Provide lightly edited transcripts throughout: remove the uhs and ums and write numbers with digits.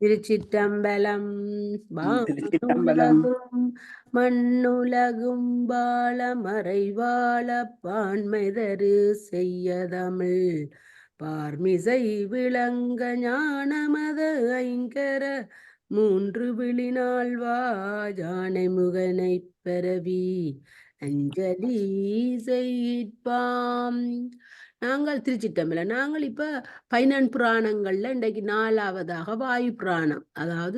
திருச்சிற்றம்பலம். திருச்சிற்றம்பலம். மண்ணுலகும் வாழ மறைவாழ பான்மைதரு செய்ய தமிழ் பார்மிசை விளங்க ஞானமத ஐங்கர மூன்று விழினாள்வா ஜானை முகனை பரவி அஞ்சலி செய்ப்பாம். நாங்கள் திருச்சிட்டம்பலம். நாங்கள் இப்ப 14 புராணங்கள்ல இன்றைக்கு 4ஆவதாக வாயு புராணம், அதாவது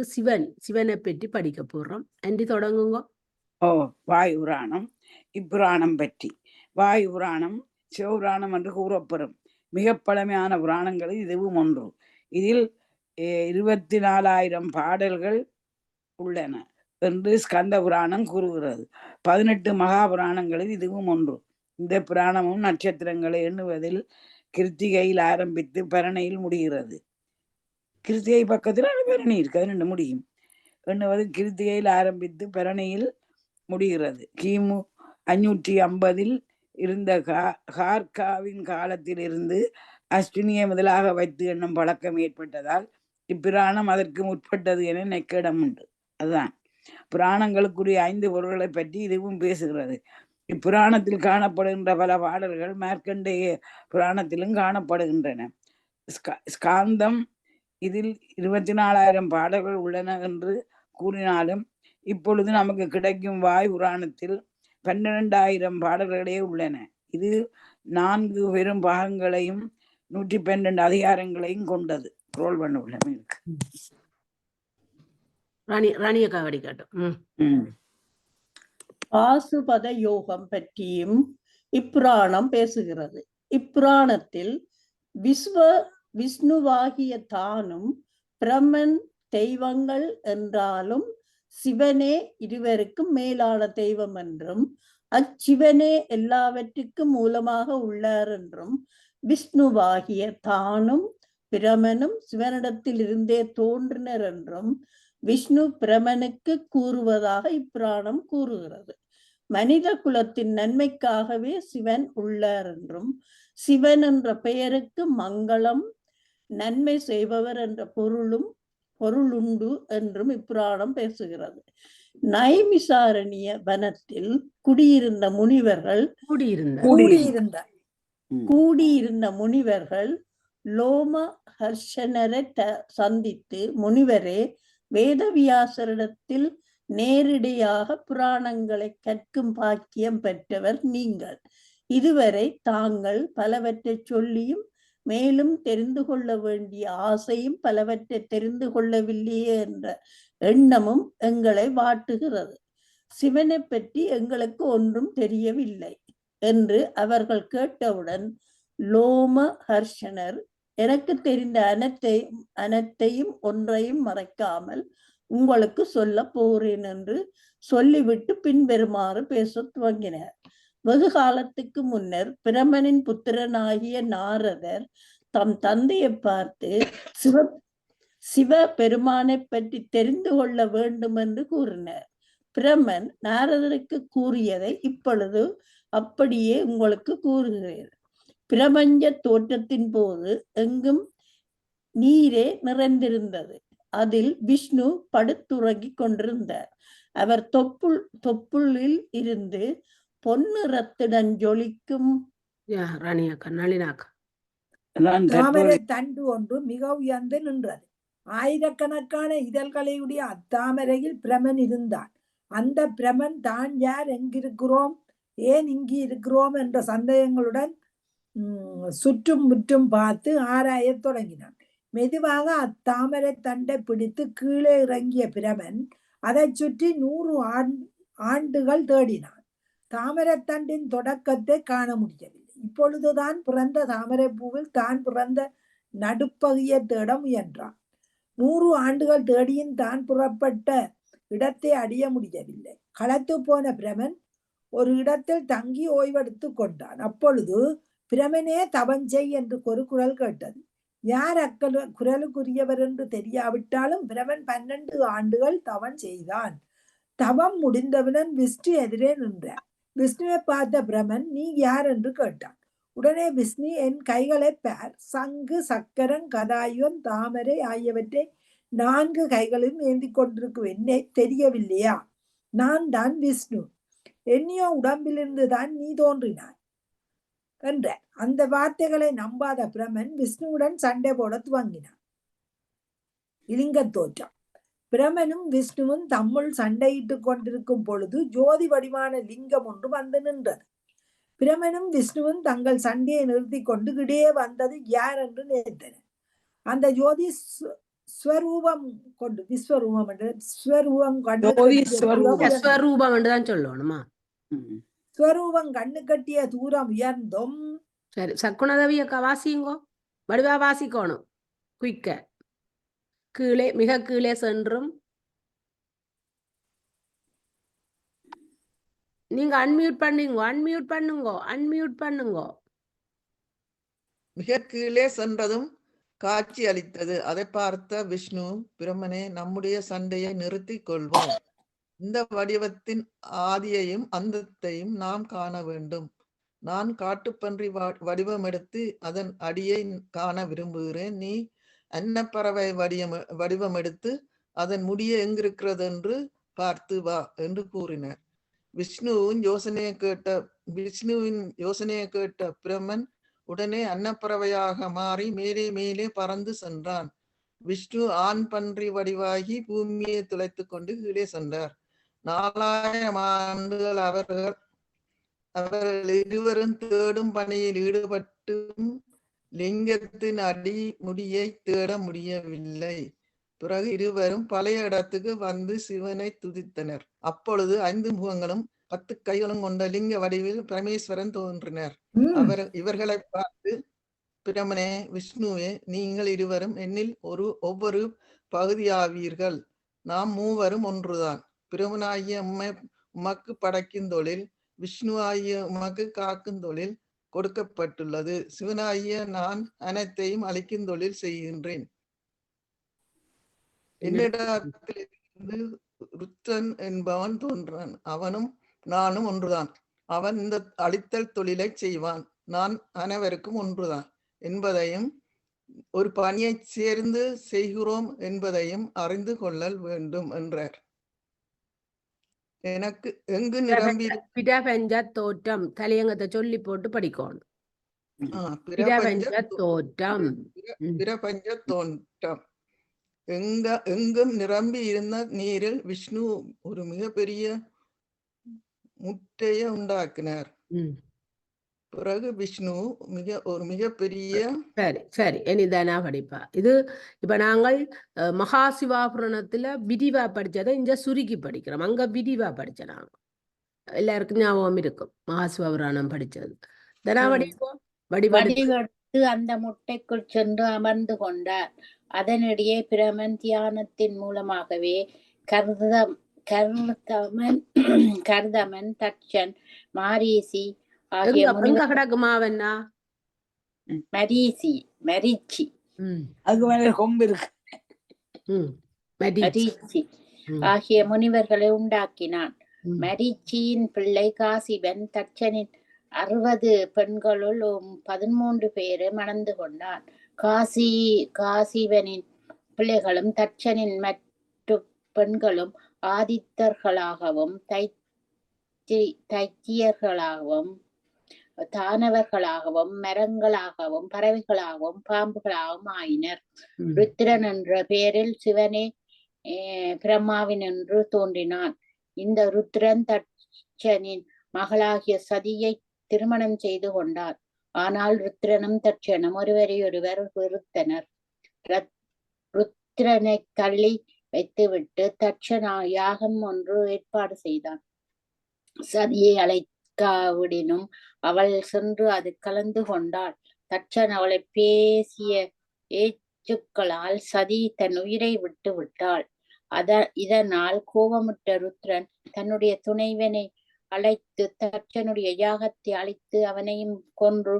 சிவனை பற்றி படிக்க போறோம். அன்றி தொடங்குங்க. வாயு புராணம் இப்புராணம் பற்றி. வாயு புராணம் சிவபுராணம் என்று கூறப்பெறும் மிக பழமையான புராணங்களில் இதுவும் ஒன்று. இதில் 24,000 பாடல்கள் உள்ளன என்று ஸ்கந்த புராணம் கூறுகிறது. 18 மகாபுராணங்களில் இதுவும் ஒன்று. இந்த புராணமும் நட்சத்திரங்களை எண்ணுவதில் கிருத்திகையில் ஆரம்பித்து பரணையில் முடிகிறது. கிருத்திகை பக்கத்தில் பரணி இருக்கு, அது 2 முடியும். எண்ணுவது கிருத்திகையில் ஆரம்பித்து பரணையில் முடிகிறது. கிமு 550 இருந்த கார்காவின் காலத்தில் இருந்து அஸ்வினியை முதலாக வைத்து எண்ணும் பழக்கம் ஏற்பட்டதால் இப்புராணம் அதற்கு முற்பட்டது என நெக்கிடம் உண்டு. அதுதான் புராணங்களுக்குரிய 5 பொருள்களை பற்றி இதுவும் பேசுகிறது. இப்புராணத்தில் காணப்படுகின்ற பல பாடல்கள் மார்க்கண்டேய புராணத்திலும் காணப்படுகின்றன. ஸ்காந்தம் இதில் 24,000 பாடல்கள் உள்ளன என்று கூறினாலும் இப்பொழுது நமக்கு கிடைக்கும் வாயு புராணத்தில் 12,000 பாடல்களே உள்ளன. இது 4 பெரும் பாகங்களையும் 112 அதிகாரங்களையும் கொண்டது. ரோல் பண்ண உள்ளமே இருக்கு. ராணிய காவடி காட்டும். பாசுபத யோகம் பற்றியும் இப்புராணம் பேசுகிறது. இப்புராணத்தில் விஷ்ணுவாகிய தானும் பிரம்மன் தெய்வங்கள் என்றாலும் சிவனே இருவருக்கும் மேலான தெய்வம் என்றும் அச்சிவனே எல்லாவற்றுக்கும் மூலமாக உள்ளார் என்றும் விஷ்ணுவாகிய தானும் பிரமனும் சிவனிடத்தில் இருந்தே தோன்றினர் என்றும் விஷ்ணு பிரமனுக்கு கூறுவதாக இப்புராணம் கூறுகிறது. மனித குலத்தின் நன்மைக்காகவே சிவன் உள்ளார் என்றும் சிவன் என்ற பெயருக்கு மங்களம் நன்மை செய்பவர் என்ற பொருளுண்டு என்றும் இப்புராணம் பேசுகிறது. நைமிசாரணிய வனத்தில் குடியிருந்த முனிவர்கள் லோம ஹர்ஷனரை சந்தித்து, முனிவரே, வேதவியாசரிடத்தில் நேரடியாக புராணங்களை கற்கும் பாக்கியம் பெற்றவர் நீங்கள். இதுவரை தாங்கள் பலவற்றை சொல்லியும் மேலும் தெரிந்து கொள்ள வேண்டிய ஆசையும் பலவற்றை தெரிந்து கொள்ளவில்லையே என்ற எண்ணமும் எங்களை வாட்டுகிறது. சிவனை பற்றி எங்களுக்கு ஒன்றும் தெரியவில்லை என்று அவர்கள் கேட்டவுடன் லோம ஹர்ஷனர், எனக்கு தெரிந்த அனைத்தையும் ஒன்றையும் மறைக்காமல் உங்களுக்கு சொல்ல போகிறேன் என்று சொல்லிவிட்டு பின்வருமாறு பேச துவங்கினார். வெகு காலத்துக்கு முன்னர் பிரமனின் புத்திரனாகிய நாரதர் தம் தந்தையை பார்த்து சிவ பெருமானை பற்றி தெரிந்து கொள்ள வேண்டும் என்று கூறினார். பிரமன் நாரதருக்கு கூறியதை இப்பொழுது அப்படியே உங்களுக்கு கூறுகிறேன். பிரபஞ்ச தோற்றத்தின் போது எங்கும் நீரே நிறைந்திருந்தது. அதில் விஷ்ணு படுத்துறங்கிக் கொண்டிருந்தார். அவர் தொப்புளில் இருந்து பொன்னிறத்துடன் ஜொலிக்கும் தாமரை தண்டு ஒன்று மிக உயர்ந்து நின்றது. ஆயிரக்கணக்கான இதழ்களையுடைய அத்தாமரையில் பிரமன் இருந்தான். அந்த பிரமன் தான் யார், எங்கிருக்கிறோம், ஏன் இங்கு இருக்கிறோம் என்ற சந்தேகங்களுடன் சுற்றும் முற்றும் பார்த்து ஆராயத் தொடங்கினான். மெதுவாக அத்தாமரை தண்டை பிடித்து கீழே இறங்கிய பிரமன் அதை சுற்றி 100 ஆண்டுகள் தேடினான். தாமரைத்தண்டின் தொடக்கத்தை காண முடியவில்லை. இப்பொழுதுதான் பிறந்த தாமரை பூவில் தான் பிறந்த நடுப்பகுதியை தேட முயன்றான். 100 ஆண்டுகள் தேடியும் தான் புறப்பட்ட இடத்தை அடைய முடியவில்லை. களத்து போன பிரமன் ஒரு இடத்தில் தங்கி ஓய்வெடுத்து கொண்டான். அப்பொழுது பிரமனே தவஞ்செய் என்று ஒரு குரல் கேட்டது. யார் குரலுக்குரியவர் என்று தெரியாவிட்டாலும் பிரமன் 12 ஆண்டுகள் தவம் செய்தான். தவம் முடிந்தவுடன் விஷ்ணு எதிரே நின்றார். விஷ்ணுவை பார்த்த பிரமன், நீ யார் என்று கேட்டான். உடனே விஷ்ணு, என் கைகளை பார், சங்கு, சக்கரம், கதாயுதம், தாமரை ஆகியவற்றை 4 கைகளும் ஏந்தி கொண்டிருக்கும் என்னை தெரியவில்லையா? நான் தான் விஷ்ணு. என்னையோ உடம்பிலிருந்து தான் நீ தோன்றினாய் என்றார். அந்த வார்த்தைகளை நம்பாத பிரமன் விஷ்ணுவுடன் சண்டை போட துவங்கினான். இலிங்க தோற்றம். பிரமனும் விஷ்ணுவும் தம்முள் சண்டையிட்டுக் கொண்டிருக்கும் பொழுது ஜோதி வடிவான லிங்கம் ஒன்று வந்து நின்றது. பிரமனும் விஷ்ணுவும் தங்கள் சண்டையை நிறுத்தி கொண்டு இடையே வந்தது யார் என்று நினைத்தனர். அந்த ஜோதி ஸ்வரூபம் கொண்டு விஸ்வரூபம் என்று ஸ்வரூபம் ஸ்வரூபம் என்றுதான் சொல்லணுமா? ஸ்வரூபம் கண்ணு கட்டிய தூரம் உயர்ந்தும். சரி, சக்குணதவி அக்கா வாசிங்கோ. வடிவா வாசிக்கணும் குயிக்க. கீழே, மிக கீழே சென்றும். நீங்க அன்மியூட் பண்ணுங்க. மிக கீழே சென்றதும் காட்சி அளித்தது. அதை பார்த்த விஷ்ணு, பிரமனே, நம்முடைய சண்டையை நிறுத்திக் கொள்வோம். இந்த வடிவத்தின் ஆதியையும் அந்தத்தையும் நாம் காண வேண்டும். நான் காட்டுப்பன்றி வடிவம் எடுத்து அதன் அடியை காண விரும்புகிறேன். நீ அன்னப்பறவை வடிவம் எடுத்து அதன் முடிய எங்கிருக்கிறது என்று பார்த்து வா என்று கூறினார். விஷ்ணுவின் யோசனையை கேட்ட பிரமன் உடனே அன்னப்பறவையாக மாறி மேலே மேலே பறந்து சென்றான். விஷ்ணு ஆண் பன்றி வடிவாகி பூமியை துளைத்து கொண்டு கீழே சென்றார். 4000 ஆண்டுகள் அவர்கள் இருவரும் தேடும் பணியில் ஈடுபட்டும் லிங்கத்தின் அடி முடியை தேட முடியவில்லை. பிறகு இருவரும் பழைய இடத்துக்கு வந்து சிவனை துதித்தனர். அப்பொழுது 5 முகங்களும் 10 கைகளும் கொண்ட லிங்க வடிவில் பரமேஸ்வரன் தோன்றினர். இவர்களை பார்த்து, பிரமனே, விஷ்ணுவே, நீங்கள் இருவரும் என்னில் ஒவ்வொரு பகுதியாவீர்கள். நாம் மூவரும் ஒன்றுதான். பிரமனாகிய உமக்கு படைக்கும் தொழில், விஷ்ணு ஆகிய உமக்கு காக்கும் தொழில் கொடுக்கப்பட்டுள்ளது. சிவனாகிய நான் அனைத்தையும் அளிக்கும் தொழில் செய்கின்றேன். என்னிடத்திலிருந்து ருத்ரன் என்பவன் தோன்றான். அவனும் நானும் ஒன்றுதான். அவன் இந்த அழித்தல் தொழிலை செய்வான். நான் அனைவருக்கும் ஒன்றுதான் என்பதையும் ஒரு பணியை சேர்ந்து செய்கிறோம் என்பதையும் அறிந்து கொள்ளல் வேண்டும் என்றார். எனக்கு எங்கு நிரம்பி பிரபஞ்ச தோற்றம் தலையங்கத்தை சொல்லி போட்டு படிக்கணும். பிரபஞ்ச தோற்றம். எங்கும் நிரம்பி இருந்த நீரில் விஷ்ணு ஒரு மிகப்பெரிய முட்டையை உண்டாக்கினார். பிறகு விஷ்ணு ஒரு மிகப்பெரிய சரி இனிதானா படிப்பா. இது இப்ப நாங்கள் மகாசிவாபுரணத்துல விரிவா படிச்சதை இங்க சுருக்கி படிக்கிறோம். அங்க விரிவா படிச்ச நாங்க எல்லாருக்கும் ஞாபகம் இருக்கும் மகாசிவாபுராணம் படிச்சது. வடிவெடுத்து அந்த முட்டைக்குள் சென்று அமர்ந்து கொண்டார். அதனிடையே பிரமன் தியானத்தின் மூலமாகவே கர்தமன், தட்சன், மாரீசி ஆகிய ஆகிய முனிவர்களை உண்டாக்கினான். மரீச்சியின் பிள்ளை காசிபன் தட்சனின் 60 பெண்களுள் 13 பேரை மணந்து கொண்டான். காசிபனின் பிள்ளைகளும் தட்சனின் மற்ற பெண்களும் ஆதித்தர்களாகவும் தைத்தியர்களாகவும் தானவர்களாகவும் மரங்களாகவும் பறவைகளாகவும் பாம்புகளாகவும் ஆயினர். ருத்ரன் என்ற பெயரில் சிவனே பிரம்மாவின் என்று தோன்றினான். இந்த ருத்ரன் தட்சனின் மகளாகிய சதியை திருமணம் செய்து கொண்டார். ஆனால் ருத்ரனும் தட்சனும் ஒருவரையொருவர் வெறுத்தனர். ருத்ரனை தள்ளி வைத்துவிட்டு தட்சனா யாகம் ஒன்று ஏற்பாடு செய்தான். சதியை அழைக்காவிடினும் அவள் சென்று அது கலந்து கொண்டாள். தட்சன் அவளை பேசிய ஏச்சுக்களால் சதி தன் உயிரை விட்டு விட்டாள். இதனால் கோபமுற்ற ருத்ரன் தன்னுடைய துணைவனை அழைத்து தட்சனுடைய யாகத்தை அழித்து அவனையும் கொன்று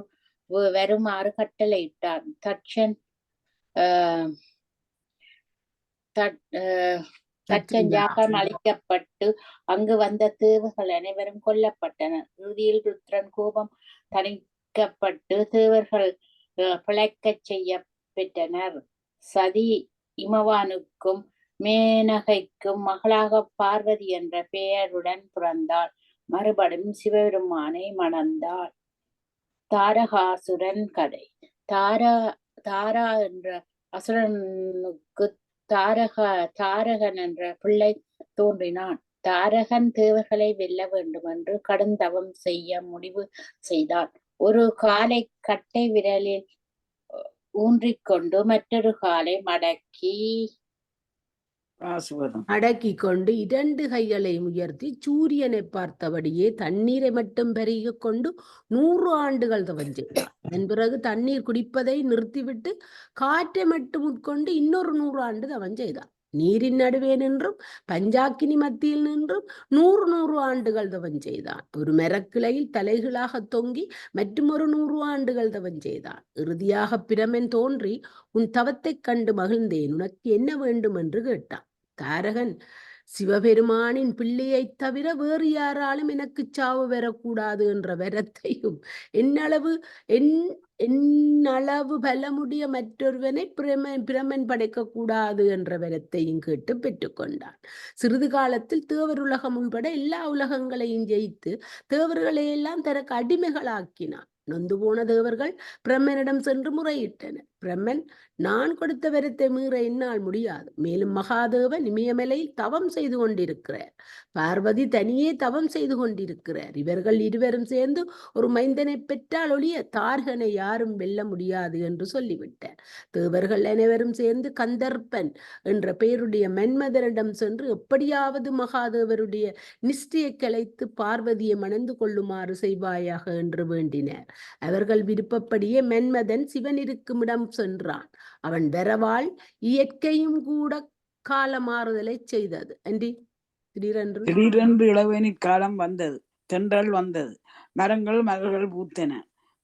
வருமாறு கட்டளையிட்டான். தட்சன் யாகம் அழிக்கப்பட்டு அங்கு வந்த தேவர்கள் அனைவரும் கொல்லப்பட்டனர். இறுதியில் ருத்ரன் கோபம் அழிக்கப்பட்டு தேவர்கள் பிழைக்கச் செய்ய பெற்றனர். சதி இமவானுக்கும் மேனகைக்கும் மகளாக பார்வதி என்ற பெயருடன் பிறந்தாள். மறுபடியும் சிவபெருமானை மணந்தாள். தாரகாசுரன் கதை. தாரா என்ற அசுரனுக்கு தாரகன் என்ற பிள்ளை தோன்றினான். தாரகன் தேவர்களை வெல்ல வேண்டும் என்று கடுந்தவம் செய்ய முடிவு செய்தான். ஒரு காலை கட்டை விரலில் ஊன்றிக்கொண்டு மற்றொரு காலை அடக்கி கொண்டு 2 கைகளையும் உயர்த்தி சூரியனை பார்த்தபடியே தண்ணீரை மட்டும் பருகிக் கொண்டு 100 ஆண்டுகள் தவம் செய்தார். அதன் பிறகு தண்ணீர் குடிப்பதை நிறுத்திவிட்டு காற்றை மட்டும் உட்கொண்டு இன்னொரு 100 ஆண்டு தவம் செய்தார். நீரின் நடுவே நின்றும் பஞ்சாக்கினி மத்தியில் நின்றும் 100 ஆண்டுகள் தவம் செய்தான். ஒரு மரக்கிளையில் தலைகளாக தொங்கி மற்றும் ஒரு 100 ஆண்டுகள் தவம் செய்தான். இறுதியாக பிரமன் தோன்றி, உன் தவத்தைக் கண்டு மகிழ்ந்தேன், உனக்கு என்ன வேண்டும் என்று கேட்டான். தாரகன், சிவபெருமானின் பிள்ளையைத் தவிர வேறு யாராலும் எனக்கு சாவு வரக்கூடாது என்ற வரத்தையும் என்னளவு பலமுடைய மற்றொருவனை பிரமன் படைக்க கூடாது என்ற வரத்தையும் கேட்டு பெற்றுக்கொண்டான். சிறிது காலத்தில் தேவருலகம் உள்பட எல்லா உலகங்களையும் ஜெயித்து தேவர்களையெல்லாம் தனக்கு அடிமைகளாக்கினான். நொந்து போன தேவர்கள் பிரம்மனிடம் சென்று முறையிட்டனர். பிரம்மன், நான் கொடுத்த வரத்தை மீற என்னால் முடியாது. மேலும் மகாதேவன் இமயமலையில் தவம் செய்து கொண்டிருக்கிறார். பார்வதி தனியே தவம் செய்து கொண்டிருக்கிறார். இவர்கள் இருவரும் சேர்ந்து ஒரு மைந்தனை பெற்றால் ஒழிய தாரகனை யாரும் வெல்ல முடியாது என்று சொல்லிவிட்டார். தேவர்கள் அனைவரும் சேர்ந்து கந்தர்ப்பன் என்ற பெயருடைய மன்மதனிடம் சென்று எப்படியாவது மகாதேவருடைய நிஷ்டையை கலைத்து பார்வதியை மணந்து கொள்ளுமாறு செய்வாயாக என்று வேண்டினர். அவர்கள் விருப்பப்படியே மன்மதன் சிவன் இருக்கும் இடம் சென்றான். அவன் வரவால் இயற்கையும் கூட கால மாறுதலை செய்தது. திடீரென்று இளவேனிற் காலம் வந்தது. தென்றல் வந்தது. மலர்கள் பூத்தன.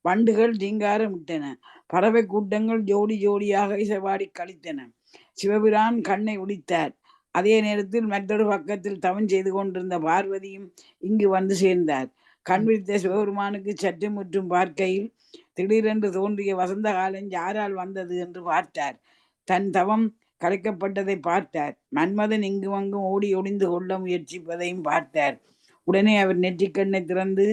வண்டுகள் ரீங்காரமிட்டன. பறவை கூட்டங்கள் ஜோடி ஜோடியாக இசைவாடி கழித்தன. சிவபிரான் கண்ணை உடித்தார். அதே நேரத்தில் மற்றொரு பக்கத்தில் தவம் செய்து கொண்டிருந்த பார்வதியும் இங்கு வந்து சேர்ந்தார். கண் விழித்த சிவபெருமானுக்கு சற்று முற்றும் பார்க்கையில் திடீரென்று தோன்றிய வசந்த காலம் யாரால் வந்தது என்று பார்த்தார். தன் தவம் கலைக்கப்பட்டதை பார்த்தார். மன்மதன் இங்கு அங்கும் ஓடி ஒளிந்து கொள்ள முயற்சிப்பதையும் பார்த்தார். உடனே அவர் நெற்றிக்கண்ணை திறந்து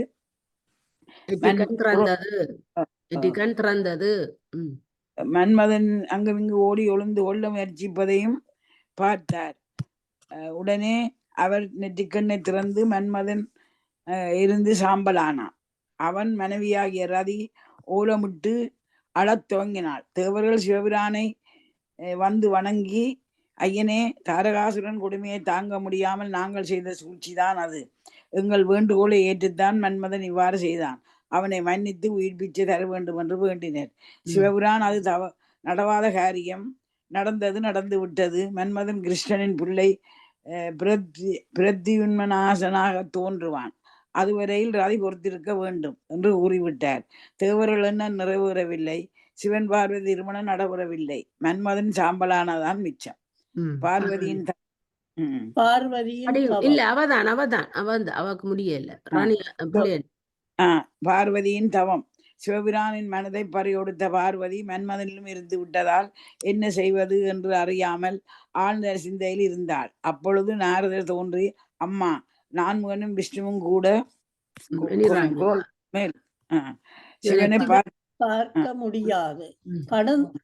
மன்மதன் அங்கும் இங்கு ஓடி ஒளிந்து கொள்ள முயற்சிப்பதையும் பார்த்தார். உடனே அவர் நெற்றிக்கண்ணை திறந்து மன்மதன் இருந்து சாம்பலானான். அவன் மனைவியாகிய ரதி ஓலமிட்டு அழத் துவங்கினாள். தேவர்கள் சிவபிரானை வந்து வணங்கி, ஐயனே, தாரகாசுரன் கொடுமையை தாங்க முடியாமல் நாங்கள் செய்த சூழ்ச்சிதான் அது. எங்கள் வேண்டுகோளை ஏற்றுத்தான் மன்மதன் இவ்வாறு செய்தான். அவனை மன்னித்து உயிர் பிச்சை தர வேண்டும் என்று வேண்டினர். சிவபிரான், அது நடவாத காரியம், நடந்து விட்டது. மன்மதன் கிருஷ்ணனின் பிள்ளை பிரத்யுன்மனாசனாக தோன்றுவான். அதுவரையில் ரதி பொறுத்திருக்க வேண்டும் என்று கூறிவிட்டார். தேவர்கள் என்ன நிறைவேறவில்லை. சிவன் பார்வதி திருமணம் நடைபெறவில்லை. மன்மதன் சாம்பலானதான் மிச்சம். பார்வதியின் பார்வதியின் தவம். சிவபிரானின் மனதை பறியொடுத்த பார்வதி மன்மதனிலும் இருந்து விட்டதால் என்ன செய்வது என்று அறியாமல் ஆழ்ந்த சிந்தையில் இருந்தாள். அப்பொழுது நாரதர் தோன்றி, அம்மா, நான் மகனும் விஷ்ணுவும் கூட சிவனை பார்க்க முடியாது.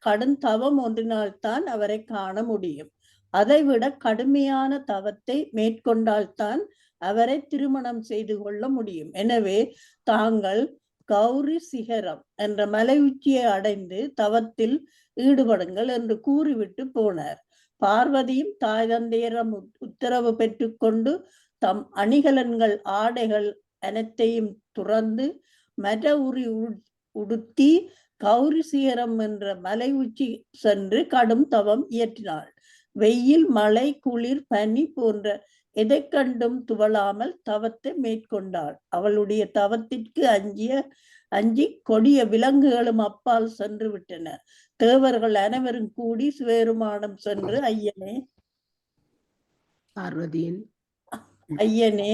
கடும் தவம் ஒன்றினால்தான் அவரை காண முடியும். அதைவிட கடுமையான தவத்தை மேற்கொண்டால்தான் அவரை திருமணம் செய்து கொள்ள முடியும். எனவே தாங்கள் கௌரி சிகரம் என்ற மலை உச்சியை அடைந்து தவத்தில் ஈடுபடுங்கள் என்று கூறிவிட்டு போனார். பார்வதியும் தாய் தந்தையரம் உத்தரவு பெற்றுக்கொண்டு தம் அணிகலன்கள் ஆடைகள் அனைத்தையும் துறந்து மர உரி உடுத்தி கௌரி சிகரம் என்ற மலை உச்சி சென்று கடும் தவம் இயற்றினாள். வெயில், மழை, குளிர், பனி போன்ற எதை கண்டும் துவளாமல் தவத்தை மேற்கொண்டாள். அவளுடைய தவத்திற்கு அஞ்சி கொடிய விலங்குகளும் அப்பால் சென்று விட்டன. தேவர்கள் அனைவரும் கூடி சிவபெருமானம் சென்று, ஐயனே,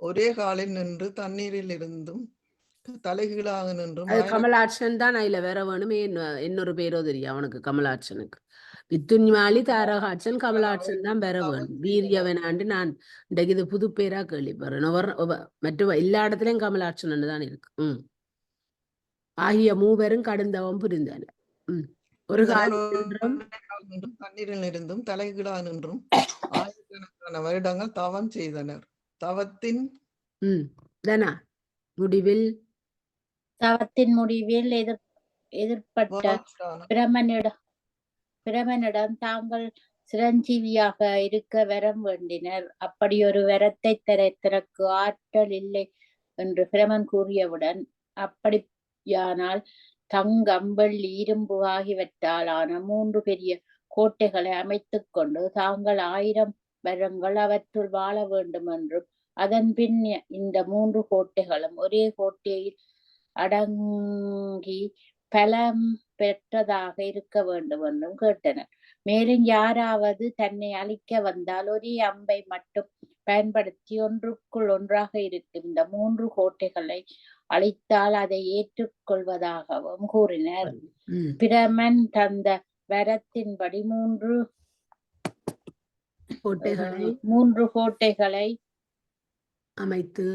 ஒரே காலில் நின்று தண்ணீரில் இருந்தும் தலைகீழாக நின்றும் அது கமலாட்சன் தான் அதுல வேற வேணுமே இன்னொரு பேரோ தெரியும் அவனுக்கு கமலாட்சனுக்கு. வித்துன்மாலி தாரகாட்சன் கமலாட்சன் தான் வேற வேணும். வீரியவனாண்டு நான் இன்றைக்கு இது புது பேரா கேள்விப்படுறேன். மற்ற எல்லா இடத்துலயும் கமலாட்சன் தான் இருக்கு. ஆகிய மூவரும் கடுந்தவம் புரிந்தனர். ஒரு காலம் தண்ணீரில் இருந்தும் தலைகீழாக நின்றும் ஆயிரக்கணக்கான வருடங்கள் தவம் செய்தனர். தவத்தின் முடிவில் எதிர்பட்ட பிரமனிடம் தாங்கள் சிரஞ்சீவியாக இருக்க வரம் வேண்டினர். அப்படி ஒரு வரத்தை தனக்கு ஆற்றல் இல்லை என்று பிரமன் கூறியவுடன், அப்படியானால் தங்கம், வெள்ளி, இரும்பு ஆகியவற்றாலான 3 பெரிய கோட்டைகளை அமைத்துக் கொண்டு தாங்கள் 1000 வருடங்கள் அவற்றுள் வாழ வேண்டும் என்றும், அதன் பின் இந்த 3 கோட்டைகளும் ஒரே கோட்டையில் அடங்கி பலம் பெற்றதாக இருக்க வேண்டும் என்றும் கேட்டனர். மேலும் யாராவது தன்னை அழிக்க வந்தால் ஒரே அம்பை மட்டும் பயன்படுத்தி ஒன்றுக்குள் ஒன்றாக இருக்கும் இந்த 3 கோட்டைகளை அழித்தால் அதை ஏற்றுக்கொள்வதாகவும் கூறினர். பிரமன் தந்த வரத்தின்படி 3 கோட்டைகளை அமைத்து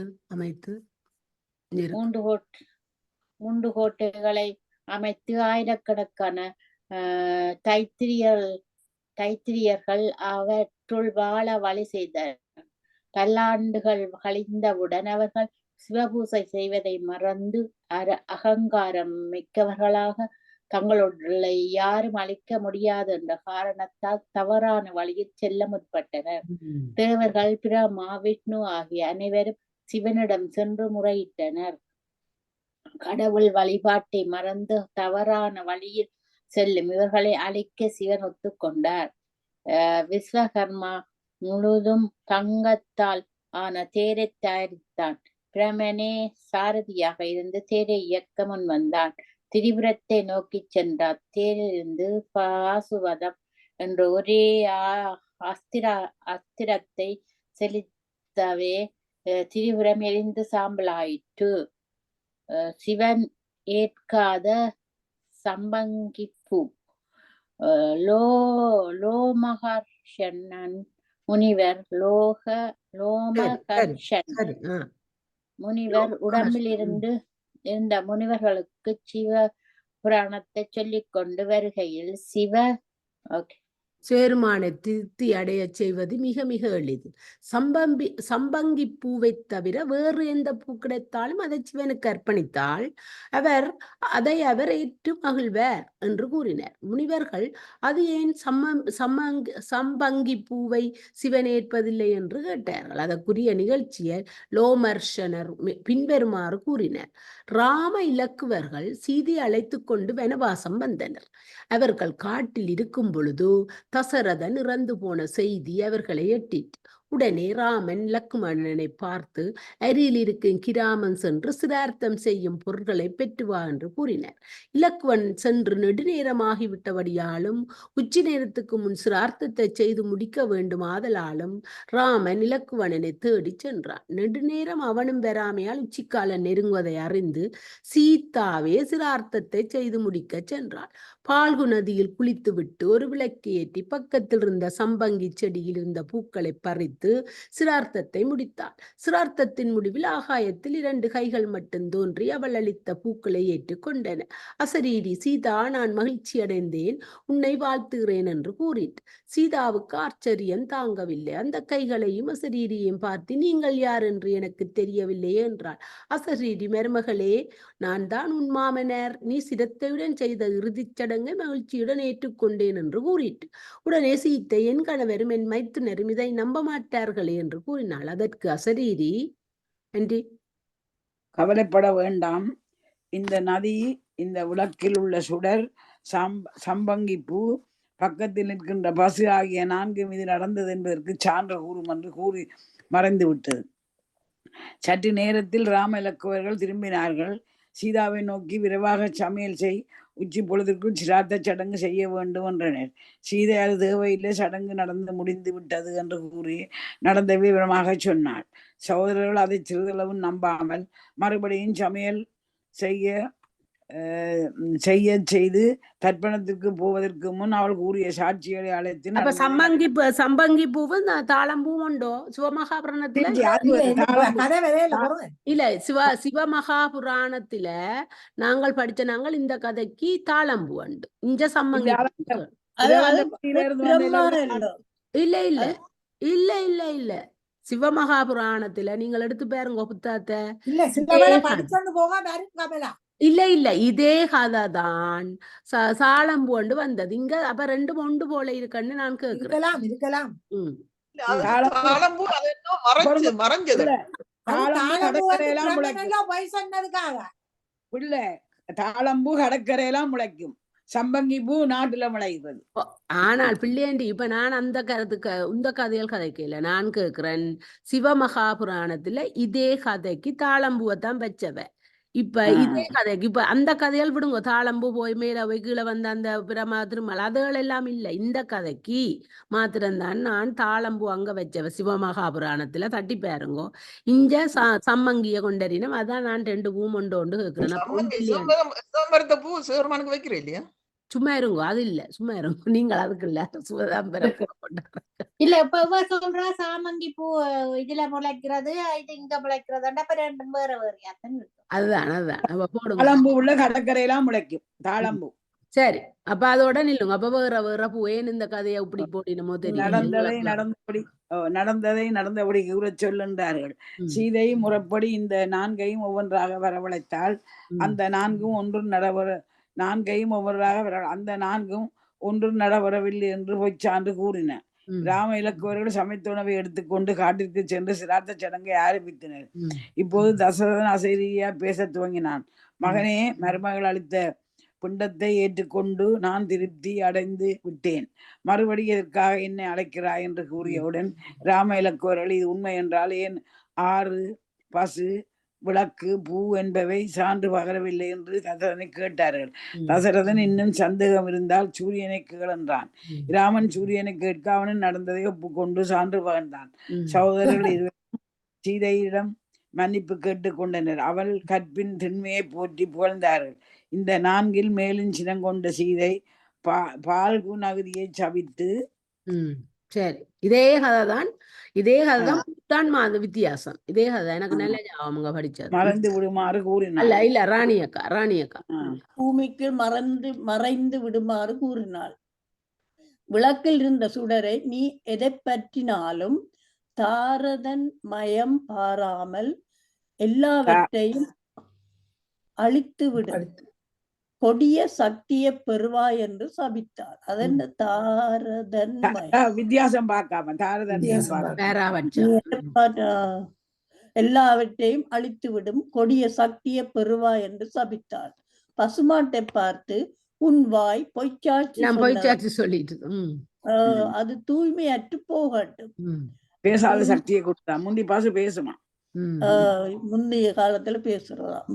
3 கோட்டைகளை அமைத்து ஆயிரக்கணக்கான தைத்திரியர்கள் அவற்றுள் வாழ வழி செய்தனர். பல்லாண்டுகள் கழிந்தவுடன் அவர்கள் சிவபூசை செய்வதை மறந்து அகங்காரம் மிக்கவர்களாக தங்களுடைய யாரும் அழிக்க முடியாது என்ற காரணத்தால் தவறான வழியில் செல்ல முற்பட்டனர். தேவர்கள், பிரம்மா, விஷ்ணு ஆகிய அனைவரும் சிவனிடம் சென்று முறையிட்டனர். கடவுள் வழிபாட்டை மறந்து தவறான வழியில் செல்லும் இவர்களை அழிக்க சிவன் ஒத்துக்கொண்டார். விஸ்வகர்மா முழுதும் தங்கத்தால் ஆன தேரை தயாரித்தான். பிரமனே சாரதியாக இருந்து தேரை இயக்க முன் வந்தான். திரிபுரத்தை நோக்கி சென்றார். தேரிலிருந்து பாசுவதம் என்ற ஒரே அஸ்திரத்தை செலுத்தவே திரிபுரம் எரிந்து சாம்பலாயிற்று. சிவன் ஏற்காத சம்பங்கிப்பூ லோமஹர்ஷன் முனிவர் முனிவர் உடம்பில் இருந்த முனிவர்களுக்கு சிவ புராணத்தை சொல்லிக் கொண்டு வருகையில் சேருமானை திருப்தி அடைய செய்வது மிக மிக எளிது. சம்பங்கி பூவை தவிர வேறு எந்த பூ கிடைத்தாலும் அதை சிவனுக்கு அர்ப்பணித்தால் அதை அவர் ஏற்று மகிழ்வர் என்று கூறினார். முனிவர்கள் அது ஏன் சம்பங்கி பூவை சிவன் ஏற்பதில்லை என்று கேட்டார்கள். அதற்குரிய நிகழ்ச்சியை லோமர்ஷனர் பின்வருமாறு கூறினார். ராம இலக்குவர்கள் சீதை அழைத்து கொண்டு வனவாசம் வந்தனர். அவர்கள் காட்டில் இருக்கும் பொழுது தசரதன் இறந்து போன செய்தி அவர்களை எட்டிற்று. உடனே ராமன் லக்குமணனை பார்த்து அருகில் இருக்கும் கிராமம் சென்று சிரார்த்தம் செய்யும் பொருட்களை பெற்று வா என்று கூறினார். இலக்குவன் சென்று நெடுநேரமாகிவிட்டபடியாலும் உச்சி நேரத்துக்கு முன் சிரார்த்தத்தை செய்து முடிக்க வேண்டும் ஆதலாலும் ராமன் இலக்குவனனை தேடி சென்றான். நெடுநேரம் அவனும் வராமையால் உச்சிக்காலம் நெருங்குவதை அறிந்து சீதாவே சிரார்த்தத்தை செய்து முடிக்க சென்றாள். பால்கு நதியில் குளித்துவிட்டு ஒரு விளக்கு ஏற்றி பக்கத்தில் இருந்த சம்பங்கி செடியில் இருந்த பூக்களை பறித்து சிரார்த்தத்தை முடித்தாள். சிரார்த்தத்தின் முடிவில் ஆகாயத்தில் 2 கைகள் மட்டும் தோன்றி அவள் அளித்த பூக்களை ஏற்றுக்கொண்டன. அசரீரி, சீதா, நான் மகிழ்ச்சி அடைந்தேன், உன்னை வாழ்த்துகிறேன் என்று கூறிட்டு சீதாவுக்கு ஆச்சரியம் தாங்கவில்லை. அந்த கைகளையும் அசரீரியையும் பார்த்து, நீங்கள் யார் என்று எனக்கு தெரியவில்லை என்றாள். அசரீரி, மருமகளே, நான் தான் உன் மாமனார். நீ சிரத்தையுடன் செய்த இறுதிச் சடங்கை மகிழ்ச்சியுடன் ஏற்றுக்கொண்டேன் என்று கூறிட்டு உடனே சீத்தை, என் கணவரும் என் மைத்துனரும் இதை நம்ப மாட்டார்களே என்று கூறினாள். அதற்கு அசரீரி, கவலைப்பட வேண்டாம், இந்த நதி, இந்த விளக்கில் உள்ள சுடர், சம்பங்கி பூ, பக்கத்தில் நிற்கின்ற பசு ஆகிய 4 இது நடந்தது என்பதற்கு சான்று கூறும் என்று கூறி மறைந்து விட்டது. சற்று நேரத்தில் ராம இலக்குவர்கள் திரும்பினார்கள். சீதாவை நோக்கி, விரைவாக சமையல் செய், உச்சி பொழுதிற்குள் சிராத்த சடங்கு செய்ய வேண்டும் என்றனர். சீதை அது தேவையில்லை, சடங்கு நடந்து முடிந்து விட்டது என்று கூறி நடந்த விவரமாக சொன்னாள். சகோதரர்கள் அதை சிறிதளவு நம்பாமல் மறுபடியும் சமையல் செய்து தர்ப்பணத்திற்கு போவதற்கு முன் அவள் கூறிய சாட்சிகளை அழைத்து அப்ப சம்பங்கி பூவு தாளம்பூ உண்டோ சிவமகாபுராணத்துல? இல்ல சிவமகாபுராணத்துல நாங்கள் படிச்ச நாங்கள் இந்த கதைக்கு தாளம்பூ உண்டு. இங்க சம்பங்கி இல்ல இல்ல இல்ல இல்ல இல்ல சிவமகாபுராணத்துல நீங்கள் எடுத்து பாருங்க புத்தகத்தை. இல்ல இல்ல இதே கதை தான் சாளம்பு கொண்டு வந்தது இங்க. அப்ப ரெண்டும் ஒன்று போல இருக்குன்னு நான் கேக்குறேன். இருக்கலாம். தாளம்பூ கடற்கரையெல்லாம் முளைக்கும், சம்பங்கி பூ நாட்டுல முளைக்கிறது. ஆனால் பிள்ளையாண்டி இப்ப நான் அந்த இந்த கதைகள் கதைக்கல, நான் கேக்குறேன் சிவமகாபுராணத்துல இதே கதைக்கு தாளம்பூவைத்தான் வச்சவ. இப்ப இதே கதைக்கு இப்ப அந்த கதையால் விடுங்க, தாளம்பூ போய் மேல போய் கீழே வந்த அந்த பிரமா திருமல் அதுகள் எல்லாம் இல்லை. இந்த கதைக்கு மாத்திரம்தான் நான் தாளம்பூ அங்க வச்சவ சிவமகாபுராணத்துல. தட்டி பாருங்கோ. இங்க சம்மங்கிய கொண்டறினோம். அதான் நான் 2 பூ ஒன்று கேக்குறேன். பூ சிவருமானுக்கு வைக்கிறேன் இல்லையா? சும்மா இருங்கோ, அது இல்ல, சும்மா இருங்கோ. நீங்கள் அதுக்கு இல்ல சுவதாம்பரம் இல்ல இப்ப சொல்றா சாமங்கி பூ இதுல முளைக்கிறது, இது இங்க முளைக்கிறதுண்டா அப்ப ரெண்டும் வேற வேறையாத்தான் இருக்கும். அதுதான் அப்ப போடுங்க. தாளம்பூ உள்ள கடற்கரையெல்லாம் முளைக்கும் தாளம்பூ. சரி, அப்ப அதோட நில்லுங்க. அப்ப வேற பூ ஏன் இந்த கதையை இப்படி போட்டினமோ தெரியும். நடந்ததை நடந்தபடி கூற சொல்லுன்றார்கள். சீதை முறைப்படி இந்த 4ஐயும் ஒவ்வொன்றாக வரவழைத்தால் அந்த 4ம் ஒன்றும் அந்த 4ம் ஒன்றும் நடவரவில்லை என்று பொய்ச்சான்று கூறின. ராம இலக்குவர்கள் சமைத்த உணவை எடுத்துக்கொண்டு காட்டிற்கு சென்று சிராத்த சடங்கை ஆரம்பித்தனர். இப்போது தசரதன் அசைரியா பேச துவங்கினான். மகனே, மருமகள் அளித்த பிண்டத்தை ஏற்றுக்கொண்டு நான் திருப்தி அடைந்து விட்டேன். மறுபடி எதற்காக என்னை அழைக்கிறாய் என்று கூறியவுடன் ராம இலக்குவர்கள் இது உண்மை என்றால் ஏன் 6 பசு விளக்கு பூ என்பவை சான்று பகரவில்லை என்று தசரதனை கேட்டார்கள். தசரதன் இன்னும் சந்தேகம் இருந்தால் சூரியனை கேளென்றான். ராமன் சூரியனை கேட்க அவனும் நடந்ததை ஒப்புக்கொண்டு சான்று பகர்ந்தான். சகோதரர்கள் இருவரும் சீதையிடம் மன்னிப்பு கேட்டுக் கொண்டனர். அவள் கற்பின் திண்மையை போற்றி புகழ்ந்தார்கள். இந்த 4இல் மேலும் சினங்கொண்ட சீதை பால்கு நகரியை சபித்து. சரி, இதே கதைதான் வித்தியாசம். இதே கதை எனக்கு நல்ல ஞாபகம் படிச்சது. மறைந்து விடுமாறு கூறினார். இல்ல ராணியக்கா பூமிக்கு மறைந்து விடுமாறு கூறினாள். விளக்கில் இருந்த சுடரை நீ எதை பற்றினாலும் தாரதன் மயம் பாராமல் எல்லாவற்றையும் அழித்து விடு, கொடிய சக்தியை பெறுவாய் என்று சபித்தார். அதன் தாரதன் வித்தியாசம் பார்க்காம தாரதன் எல்லாவற்றையும் அழித்து விடும் கொடிய சக்தியை பெறுவாய் என்று சபித்தார். பசுமாட்டை பார்த்து உன் வாய் பொய்ச்சாட்சி சொல்லிட்டு அது தூய்மையற்று போகட்டும். பேசாத சக்தியை கொடுத்தா முந்தி பாசு பேசுமா, முந்தைய காலத்துல பேசுறதாம்.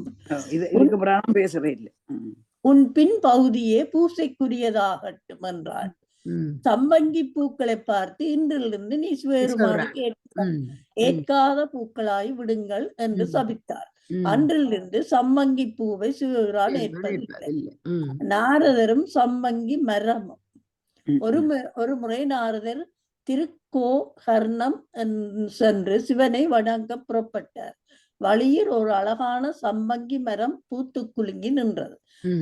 இதுக்கு புராணம் பேசவே இல்லை. உன் பின் பகுதியே பூசைக்குரியதாகட்டும் என்றாள். சம்பங்கி பூக்களை பார்த்து இன்றிலிருந்து நீ வேறுமாறு ஏற்காத பூக்களாய் விடுங்கள் என்று சபித்தார். அன்றிலிருந்து சம்பங்கி பூவை சிவபிரான் ஏற்பதில்லை. நாரதரும் சம்பங்கி மரமும். ஒரு முறை நாரதர் திருக்கோகர்ணம் சென்று சிவனை வணங்க புறப்பட்டார். வழியில் ஒரு அழகான சம்பங்கி மரம் பூத்து குலுங்கி நின்றது.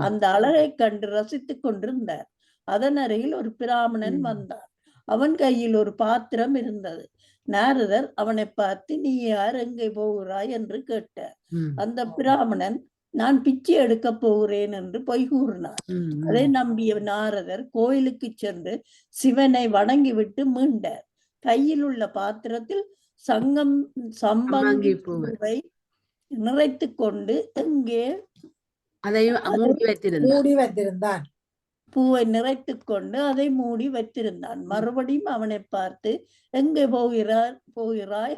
அந்த அழகை கண்டு ரசித்துக் கொண்டிருந்தார். அதன் அருகில் ஒரு பிராமணன் வந்தான். அவன் கையில் ஒரு பாத்திரம் இருந்தது. நாரதர் அவனை பார்த்து நீ யார், எங்கே போகிறாய் என்று கேட்டார். அந்த பிராமணன் நான் பிச்சை எடுக்க போகிறேன் என்று பொய் கூறினார். அதை நம்பிய நாரதர் கோயிலுக்கு சென்று சிவனை வணங்கிவிட்டு மீண்டார். கையில் உள்ள பாத்திரத்தில் சம்பங்கி பூவை நிறைத்து கொண்டு எங்கே மூடி வைத்திருந்தான். பூவை நிறைத்து கொண்டு அதை மூடி வைத்திருந்தான். மறுபடியும் அவனை பார்த்து எங்கே போகிறாய்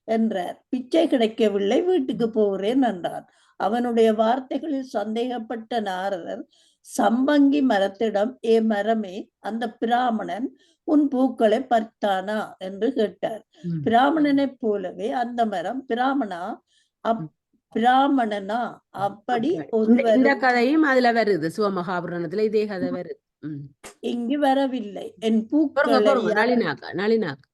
என்றார். பிச்சை கிடைக்கவில்லை, வீட்டுக்கு போகிறேன் என்றான். அவனுடைய வார்த்தைகளில் சந்தேகப்பட்ட நாரதர் சம்பங்கி மரத்திடம், ஏ மரமே, அந்த பிராமணன் உன் பூக்களை பறித்தானா என்று கேட்டார். பிராமணனைப் போலவே அந்த மரம் பிராமணனா அப்படி இந்த ஒருவரும் கதையும் அதுல வருது, சிவமகாபுராணத்துல இதே கதை வருது. இங்கு வரவில்லை. என் பொறுங்க பூக்களை நளினாக்கா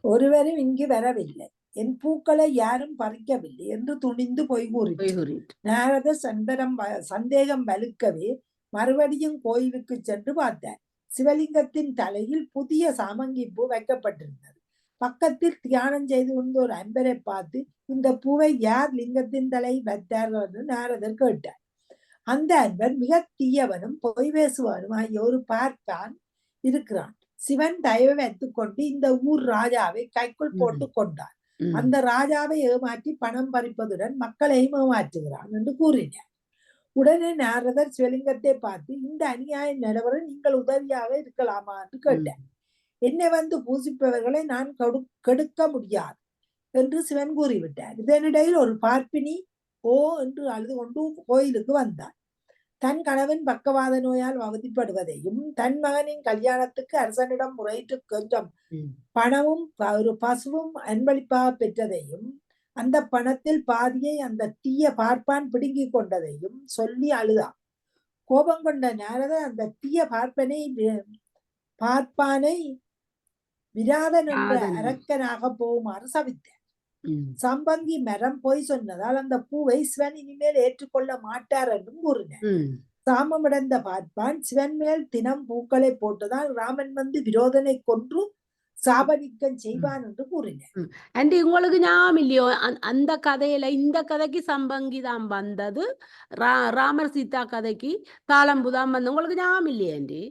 ஒருவரும் இங்கு வரவில்லை, என் பூக்களை யாரும் பறிக்கவில்லை என்று துணிந்து பொய் கூறினார். நாரதர் சந்தேகம் வலுக்கவே மறுபடியும் கோயிலுக்கு சென்று பார்த்தார். சிவலிங்கத்தின் தலையில் புதிய சாமங்கி பூ வைக்கப்பட்டிருந்தது. பக்கத்தில் தியானம் செய்து கொண்டு ஒரு அன்பரை பார்த்து, இந்த பூவை யார் லிங்கத்தின் தலை வைத்தார்கள் என்று நாரதர் கேட்டார். அந்த அன்பர் மிக தீயவனும் பொய் பேசுவானும் ஆகிய ஒரு பார்த்தான் இருக்கிறான். சிவன் தயவை வைத்துக்கொண்டு இந்த ஊர் ராஜாவை கைக்குள் போட்டு கொண்டார். அந்த ராஜாவை ஏமாற்றி பணம் பறிப்பதுடன் மக்களையும் ஏமாற்றுகிறான் என்று கூறினார். உடனே நாரதர் சிவலிங்கத்தை பார்த்து, இந்த அநியாயம் நடைபெற நீங்கள் உதவியாக இருக்கலாமா என்று கேட்டார். என்னை வந்து பூசிப்பவர்களை நான் கெடுக்க முடியாது என்று சிவன் கூறிவிட்டார். இதனிடையில் ஒரு பார்ப்பினி ஓ என்று அழுது கொண்டு கோயிலுக்கு வந்தார். தன் கணவன் பக்கவாத நோயால் அவதிப்படுவதையும், தன் மகனின் கல்யாணத்துக்கு அரசனிடம் முறையிட்டு கொஞ்சம் பணமும் ஒரு பசுவும் அன்பளிப்பாக பெற்றதையும், அந்த பணத்தில் பாதியை அந்த தீய பார்ப்பான் பிடுங்கிக் கொண்டதையும் சொல்லி அழுதான். கோபம் கொண்ட நாரதர் அந்த தீய பார்ப்பானை விராதன் என்ற அரக்கனாக போகுமாறு சபித்தார். சம்பங்கி மரம் பொய் சொன்னதால் அந்த பூவை சிவன் இனிமேல் ஏற்றுக்கொள்ள மாட்டார் என்றும் கூறினார். சாமமடைந்த பார்ப்பான் சிவன் மேல் தினம் பூக்களை போட்டதால் ராமன் வந்து விரோதனை கொன்று சாபனிக்கம் செய்வான் என்று கூறினார். ஆண்டி, உங்களுக்கு ஞாபகம் இல்லையோ அந்த கதையில இந்த கதைக்கு சம்பங்கி தான் வந்தது, ராமர் சீதா கதைக்கு தாளம்புதான் வந்தது. உங்களுக்கு ஞாபகம் இல்லையா ஆண்டி?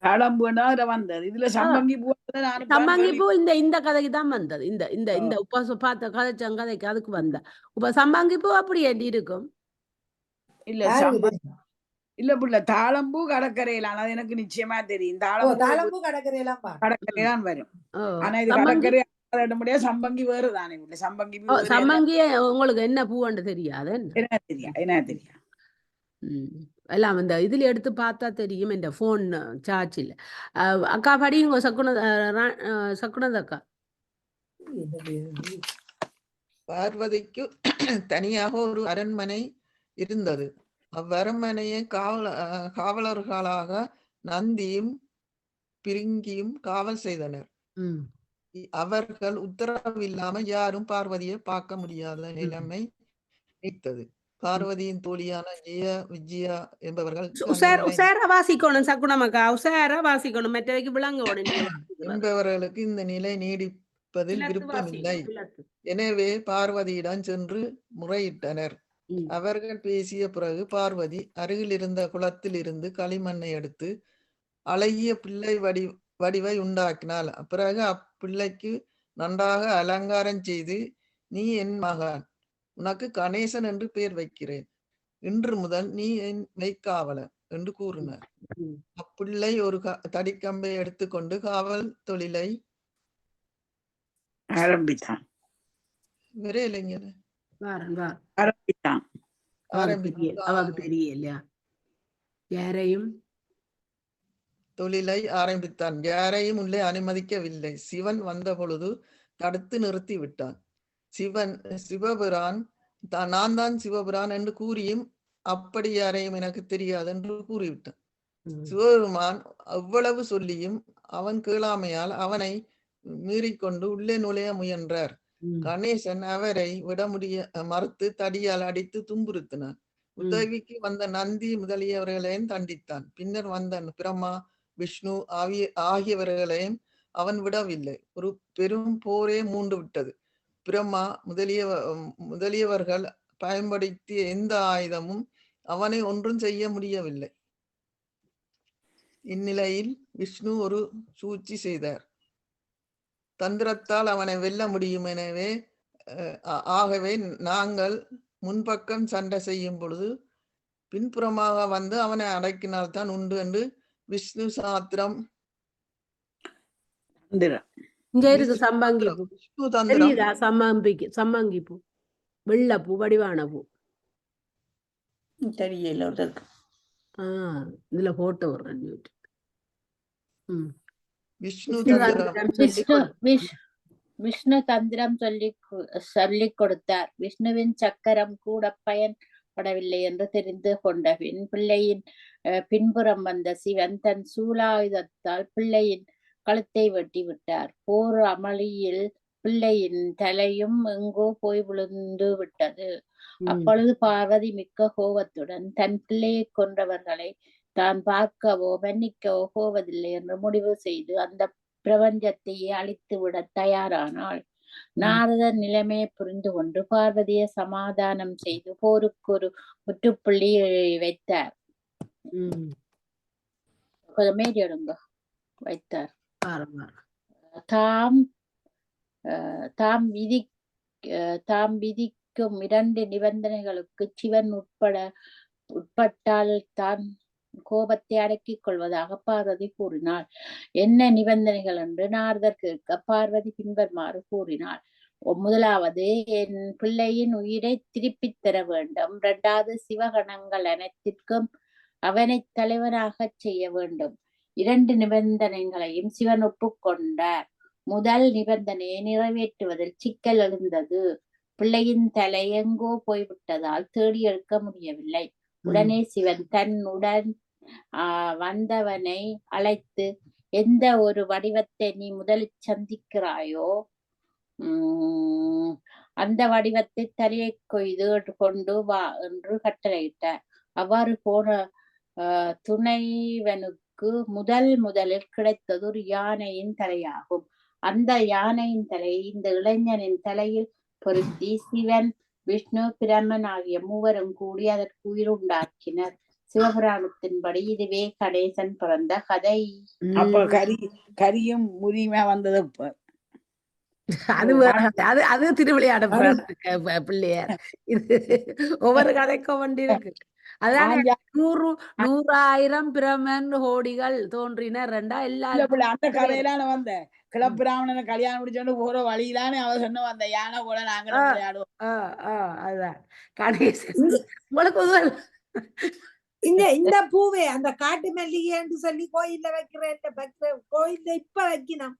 தாளம்புனா வந்தது, இதுல சம்பங்கி பூ சம்பங்கி பூ இந்த கதைக்கு தான் வந்தது. இந்த இந்த இந்த உபாச பார்த்த கதைக்கு அதுக்கு வந்த சம்பங்கி பூ அப்படி ஆண்டி இருக்கும். இல்ல புள்ள, தாளம்பூ கடற்கரையிலான அது எனக்கு நிச்சயமா தெரியும். தாளம்பூ கடற்கரையெல்லாம் கடற்கரைதான் வரும். ஆனா இது கடற்கரை முடியாது, சம்பங்கி வேறுதானே. சம்பங்கி உங்களுக்கு என்ன பூன்னு தெரியாது? என்ன தெரியும் எல்லாம் இந்த இதுல எடுத்து பார்த்தா தெரியும். இந்த போன் சார்ஜ் இல்ல. அக்கா படியுங்க சக்குனதக்கா. பார்வதிக்கு தனியாக ஒரு அரண்மனை இருந்தது. அவ்வரண்மனையை காவலர்களாக நந்தியும் பிரிங்கியும் காவல் செய்தனர். அவர்கள் உத்தரவில்லாம யாரும் பார்வதியை பார்க்க முடியாத நிலைமை நீத்தது. பார்வதியின் தோழியான விஜயா என்பவர்கள் என்பவர்களுக்கு இந்த நிலை நீடிப்பதில் விருப்பமில்லை. எனவே பார்வதியிடம் சென்று முறையிட்டனர். அவர்கள் பேசிய பிறகு பார்வதி அருகில் இருந்த குளத்தில் இருந்து களிமண்ணை எடுத்து அழகிய பிள்ளை வடிவை உண்டாக்கினாள். பிறகு அப்பிள்ளைக்கு நன்றாக அலங்காரம் செய்து, நீ என் மகன், உனக்கு கணேசன் என்று பெயர் வைக்கிறேன். இன்று முதல் நீ என் மெய்க்காவலன் என்று கூறினார். அப்பிள்ளை ஒரு தடிக்கம்பை எடுத்துக்கொண்டு காவல் தொழிலை ஆரம்பித்தான். வேற இல்லைங்க தொழிலை ஆரம்பித்தான். யாரையும் உள்ளே அனுமதிக்கவில்லை. சிவன் வந்த பொழுது தடுத்து நிறுத்தி விட்டான். சிவபிரான் நான் தான் சிவபிரான் என்று கூறியும் அப்படி யாரையும் எனக்கு தெரியாது என்று கூறிவிட்டான். சிவபெருமான் அவ்வளவு சொல்லியும் அவன் கேளாமையால் அவனை மீறிக்கொண்டு உள்ளே நுழைய முயன்றார். கணேசன் அவரை விட மறுத்து தடியால் அடித்து துன்புறுத்தினான். உதவிக்கு வந்த நந்தி முதலியவர்களையும் தண்டித்தான். பின்னர் வந்த பிரம்மா, விஷ்ணு ஆகியவர்களையும் அவன் விடவில்லை. ஒரு பெரும் போரே மூண்டு விட்டது. பிரம்மா முதலியவர்கள் பயன்படுத்திய எந்த ஆயுதமும் அவனை ஒன்றும் செய்ய முடியவில்லை. இந்நிலையில் விஷ்ணு ஒரு சூழ்ச்சி செய்தார். தந்திரத்தால் அவனை வெல்ல முடியும். ஆகவே நாங்கள் முன்பக்கம் சண்டை செய்யும் பொழுது பின்புறமாக வந்து அவனை அடக்கினால்தான் உண்டு என்று விஷ்ணு சாத்திரம் சம்பங்கி பூ வெள்ள பூ வடிவான பூ தெரியல. இதுல போட்டு விடுறேன் நியூட். விஷ்ணு விஷ்ணு தந்திரம் தந்திரம் சொல்லி விஷ்ணு விஷ்ணு தந்திரம் சொல்லிக் கொடுத்தார். விஷ்ணுவின் சக்கரம் கூட பயன்படவில்லை என்று தெரிந்து கொண்ட பிள்ளையின் பின்புறம் வந்த சிவன் தன் சூலாயுதத்தால் பிள்ளையின் கழுத்தை வெட்டி விட்டார். போர் அமளியில் பிள்ளையின் தலையும் எங்கோ போய் விழுந்து விட்டது. அப்பொழுது பார்வதி மிக்க கோபத்துடன் தன் பிள்ளையை கொன்றவர்களை தான் பார்க்கவோ மன்னிக்கவோ போவதில்லை என்று முடிவு செய்து அந்த பிரபஞ்சத்தையே அழித்து விட தயாரானாள். நாரதர் நிலைமையை புரிந்து கொண்டு பார்வதியை சமாதானம் செய்து போருக்கு ஒரு முற்றுப்புள்ளி வைத்தார். வைத்தார். தாம் விதிக்கும் 2 நிபந்தனைகளுக்கு சிவன் உட்பட்டால் தான் கோபத்தை அடக்கிக் கொள்வதாக பார்வதி கூறினாள். என்ன நிபந்தனைகள் என்று நாரதர் கேட்க பார்வதி பின்வருமாறு கூறினாள். முதலாவது, என் பிள்ளையின் உயிரை திருப்பித் தர வேண்டும். 2வது, சிவகணங்கள் அனைத்திற்கும் அவனை தலைவனாக செய்ய வேண்டும். 2 நிபந்தனைகளையும் சிவன் ஒப்புக்கொண்டார். முதல் நிபந்தனையை நிறைவேற்றுவதில் சிக்கல் எழுந்தது. பிள்ளையின் தலை எங்கோ போய்விட்டதால் தேடி எடுக்க முடியவில்லை. உடனே சிவன் தன்னுடன் வந்தவனை அழைத்து, எந்த ஒரு வடிவத்தை நீ முதலில் சந்திக்கிறாயோ அந்த வடிவத்தை தலையை கொய்து கொண்டு வா என்று கட்டளையிட்டார். அவ்வாறு போன துணைவனுக்கு முதலில் கிடைத்தது ஒரு யானையின் தலையாகும். அந்த யானையின் தலையை இந்த இளைஞனின் தலையில் பொருத்தி சிவன், விஷ்ணு, பிரம்மன் ஆகிய மூவரும் கூடி அதற்கு உயிர் உண்டாக்கினர். சிவபுராணத்தின்படி இதுவே கணேசன் பிறந்த கதை. அப்ப கரியும் முறியுமா வந்தது. அது திருவிளையாட பிள்ளையார். இது ஒவ்வொரு கதைக்கும் வண்டி இருக்கு. அதான் 100,000 பிரமன் கோடிகள் தோன்றினர். அந்த கதையிலான வந்த கிளப்பிராமணனை கல்யாணம் முடிச்சோன்னு போற வழியிலானே அவ சொன்ன வந்த யானை கூட நாங்களும் விளையாடுவோம். அதுதான் கணேசன். உங்களுக்கு இந்த பூவே அந்த காட்டு மல்லிகைன்னு சொல்லி கோயில்ல வைக்கிறேன். கோயில்ல இப்ப வைக்கணும்.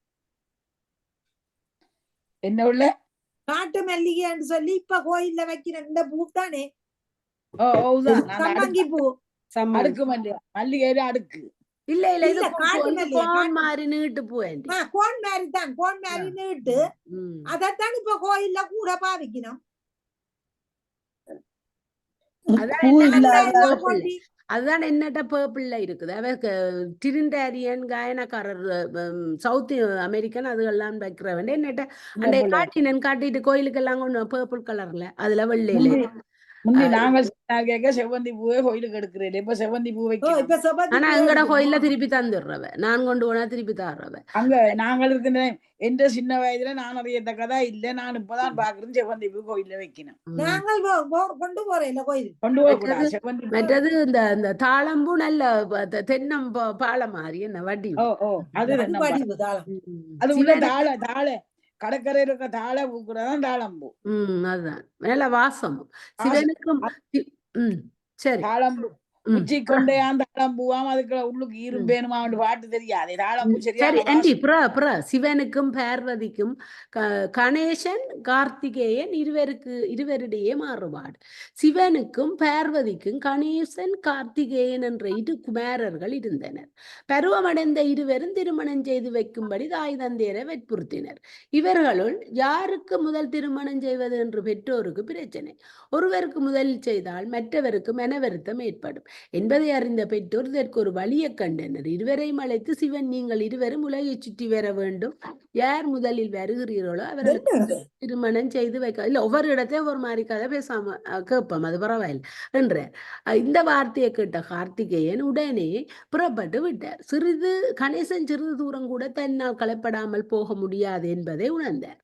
என்ன உள்ள காட்டு மல்லிகைன்னு சொல்லி இப்ப கோயில்ல வைக்கிறேன். இந்த பூ தானே சம்மங்கி பூ. அடுக்கு மல்லிகை அடுக்கு இல்ல இது கோன் மாதிரி நீட்டு பூ. கோன் மாதிரி தான். கோன் மாதிரி நீட்டு அதத்தான் இப்ப கோயில்ல கூட பாவிக்கணும். அதுதான் என்னட்ட பேர்பிள்ல இருக்குது. அவ டிரிண்டாரியன் காயனக்காரர் சவுத் அமெரிக்கன் அதுகெல்லாம் வைக்கிற வேண்டிய என்னட்ட அந்த காட்டிட்டு கோயிலுக்கு எல்லாம் கொண்டு பேர்பிள் கலர்ல அதுல வெள்ளையில நாங்கள் செவ்வந்தி பூவே கோயிலுக்கு எடுக்கிறேன். இப்ப செவ்வந்தி பூ வைக்க ஆனா எங்கட கோயில்ல திருப்பி தந்துடுறவ. நான் கொண்டு போனா திருப்பி தர்றவ. அங்க நாங்கள் இருக்கின்ற எந்த சின்ன வயதுல நான் அறியத்தக்கதா இல்ல. நான் இப்பதான் பாக்குறேன் செவ்வந்தி பூ கோயில்ல வைக்கணும். நாங்கள் கொண்டு போறேன் கோயில் கொண்டு போக செவ்வந்தி. மற்றது இந்த தாளம்பூ நல்ல தென்னம் பாலை மாதிரி என்ன வடி. அது உள்ள தாள கடற்கரையில் இருக்க தாழ பூக்குறதான் தாளம்பூ. அதுதான் நல்ல வாசம். சிவனுக்கும் சரி தாளம்பூ உச்சி கொண்டே தாளம்பூவாம். அதுக்கு உள்ளுக்கு இரும்பேனுமா பாட்டு தெரியாது. தாளம்பூ சரி ஆண்டி. சிவனுக்கும் பார்வதிக்கும் கணேசன் கார்த்திகேயன் இருவரிடையே மாறுபாடு. சிவனுக்கும் பார்வதிக்கும் கணேசன் கார்த்திகேயன் என்ற 2 குமாரர்கள் இருந்தனர். பருவமடைந்த இருவரும் திருமணம் செய்து வைக்கும்படி தாய் தந்தையரை வற்புறுத்தினர். இவர்களுள் யாருக்கு முதல் திருமணம் செய்வது என்று பெற்றோருக்கு பிரச்சனை. ஒருவருக்கு முதலில் செய்தால் மற்றவருக்கு மனவருத்தம் ஏற்படும் என்பதை அறிந்த பெற்றோர் இதற்கு ஒரு வழியை கண்டனர். இருவரையும் அழைத்து, சிவன், நீங்கள் இருவரும் உலகை சுற்றி வர வேண்டும். யார் முதலில் வருகிறீர்களோ அவர்களுக்கு திருமணம் செய்து வைக்க. இல்ல ஒவ்வொரு இடத்தையும் ஒரு மாதிரி கதை பேசாம கேட்போம். அது பரவாயில்லை என்ற இந்த வார்த்தையை கேட்ட கார்த்திகேயன் உடனே புறப்பட்டு விட்டார். கணேசன் சிறிது தூரம் கூட தன்னால் கலப்படாமல் போக முடியாது என்பதை உணர்ந்தார்.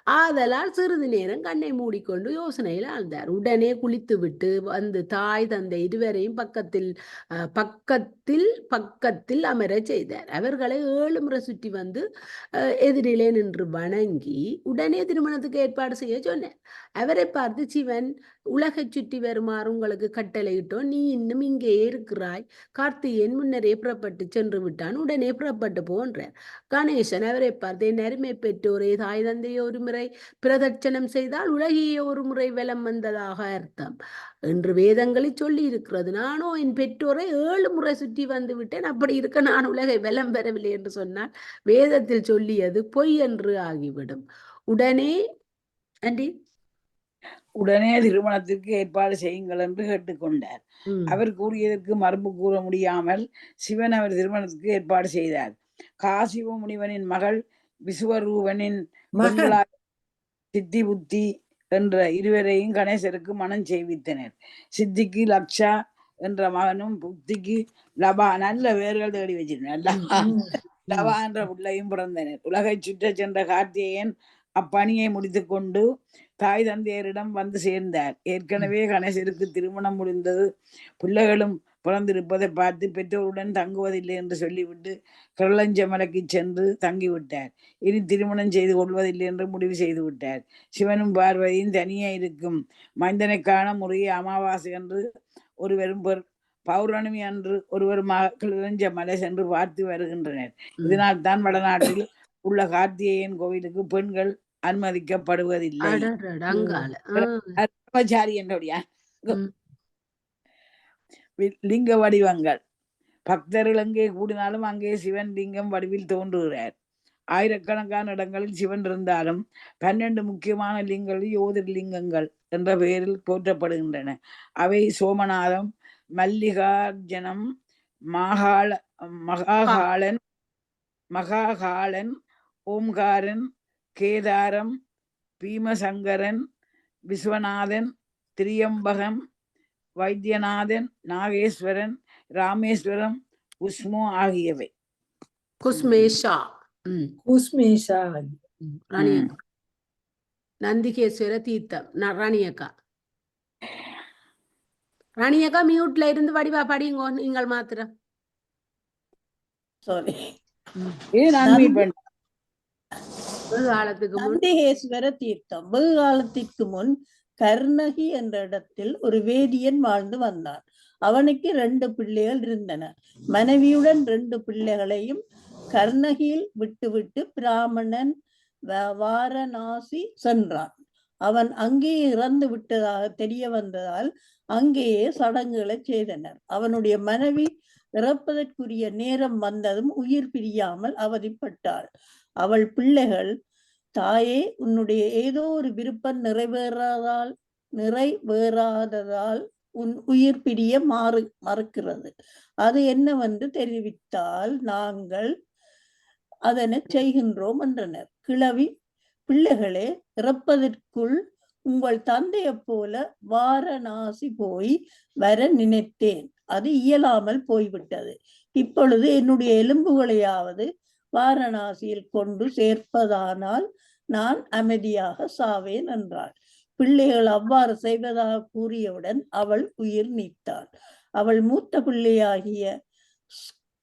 ஆதலால் சிறிது நேரம் கண்ணை மூடிக்கொண்டு யோசனையில் ஆழ்ந்தார். உடனே குளித்து விட்டு வந்து தாய் தந்தை இருவரையும் பக்கத்தில் அமரச் செய்தார். அவர்களை 7 முறை சுற்றி வந்து எதிரிலே நின்று வணங்கி உடனே திருமணத்துக்கு ஏற்பாடு செய்ய சொன்னார். அவரை பார்த்து சிவன், உலகை சுற்றி வருமாறு உங்களுக்கு கட்டளையிட்டோம், நீ இன்னும் இங்கே இருக்கிறாய், கார்த்திகேயன் முன்னரே புறப்பட்டு சென்று விட்டான், உடனே புறப்பட்டு போன்றார். கணேசன் அவரை பார்த்து, என் அருமை பெற்றோரே, தாய் தந்தையை ஒரு முறை பிரதட்சணம் செய்தால் உலகையே ஒரு முறை வலம் வந்ததாக அர்த்தம் என்று வேதங்களில் சொல்லி இருக்கிறது. நானோ என் பெற்றோரை 7 முறை சுற்றி வந்து விட்டேன், அப்படி இருக்க நான் உலகை வலம் பெறவில்லை என்று சொன்னால் வேதத்தில் சொல்லியது பொய் என்று ஆகிவிடும். உடனே திருமணத்திற்கு ஏற்பாடு செய்யுங்கள் என்று கேட்டுக்கொண்டார். அவர் கூறியதற்கு மறுப்பு கூற முடியாமல் சிவன் அவர் திருமணத்திற்கு ஏற்பாடு செய்தார். காசிவ முனிவனின் மகள் விசுவரூபனின் சித்தி புத்தி என்ற இருவரையும் கணேசருக்கு மனம் செய்வித்தனர். சித்திக்கு லக்ஷா என்ற மகனும் புத்திக்கு லபா, நல்ல வேர்கள் தேடி வச்சிருந்தனர். லபா என்ற பிள்ளையும் பிறந்தனர். உலகை சுற்ற சென்ற கார்த்திகேயன் அப்பணியை முடித்து கொண்டு தாய் தந்தையரிடம் வந்து சேர்ந்தார். ஏற்கனவே கணேசருக்கு திருமணம் முடிந்தது, பிள்ளைகளும் பிறந்திருப்பதை பார்த்து பெற்றோருடன் தங்குவதில்லை என்று சொல்லிவிட்டு கள்ளஞ்சமலைக்கு சென்று தங்கிவிட்டார். இனி திருமணம் செய்து கொள்வதில்லை என்று முடிவு செய்து விட்டார். சிவனும் பார்வதியும் தனியே இருக்கும் மைந்தனை காண முறையே அமாவாசை என்று ஒருவரும் பௌர்ணமி அன்று ஒருவர் கள்ளஞ்சமலை சென்று பார்த்து வருகின்றனர். இதனால் தான் வடநாட்டில் உள்ள கார்த்திகேயன் கோவிலுக்கு பெண்கள் அனுமதிக்கப்படுவதில்லை. லிங்க வடிவங்கள். பக்தர்கள் எங்கே கூடினாலும் அங்கே சிவன் லிங்கம் வடிவில் தோன்றுகிறார். ஆயிரக்கணக்கான இடங்களில் சிவன் இருந்தாலும் 12 முக்கியமான லிங்கங்கள் யோதிர் லிங்கங்கள் என்ற பெயரில் போற்றப்படுகின்றன. அவை சோமநாதம், மல்லிகார்ஜனம், மகாகாலன், ஓம்காரன், கேதாரம், பீமசங்கரன், விஸ்வநாதன், திரியம்பகம், வைத்தியநாதன், நாகேஸ்வரன், ராமேஸ்வரம், குஸ்மோ ஆகியவை. நந்திகேஸ்வர தீர்த்தம். ராணியக்கா மியூட்ல இருந்து வடிவா படிங்கோ, நீங்கள் மாத்திரம். சாரி. நந்திகேஸ்வர தீர்த்தம். வெகு காலத்திற்கு முன் கர்ணகி என்ற இடத்தில் ஒரு வேதியன் வாழ்ந்து வந்தான். அவனுக்கு 2 பிள்ளைகள் இருந்தன. மனைவியுடன் 2 பிள்ளைகளையும் கர்ணகியில் விட்டுவிட்டு பிராமணன் வாரணாசி சென்றான். அவன் அங்கேயே இறந்து விட்டதாக தெரிய வந்ததால் அங்கேயே சடங்குகளை செய்தனர். அவனுடைய மனைவி இறப்பதற்குரிய நேரம் வந்ததும் உயிர் பிரியாமல் அவதிப்பட்டாள். அவள் பிள்ளைகள், தாயே, உன்னுடைய ஏதோ ஒரு விருப்பம் நிறைவேறாததால் உன் உயிர் பிரிய மறுக்கிறது. அது என்னவென்று தெரிவித்தால் நாங்கள் அதனை செய்கின்றோம் என்றனர். கிழவி, பிள்ளைகளே, இறப்பதற்குள் உங்கள் தந்தையை போல வாரணாசி போய் வர நினைத்தேன். அது இயலாமல் போய்விட்டது. இப்பொழுது என்னுடைய எலும்புகளையாவது வாரணாசியில் கொண்டு சேர்ப்பதானால் நான் அமைதியாக சாவேன் என்றாள். பிள்ளைகள் அவ்வாறு செய்வதாக கூறியவுடன் அவள் உயிர் நீத்தாள். அவள் மூத்த பிள்ளையாகிய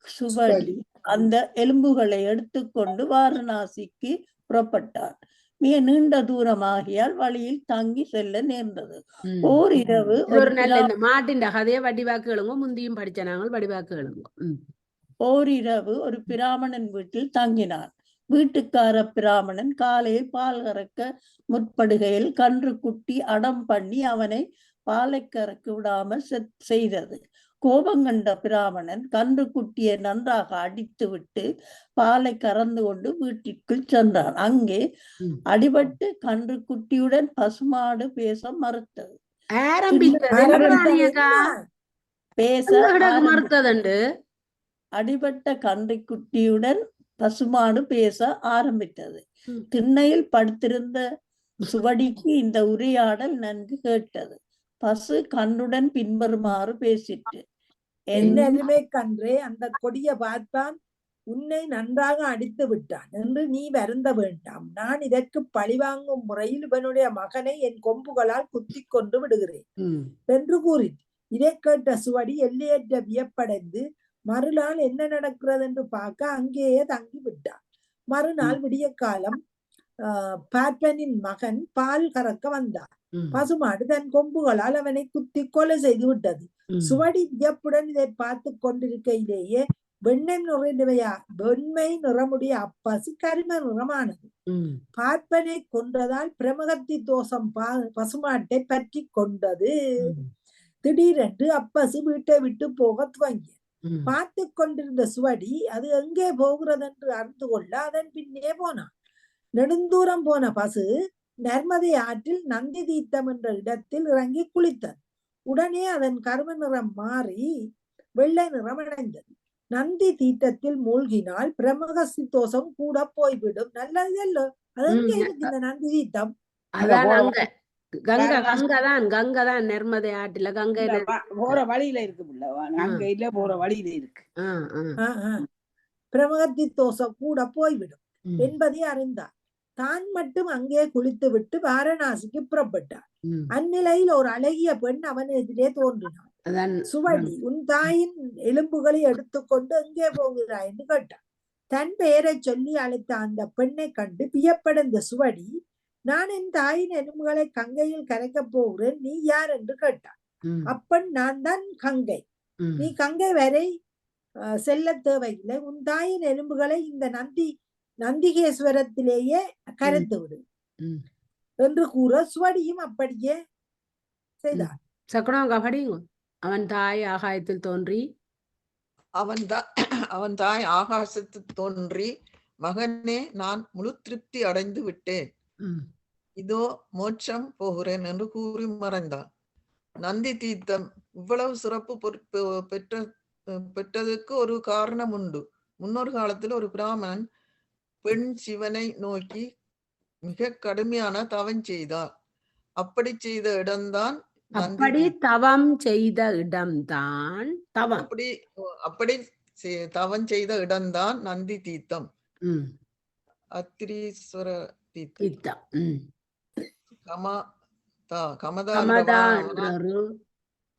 சுவடி அந்த எலும்புகளை எடுத்துக்கொண்டு வாரணாசிக்கு புறப்பட்டார். மிக நீண்ட தூரமாகியால் வழியில் தங்கி செல்ல நேர்ந்தது. ஓரிரவு மாட்டின் கதையை வடிவாக்குகளுங்க, முந்தியும் படிச்ச நாங்கள் வடிவாக்குகளுங்க. ஓரிரவு ஒரு பிராமணன் வீட்டில் தங்கினான். வீட்டுக்கார பிராமணன் காலையில் பால் கறக்க முற்படுகையில் கன்று குட்டி அடம் பண்ணி அவனை பாலை கறக்க விடாமல் செய்தது. கோபங்கண்ட பிராமணன் கன்று குட்டியை நன்றாக அடித்து விட்டு பாலை கறந்து கொண்டு வீட்டிற்குள் சென்றான். அங்கே அடிபட்டு கன்று குட்டியுடன் பசுமாடு பேச மறுத்தது. அடிபட்ட கன்று குட்டியுடன் பசுமாடு பேச ஆரம்பித்தது. திண்ணையில் படுத்திருந்த சுவடிக்கு இந்த உரையாடல் நன்கு கேட்டது. பசு கன்றுடன் பின்வருமாறு பேசிட்டு, என்னமே கன்றே, அந்த கொடிய பார்ப்பான் உன்னை நன்றாக அடித்து விட்டான் என்று நீ வருந்த வேண்டாம். நான் இதற்கு பழிவாங்கும் முறையில் இவனுடைய மகனை என் கொம்புகளால் குத்திக் கொண்டு விடுகிறேன் என்று கூறினார். இதை கேட்ட சுவடி எல்லையற்ற வியப்படைந்து மறுநாள் என்ன நடக்கிறது என்று பார்க்க அங்கேயே தங்கி விட்டான். மறுநாள் விடிய காலம் பார்ப்பனின் மகன் பால் கறக்க வந்தார். பசுமாடு தன் கொம்புகளால் அவனை குத்தி கொலை செய்து விட்டது. சுவடி வியப்புடன் இதை பார்த்து கொண்டிருக்கையிலேயே வெண்மை நிறமுடைய அப்பசு கரிம நிறமானது. பார்ப்பனை கொன்றதால் பிரமகத்தி தோஷம் பசுமாட்டை பற்றி கொண்டது. திடீரென்று அப்பசு வீட்டை விட்டு போக துவங்கியது. பார்த்து கொண்டிருந்த சுவடி அது எங்கே போகிறது என்று அறிந்து கொள்ள அதன் பின்னே போனான். நெடுந்தூரம் போன பசு நர்மதை ஆற்றில் நந்தி தீர்த்தம் என்ற இடத்தில் இறங்கி குளித்தது. உடனே அதன் கரும நிறம் மாறி வெள்ளை நிறம் அடைந்தது. நந்தி தீர்த்தத்தில் மூழ்கினால் பிரமகசி தோஷம் கூட போய்விடும். நல்லது அல்ல. அது எங்க இருக்கு இந்த நந்தி தீர்த்தம்? கங்கதான் நர்மதை ஆற்றில கங்கை போற வழியில இருக்கு. கங்கையில போற வழியில இருக்கு. பிரமகத்தி தோஷம் கூட போய்விடும் என்பதை அறிந்தார். தான் மட்டும் அங்கே குளித்து விட்டு வாரணாசிக்கு புறப்பட்டார். அந்நிலையில் ஒரு அழகிய பெண் அவன் எதிரே தோன்றினார். சுவடி, உன் தாயின் எலும்புகளை எடுத்துக்கொண்டு எங்கே போகிறாய் என்று கேட்டார். தன் பெயரை சொல்லி அழைத்த அந்த பெண்ணை கண்டு வியப்படைந்த சுவடி, நான் என் தாயின் எலும்புகளை கங்கையில் கரைக்கப் போகிறேன், நீ யார் என்று கேட்டார். அப்பன், நான் தான் கங்கை. நீ கங்கை வரை செல்ல தேவையில்லை. உன் தாயின் எலும்புகளை இந்த நந்திகேஸ்வரத்திலேயே கரைத்து விடு என்று கூற சுவடியும் அப்படியே செய்தார். சக்கரங்க படிங்க. அவன் தாய் ஆகாயத்தில் தோன்றி அவன் தாய் ஆகாசத்தில் தோன்றி, மகனே, நான் முழு திருப்தி அடைந்து விட்டேன், இதோ மோட்சம் போகிறேன் என்று கூறி மறைந்தான். நந்தி தீர்த்தம் இவ்வளவு சிறப்பு பெற்றதுக்கு ஒரு காரணம் உண்டு. முன்னொரு காலத்தில் ஒரு பிராமணன் பெண் சிவனை நோக்கி மிக கடுமையான தவம் செய்தார். அப்படி செய்த இடம்தான் தவம் செய்த இடம்தான் நந்தி தீர்த்தம், அத்திரீஸ்வர தீர்த்தம்.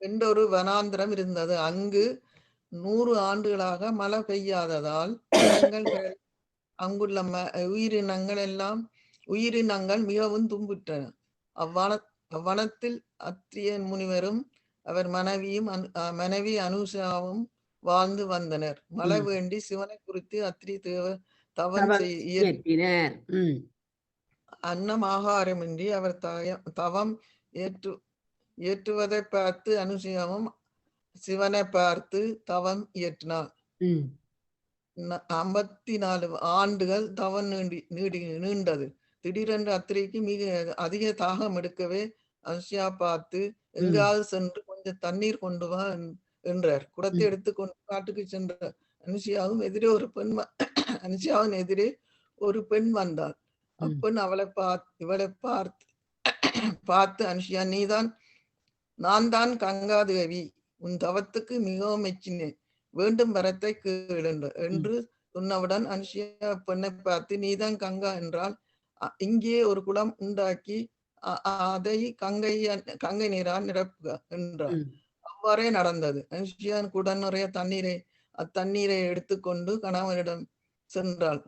என்றொரு வனாந்திரம் இருந்தது. அங்கு 100 ஆண்டுகளாக மழை பெய்யாததால் அங்குள்ள உயிரினங்கள் மிகவும் துன்புற்றன. அவ்வனத்தில் அத்திரியன் முனிவரும் அவர் மனைவி அனுஷாவும் வாழ்ந்து வந்தனர். மழை வேண்டி சிவனை குறித்து அத்திரி தேவர் தவம் செய்யினர். அன்னம் ஆகாரமின்றி அவர் தவம் ஏற்றுவதை பார்த்து அனுஷாவும் சிவனை பார்த்து தவம் இயற்றினார். 54 ஆண்டுகள் தவம் நீண்டது. திடீரென்று அத்திரிக்கு மிக அதிக தாகம் எடுக்கவே அனுஷியா பார்த்து, எங்காவது சென்று கொஞ்சம் தண்ணீர் கொண்டு வா என்றார். குடத்தை எடுத்துக்கொண்டு காட்டுக்கு சென்ற அனுஷியாவின் எதிரே ஒரு பெண் வந்தாள். அப்பெண் இவளை பார்த்து, அனுஷியா, நான் தான் கங்காதேவி, உன் தவத்துக்கு மிகவும் மெச்சினேன், வேண்டும் வரத்தை கேளு என்று சொன்னவுடன் அனுஷியா பெண்ணை பார்த்து, நீதான் கங்கா என்றால் இங்கே ஒரு குளம் உண்டாக்கி அதை கங்கை நீரால் நிரப்புக என்றார். அவ்வாறே நடந்தது. அனுஷியான் குடம் நிறைய அத்தண்ணீரை எடுத்துக்கொண்டு கணவனிடம் சென்றாள்.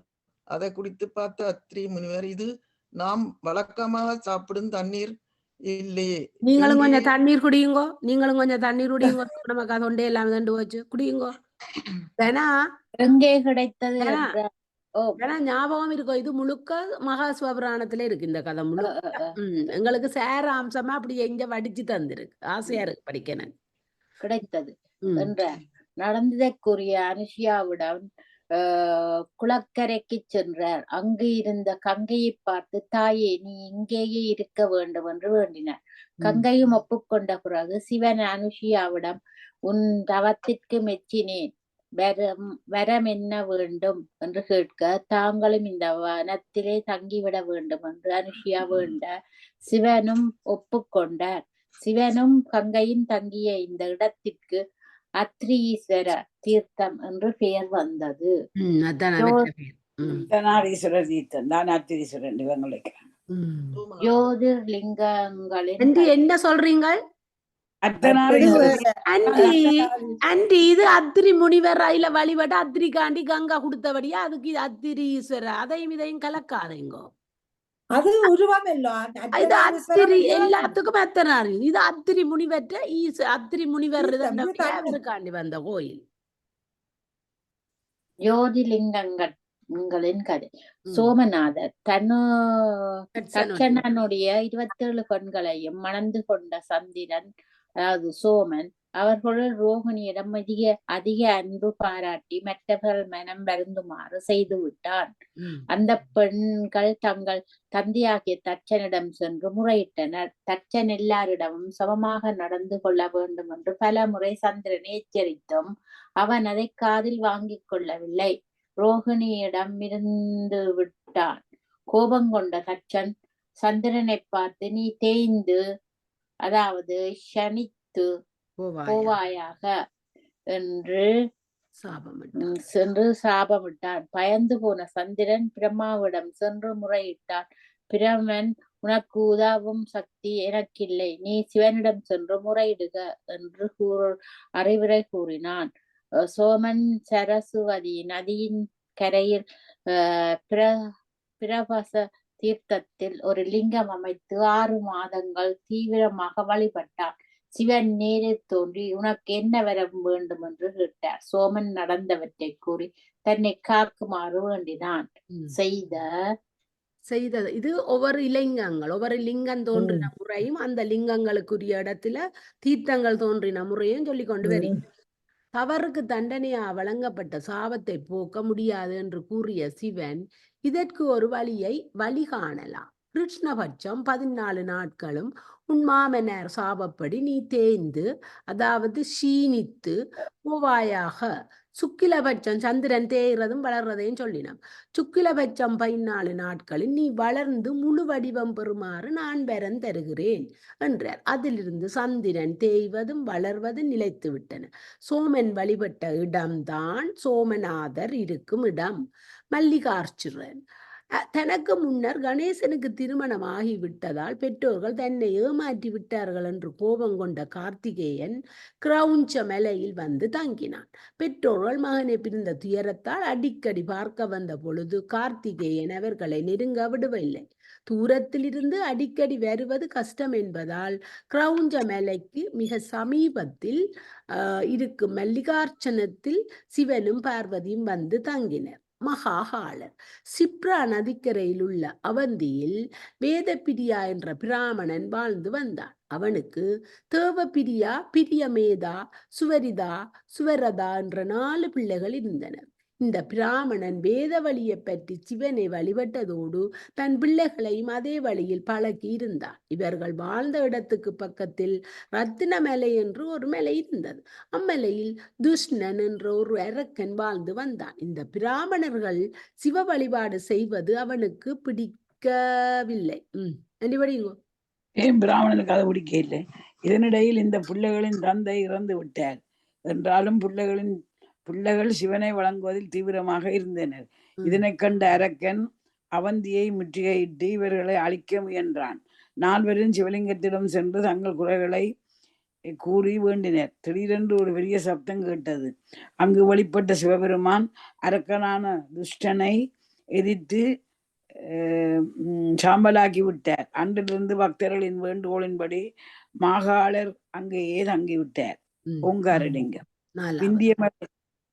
அதை குடித்து பார்த்த அத்திரி முனிவர், இது நாம் வழக்கமாக சாப்பிடும் தண்ணீர் இல்லையே, நீங்களும் கொஞ்சம் தண்ணீர் குடியுங்கோ, நமக்கு தொண்டை எல்லாம் தண்டு வச்சு குடியுங்கோ. எங்கே கிடைத்தது ஞாபகம் இருக்கும். இது முழுக்க மகாசிவபுராணத்துல இருக்கு இந்த கதை முழுக்க. எங்களுக்கு சேர அம்சமா அப்படி எங்க வடிச்சு தந்திருக்கு. ஆசையா இருக்கு படிக்கணும். கிடைத்தது என்ற நடந்ததற்குரிய அனுஷியாவிடம் குளக்கரைக்கு சென்றார். அங்கு இருந்த கங்கையை பார்த்து, தாயே, நீ இங்கேயே இருக்க வேண்டும் என்று வேண்டினார். கங்கையும் ஒப்புக்கொண்ட பிறகு சிவன் அனுஷியாவிடம், உன் தவத்திற்கு மெச்சினேன், வரம் என்ன வேண்டும் என்று கேட்க, தாங்களும் இந்த வனத்திலே தங்கிவிட வேண்டும் என்று அனுஷியா வேண்ட சிவனும் ஒப்புக்கொண்டார். சிவனும் கங்கையும் தங்கிய இந்த இடத்திற்கு அத்ரீஸ்வர தீர்த்தம் என்று பெயர் வந்தது. அதான் ஜோ- அவற்றை பேர். அர்த்தநாரீஸ்வரர் தீர்த்தம் தான் அத்திரீஸ்வரன் இவங்களுக்கு. ஜோதிர்லிங்கங்களின் ஆண்டி என்ன சொல்றீங்க? அர்த்தநாரீஸ்வரர் ஆண்டி இது அத்திரி முனிவர் ரயில வழிபட அத்திரிக்காண்டி கங்கா கொடுத்தபடியா அதுக்கு இது அத்திரீஸ்வரர். அதையும் இதையும் கலக்காதீங்கோ. அது உருவம் இல்லோ இது அத்திரி எல்லாத்துக்கும் அத்தனாரி. இது அத்திரி முனிவற்ற அத்திரி முனிவர் அவருக்காண்டி வந்த கோயில். ஜோதிலிங்கங்களின் கதை. சோமநாதர் தட்சணனுடைய 27 பெண்களையும் மணந்து கொண்ட சந்திரன், அதாவது சோமன், அவர்களுள் ரோகிணியிடம் அதிக அன்பு பாராட்டி மற்றவர்கள் மனம் வருந்துமாறு செய்து விட்டான். அந்த பெண்கள் தங்கள் தந்தையாகிய தட்சனிடம் சென்று முறையிட்டனர். தட்சன் எல்லாரிடமும் சமமாக நடந்து கொள்ள வேண்டும் என்று பல முறை சந்திரனை எச்சரித்தும் அவன் அதை காதில் வாங்கிக் கொள்ளவில்லை. ரோகிணியிடம் இருந்து விட்டான். கோபம் கொண்ட தட்சன் சந்திரனை பார்த்து, நீ தேய்ந்து, அதாவது சனித்து போவாயாக என்று சாபமிட்டான். பயந்து போன சந்திரன் பிரம்மாவிடம் சென்று முறையிட்டான். பிரமன், உனக்கு உதவும் சக்தி எனக்கில்லை, நீ சிவனிடம் சென்று முறையிடுக என்று அறிவுரை கூறினான். சோமன் சரஸ்வதி நதியின் கரையில் பிரபச தீர்த்தத்தில் ஒரு லிங்கம் அமைத்து 6 மாதங்கள் தீவிரமாக வழிபட்டான். சிவன் நேரில் தோன்றி, உனக்கு என்ன வர வேண்டும் என்று கேட்டார். சோமன் நடந்தவற்றை கூறி தன்னை காக்குமாறு வேண்டினான். செய்தது இது ஒவ்வொரு இலிங்கங்கள், ஒவ்வொரு லிங்கம் தோன்றின முறையும் அந்த லிங்கங்களுக்குரிய இடத்துல தீர்த்தங்கள் தோன்றின முறையும் சொல்லிக் கொண்டு வருகிறது. தவறுக்கு தண்டனையா வழங்கப்பட்ட சாபத்தை போக்க முடியாது என்று கூறிய சிவன் இதற்கு ஒரு வழி காணலாம். கிருஷ்ணபட்சம் 14 நாட்களும் உன் மாமனார் சாபப்படி நீ தேய்ந்து, அதாவது சீனித்து போவாயாக. சுக்கிலபட்சம் சந்திரன் தேய்றதும் வளர்றதையும் சொல்லினோம். சுக்கிலபட்சம் 14 நாட்களில் நீ வளர்ந்து முழு வடிவம் பெறுமாறு நான் வரம் தருகிறேன் என்றார். அதிலிருந்து சந்திரன் தேய்வதும் வளர்வதும் நிலைத்து விட்டன. சோமன் வழிபட்ட இடம்தான் சோமநாதர் இருக்கும் இடம். மல்லிகார்ச்சுரன் தனக்கு முன்னர் கணேசனுக்கு திருமணம் ஆகிவிட்டதால் பெற்றோர்கள் தன்னை ஏமாற்றி விட்டார்கள் என்று கோபம் கொண்ட கார்த்திகேயன் கிரௌஞ்ச மலையில் வந்து தங்கினான். பெற்றோர்கள் மகனை பிரிந்த துயரத்தால் அடிக்கடி பார்க்க வந்த பொழுது கார்த்திகேயன் அவர்களை நெருங்க விடவில்லை. தூரத்தில் இருந்து அடிக்கடி வருவது கஷ்டம் என்பதால் கிரௌஞ்ச மலைக்கு மிக சமீபத்தில் இருக்கும் மல்லிகார்ச்சனத்தில் சிவனும் பார்வதியும் வந்து தங்கினர். மகாகாலர் சிப்ரா நதிக்கரையில் உள்ள அவந்தியில் வேதபிரியா என்ற பிராமணன் வாழ்ந்து வந்தான். அவனுக்கு தேவபிரியா, பிரியமேதா, சுவரிதா, சுவரதா என்ற 4 பிள்ளைகள் இருந்தனர். இந்த பிராமணன் வேத வழியை பற்றி சிவனை வழிபட்டதோடு தன் பிள்ளைகளையும் அதே வழியில் பழக்கி இருந்தான். இவர்கள் வாழ்ந்த இடத்துக்கு பக்கத்தில் ரத்தினமலை என்று ஒரு மலை இருந்தது. அம்மலையில் துஷ்ணன் என்ற ஒரு அரக்கன் வாழ்ந்து வந்தான். இந்த பிராமணர்கள் சிவ வழிபாடு செய்வது அவனுக்கு பிடிக்கவில்லை. ஏன் பிராமணனுக்கு அதை பிடிக்க இல்லை? இதனிடையில் இந்த பிள்ளைகளின் தந்தை இறந்து விட்டார் என்றாலும் பிள்ளைகள் சிவனை வழங்குவதில் தீவிரமாக இருந்தனர். இதனை கண்ட அரக்கன் அவந்தியை முற்றுகையிட்டு இவர்களை அழிக்க முயன்றான். 4 சிவலிங்கத்திடம் சென்று தங்கள் குறைகளை கூறி வேண்டினர். திடீரென்று ஒரு பெரிய சப்தம் கேட்டது. அங்கு வெளிப்பட்ட சிவபெருமான் அரக்கனான துஷ்டனை எதிர்த்து சாம்பலாக்கி விட்டார். அன்றிலிருந்து பக்தர்களின் வேண்டுகோளின்படி மாகாளர் அங்கேயே தங்கிவிட்டார். ஓங்காரலிங்கம் இந்திய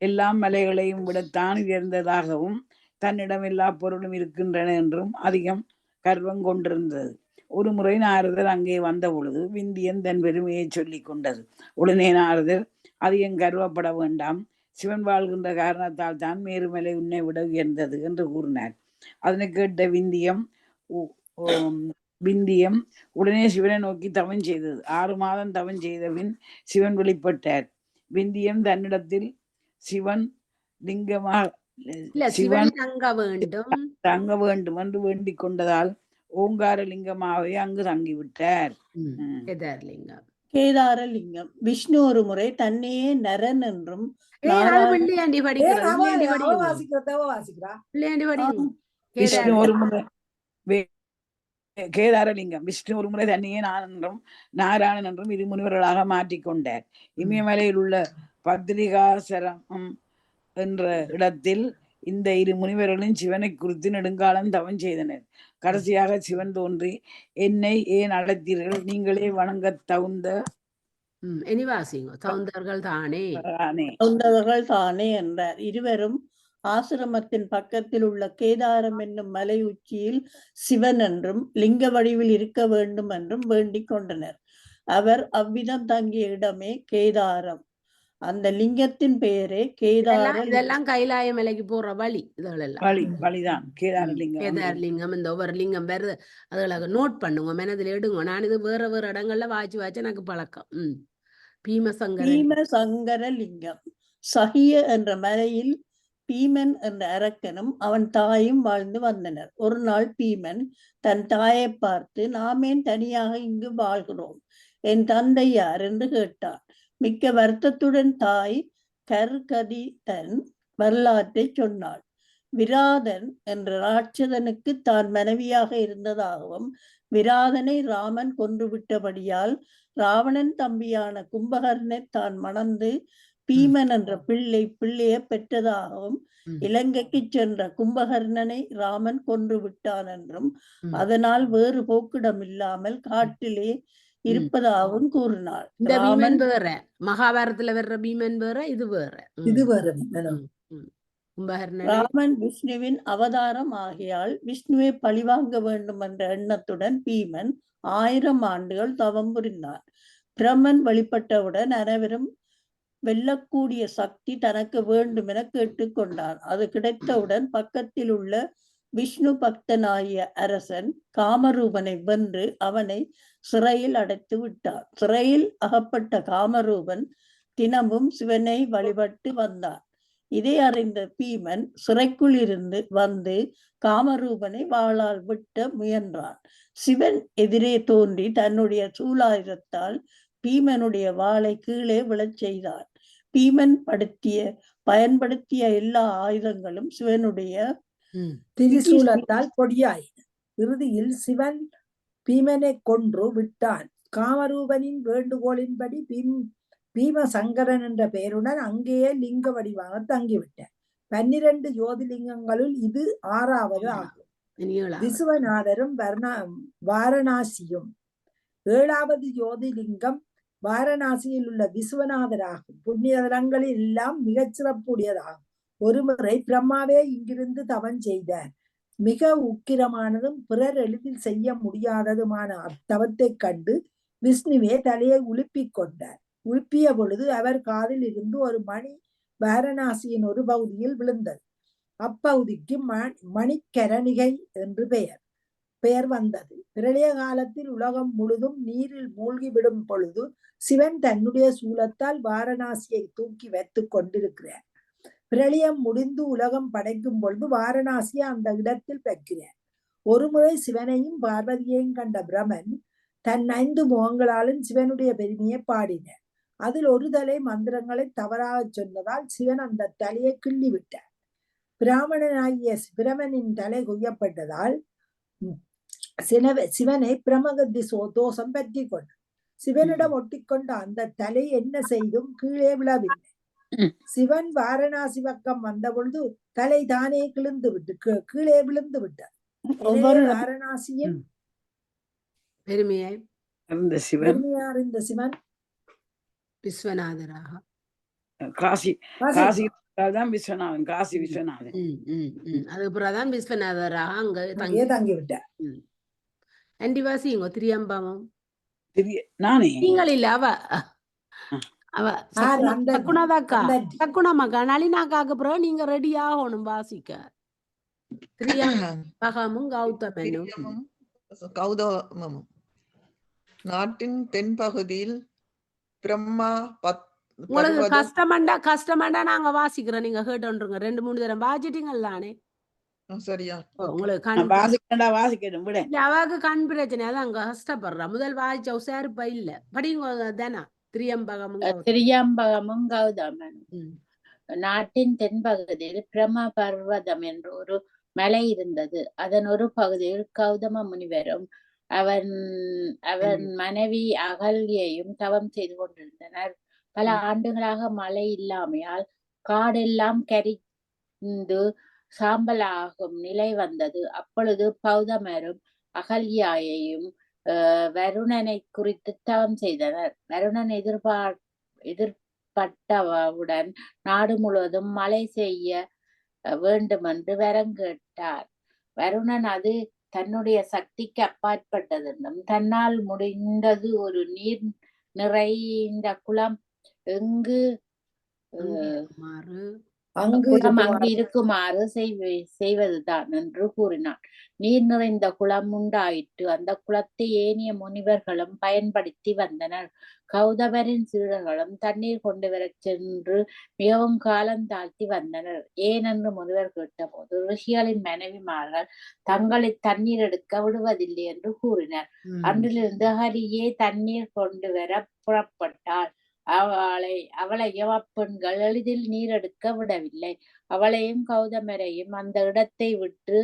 எல்லாம் மலைகளையும் விடத்தான் உயர்ந்ததாகவும் தன்னிடம் எல்லா பொருளும் இருக்கின்றன என்றும் அதிகம் கர்வம் கொண்டிருந்தது. ஒரு முறை நாரதர் அங்கே வந்த பொழுது விந்தியன் தன் பெருமையை சொல்லிக் கொண்டது. உடனே நாரதர் அதிகம் கர்வப்பட வேண்டாம், சிவன் வாழ்கின்ற காரணத்தால் தான் மேருமலை உன்னை விட உயர்ந்தது என்று கூறினார். அதனை கேட்ட விந்தியம் உடனே சிவனை நோக்கி தவம் செய்தது. 6 மாதம் தவம் செய்த பின் சிவன் வெளிப்பட்டார். விந்தியம் தன்னிடத்தில் சிவன் லிங்கமாக தங்க வேண்டும் என்று வேண்டிக் கொண்டதால் ஓங்கார லிங்கமாகவே அங்கு தங்கிவிட்டார். கேதாரலிங்கம். விஷ்ணு ஒரு முறை தன்னையே நரன் என்றும் அது நாராயண பிள்ளையாண்டி ஏன் படிக்கிறது, அவ பிள்ளையாண்டி அவ படிங்க, வாசிக்கிறத வாசிக்கிறா. பிள்ளையாண்டி படிங்க. விஷ்ணு கேதார ஒரு முறை கேதாரலிங்கம். விஷ்ணு ஒரு முறை தன்னையே நான் என்றும் நாராயணன் என்றும் இரு முனிவர்களாக மாற்றிக்கொண்டார். இமயமலையில் உள்ள பத்ரிகாசரம் என்ற இடத்தில் இந்த இரு முனிவர்களும் சிவனை குறித்து நெடுங்காலம் தவம் செய்தனர். கடைசியாக சிவன் தோன்றி, என்னை ஏன் அழைத்தீர்கள்? நீங்களே வணங்க தகுந்த இனி வாசிங்க. தகுந்தவர்கள் தானே. தகுந்தவர்கள் தானே என்றார். இருவரும் ஆசிரமத்தின் பக்கத்தில் உள்ள கேதாரம் என்னும் மலை உச்சியில் சிவன் என்றும் லிங்க வடிவில் இருக்க வேண்டும் என்றும் வேண்டிக் கொண்டனர். அவர் அவ்விதம் தங்கிய இடமே கேதாரம். அந்த லிங்கத்தின் பெயரே கேதார இதெல்லாம் கைலாய மலைக்கு போற வழி. இதெல்லாம் வழிதான் கேதாரலிங்கம். கேதார்லிங்கம். இந்த ஒவ்வொரு லிங்கம் வருது, அதுகளை நோட் பண்ணுங்க, மனதில் எடுங்க. நான் இது வேற வேற இடங்கள்ல வாய்ச்சி எனக்கு பழக்கம். பீமசங்கர லிங்கம். சகிய என்ற மலையில் பீமன் என்ற அரக்கனும் அவன் தாயும் வாழ்ந்து வந்தனர். ஒரு நாள் பீமன் தன் தாயை பார்த்து, நாமேன் தனியாக இங்கு வாழ்கிறோம், என் தந்தை யார் என்று கேட்டான். மிக்க வருத்தத்துடன் தாய் கர்கதி தன் வரலாற்றை சொன்னாள். விராதன் என்ற ராட்சதனுக்கு தான் மனைவியாக இருந்ததாகவும், விராதனை ராமன் கொன்றுவிட்டபடியால் ராவணன் தம்பியான கும்பகர்ணனை தான் மணந்து பீமன் என்ற பிள்ளைய பெற்றதாகவும், இலங்கைக்கு சென்ற கும்பகர்ணனை ராமன் கொன்று விட்டான் என்றும், அதனால் வேறு போக்கிடம் இல்லாமல் காட்டிலே இருப்பதாகவும் கூறினாள். இந்த பீமன் வேற, மகாபாரதத்துல வர்ற பீமன் வேற, இது வேற. இது வேற. ராமன் விஷ்ணுவின் அவதாரம் ஆகையால் விஷ்ணுவை பழிவாங்க வேண்டும் என்ற எண்ணத்துடன் பீமன் 1000 ஆண்டுகள் தவம் புரிந்தார். பிரம்மன் வழிபட்டவுடன் அனைவரும் வெல்லக்கூடிய சக்தி தனக்கு வேண்டும் என கேட்டுக்கொண்டான். அது கிடைத்தவுடன் பக்கத்தில் உள்ள விஷ்ணு பக்தனாகிய அரசன் காமரூபனை வென்று அவனை சிறையில் அடைத்து விட்டார். சிறையில் அகப்பட்ட காமரூபன் தினமும் சிவனை வழிபட்டு வந்தான். இதை அறிந்த பீமன் சிறைக்குள் இருந்து வந்து காமரூபனை வாளால் வெட்ட முயன்றான். சிவன் எதிரே தோன்றி தன்னுடைய சூலாயுதத்தால் பீமனுடைய வாளை கீழே விழச் செய்தான். பீமன் பயன்படுத்திய எல்லா ஆயுதங்களும் சிவனுடைய திரிசூலத்தால் பொடியாயின. இறுதியில் சிவன் பீமனை கொன்று விட்டான். காமரூபனின் வேண்டுகோளின்படி பீமசங்கரன் என்ற பெயருடன் அங்கேயே லிங்க வடிவாக தங்கிவிட்டார். 12 ஜோதிலிங்கங்களுள் இது 6வது ஆகும். விசுவநாதரும் வாரணாசியும். 7வது ஜோதிலிங்கம் வாரணாசியில் உள்ள விசுவநாதர் ஆகும். புண்ணிய தலங்களில் எல்லாம் மிகச் சிறப்புடையதாகும். ஒருமுறை பிரம்மாவே இங்கிருந்து தவம் செய்தார். மிக உக்கிரமானதும் பிறர் எளிதில் செய்ய முடியாததுமான அத்தவத்தை கண்டு விஷ்ணுவே தலையை உலுப்பிக் கொண்டார். உலுப்பிய பொழுது அவர் காதில் இருந்து ஒரு மணி வாரணாசியின் ஒரு பகுதியில் விழுந்தது. அப்பகுதிக்கு மணிக்கரணிகை என்று பெயர் வந்தது. பிரளய காலத்தில் உலகம் முழுதும் நீரில் மூழ்கிவிடும் பொழுது சிவன் தன்னுடைய சூலத்தால் வாரணாசியை தூக்கி வைத்துக் கொண்டிருக்கிறார். பிரளயம் முடிந்து உலகம் படைக்கும் பொழுது வாரணாசியை அந்த இடத்தில் வைக்கிறார். ஒருமுறை சிவனையும் பார்வதியையும் கண்ட பிரமன் தன் 5 முகங்களாலும் சிவனுடைய பெருமையை பாடினார். அதில் ஒரு தலை மந்திரங்களை தவறாக சொன்னதால் சிவன் அந்த தலையை கிள்ளி விட்டார். பிராமணனாகிய பிரமனின் தலை கொய்யப்பட்டதால் சிவனை பிரமகத்தி தோஷம் பற்றி கொண்டு சிவனிடம் ஒட்டிக்கொண்ட அந்த தலை என்ன செய்தும் கீழே விழவில்லை. சிவன் வாரணாசி பக்கம் வந்த பொழுது தலை தானே கீழே விழுந்து விட்டார். வாரணாசியின் பெருமையாய் இந்த சிவன் விஸ்வநாதராக காசி விஸ்வநாதன் காசி விஸ்வநாதன் அதுக்கப்புறம் விஸ்வநாதராக அங்க தங்கிவிட்டார். அண்டிவாசிங்க திரியம்பமம் நானே நீங்கள் இல்ல அவ சக்குணமாக்கா நளினாக்காக்கு பிறகு நீங்க ரெடி ஆகணும் வாசிக்க. திரியம்பகமும் கௌதமமும். நாட்டின் தென்பகுதியில் பிரம்மா கஷ்டமாண்டா நாங்க வாசிக்கிறோம், நீங்க கேட்டோன்றீங்க. 2-3 தரம் வாசிட்டீங்களானே. சரியா உங்களுக்கு கண் வாசிக்கணும் விட இல்ல, அவாக்கு கண் பிரச்சனை அதான் அங்க கஷ்டப்படுறா. முதல் வாய்ச்ச உசாருப்பா இல்ல படிங்க தானா திரியம்பகமும் திரியம்பகமும் கௌதமனும். ம். நாட்டின் தென்பகுதியில் பிரம்ம பர்வதம் என்ற ஒரு மலை இருந்தது. அதன் ஒரு பகுதியில் கௌதம முனிவரும் அவன் மனைவி அகல்யையும் தவம் செய்து கொண்டிருந்தனர். பல ஆண்டுகளாக மழை இல்லாமையால் காடெல்லாம் கரிந்து சாம்பலாகும் நிலை வந்தது. அப்பொழுது கௌதமரும் அகல்யாயையும் வருணனை குறித்து தவம் செய்தனர். வருணன் எதிர்பட்டவுடன் நாடு முழுவதும் மழை செய்ய வேண்டுமென்று வரம் கேட்டார். வருணன் அது தன்னுடைய சக்திக்கு அப்பாற்பட்டதென்றும் தன்னால் முடிந்தது ஒரு நீர் நிறைந்த குளம் எங்கு அங்கு அங்கு இருக்குமாறு செய்வதுதான் என்று கூறினான். நீர் நிறைந்த குளம் உண்டாயிற்று. அந்த குளத்தை ஏனைய முனிவர்களும் பயன்படுத்தி வந்தனர். கௌதமரின் சீடர்களும் தண்ணீர் கொண்டு வரச் சென்று மிகவும் காலம் தாழ்த்தி வந்தனர். ஏனென்று முனிவர் கேட்டபோது ரிஷிகளின் மனைவிமார்கள் தங்களை தண்ணீர் எடுக்க விடுவதில்லை என்று கூறினர். அன்றிலிருந்து ஹரியே தண்ணீர் கொண்டு வர புறப்பட்டாள். அவளையும் அப்பெண்கள் எளிதில் நீர் எடுக்க விடவில்லை. அவளையும் கௌதமரையும் அந்த இடத்தை விட்டு